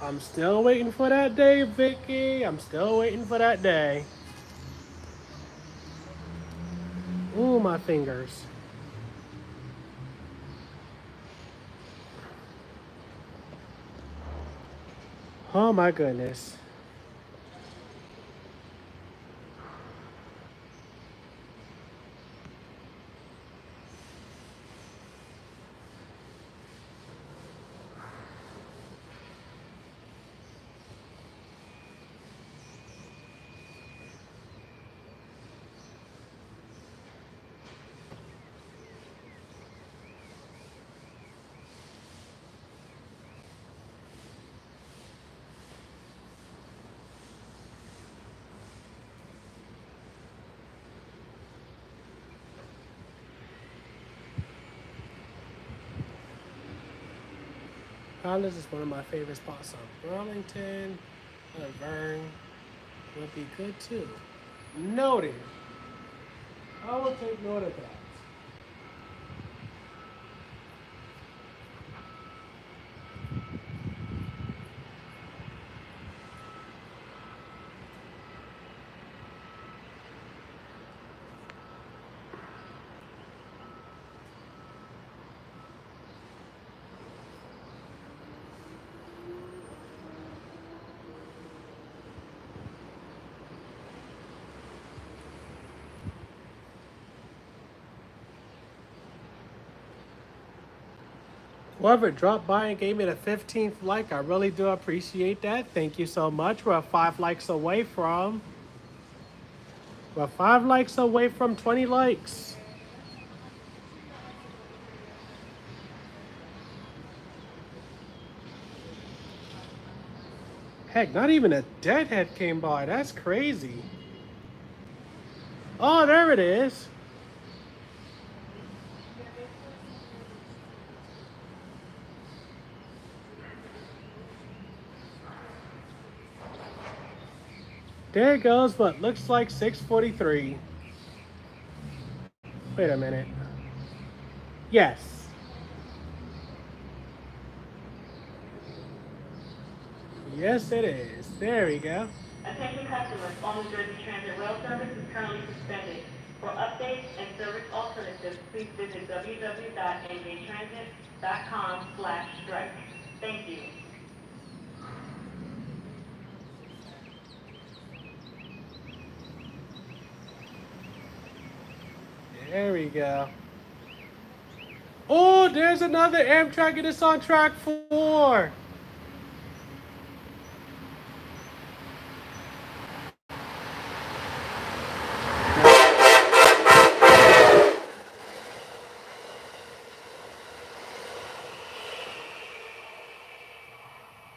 I'm still waiting for that day, Vicky. I'm still waiting for that day. Ooh, my fingers. Oh my goodness. Highlands is one of my favorite spots on Burlington. Vern would be good too. Noted. I will take note of that. Whoever dropped by and gave me the 15th like, I really do appreciate that. Thank you so much. We're 5 likes away from. We're 5 likes away from 20 likes. Heck, not even a deadhead came by. That's crazy. Oh, there it is. There it goes, what looks like 643. Wait a minute. Yes. Yes, it is. There we go. Attention customers, all New Jersey Transit Rail service is currently suspended. For updates and service alternatives, please visit www.njtransit.com/strike. Thank you. There we go. Oh, there's another Amtrak and it's on track 4.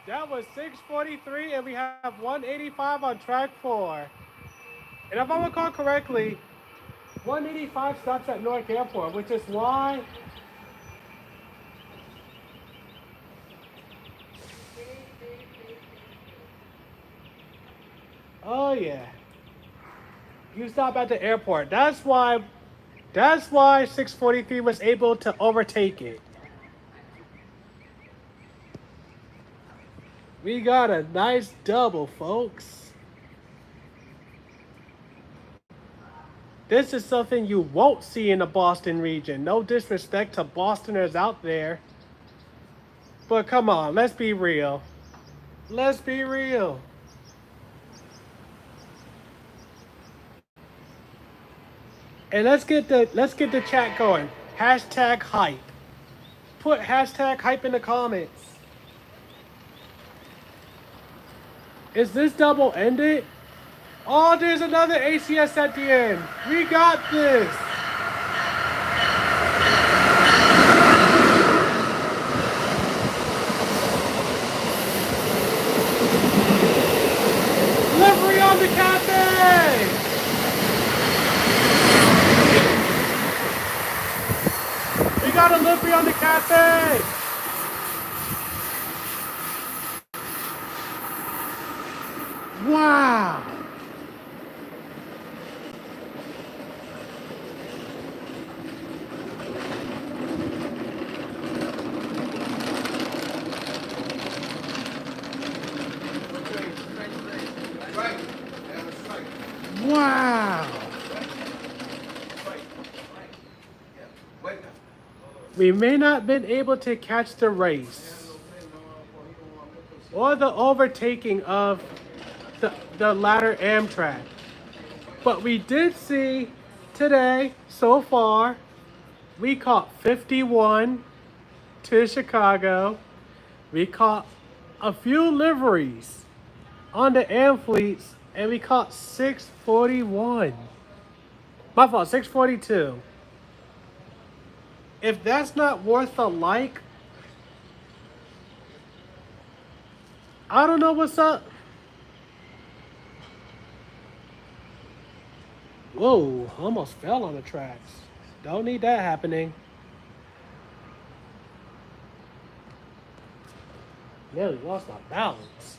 That was 643 and we have 185 on track 4. And if I recall correctly, 185 stops at Newark Airport, which is why oh yeah. You stop at the airport. That's why 643 was able to overtake it. We got a nice double, folks. This is something you won't see in the Boston region. No disrespect to Bostoners out there. But come on, let's be real. Let's be real. And let's get the chat going. Hashtag hype. Put hashtag hype in the comments. Is this double ended? Oh, there's another ACS at the end. We got this. Livery on the cafe. We got a livery on the cafe. Wow. Wow. We may not have been able to catch the race or the overtaking of the latter Amtrak. But we did see today, so far, we caught 51 to Chicago. We caught a few liveries on the Am fleets, and we caught 641. My fault, 642. If that's not worth a like, I don't know what's up. Whoa, almost fell on the tracks. Don't need that happening. nearly lost my balance.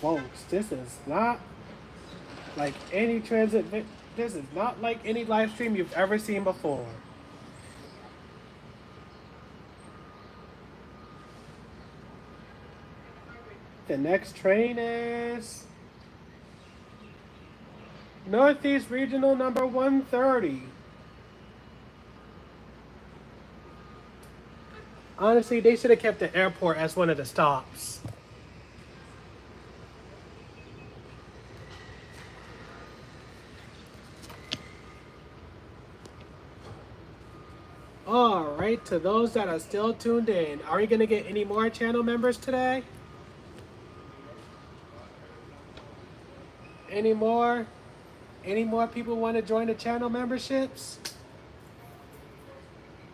Folks, this is not like any this is not like any live stream you've ever seen before. The next train is Northeast Regional number 130. Honestly, they should have kept the airport as one of the stops. Alright, to those that are still tuned in, are we going to get any more channel members today? Any more? Any more people want to join the channel memberships?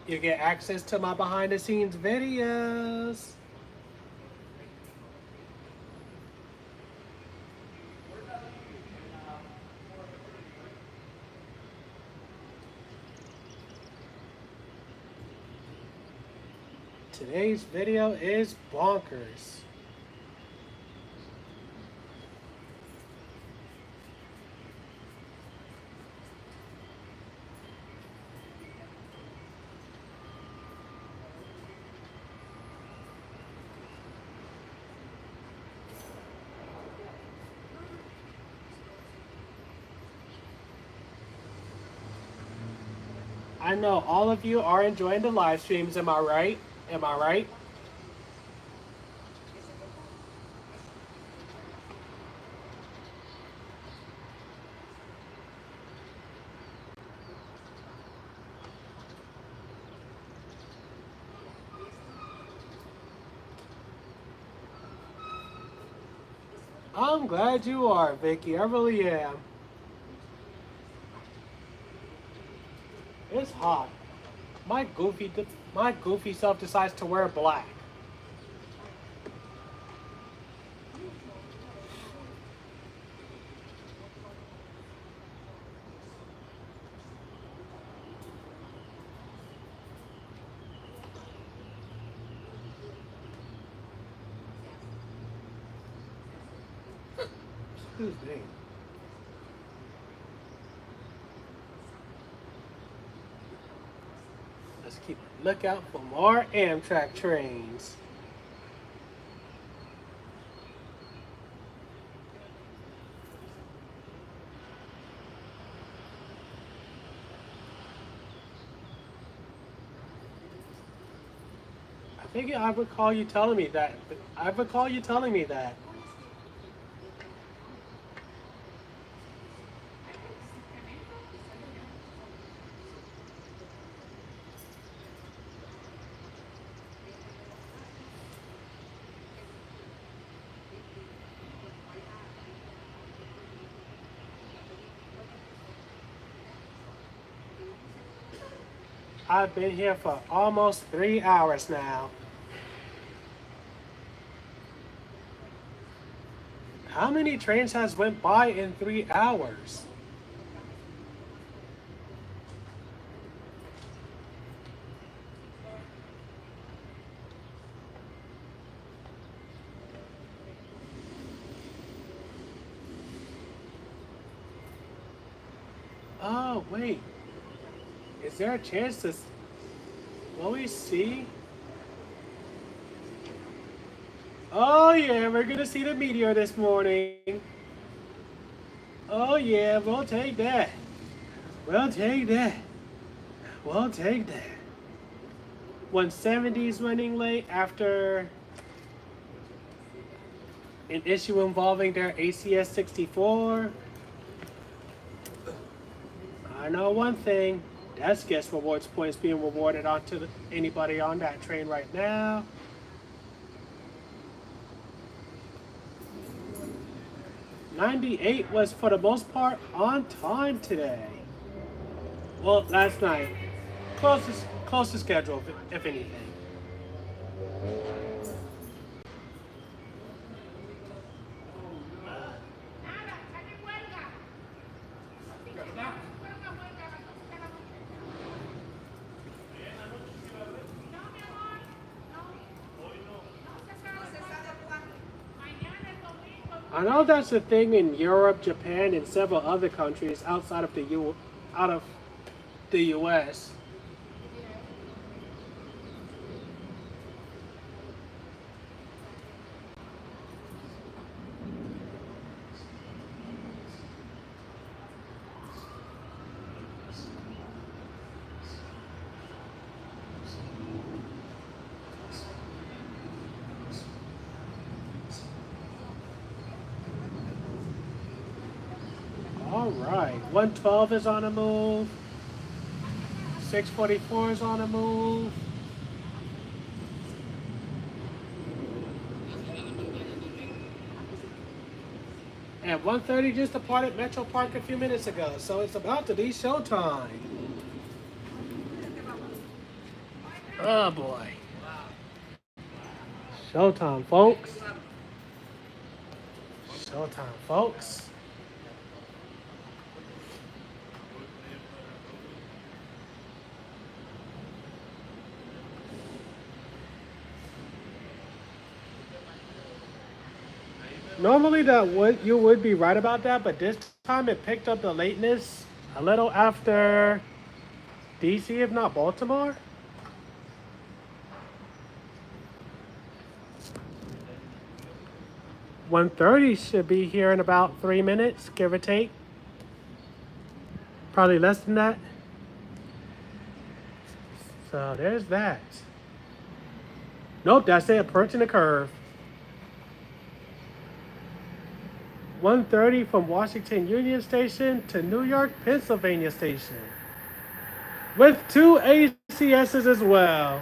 You get access to my behind the scenes videos. Today's video is bonkers. I know all of you are enjoying the live streams, am I right? Am I right? I'm glad you are, Vicky. I really am. It's hot. My goofy self decides to wear black. Excuse me. Let's keep a lookout for more Amtrak trains. I think I recall you telling me that. I recall you telling me that. I've been here for almost 3 hours now. How many trains has went by in 3 hours? Oh, wait. Is there a chance to... Will we see? Oh yeah, we're gonna see the meteor this morning. Oh yeah, we'll take that. We'll take that. We'll take that. 170's running late after an issue involving their ACS 64. I know one thing. That's guest rewards points being rewarded onto anybody on that train right now. '98 was for the most part on time today. Well, last night. Closest schedule, if anything. I know that's a thing in Europe, Japan, and several other countries outside of the U.S. All right, 112 is on the move. 644 is on the move. And 130 just departed Metro Park a few minutes ago, so it's about to be showtime. Oh boy. Showtime, folks. Showtime, folks. Normally you would be right about that, but this time it picked up the lateness a little after DC, if not Baltimore. $130 should be here in about 3 minutes, give or take. Probably less than that. So there's that. Nope, that's it, approaching the curve. 130 from Washington Union Station to New York, Pennsylvania Station. With 2 ACSs as well.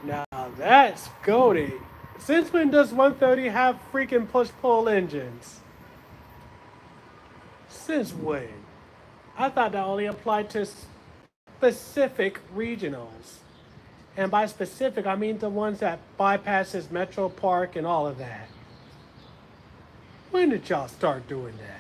Now that's goated. Since when does 130 have freaking push-pull engines? Since when? I thought that only applied to specific regionals. And by specific, I mean the ones that bypasses Metro Park and all of that. When did y'all start doing that?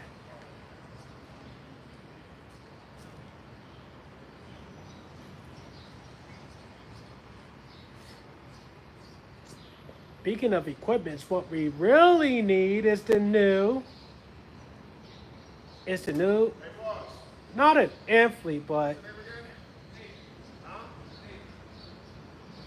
Speaking of equipment, what we really need is the new, not an athlete, but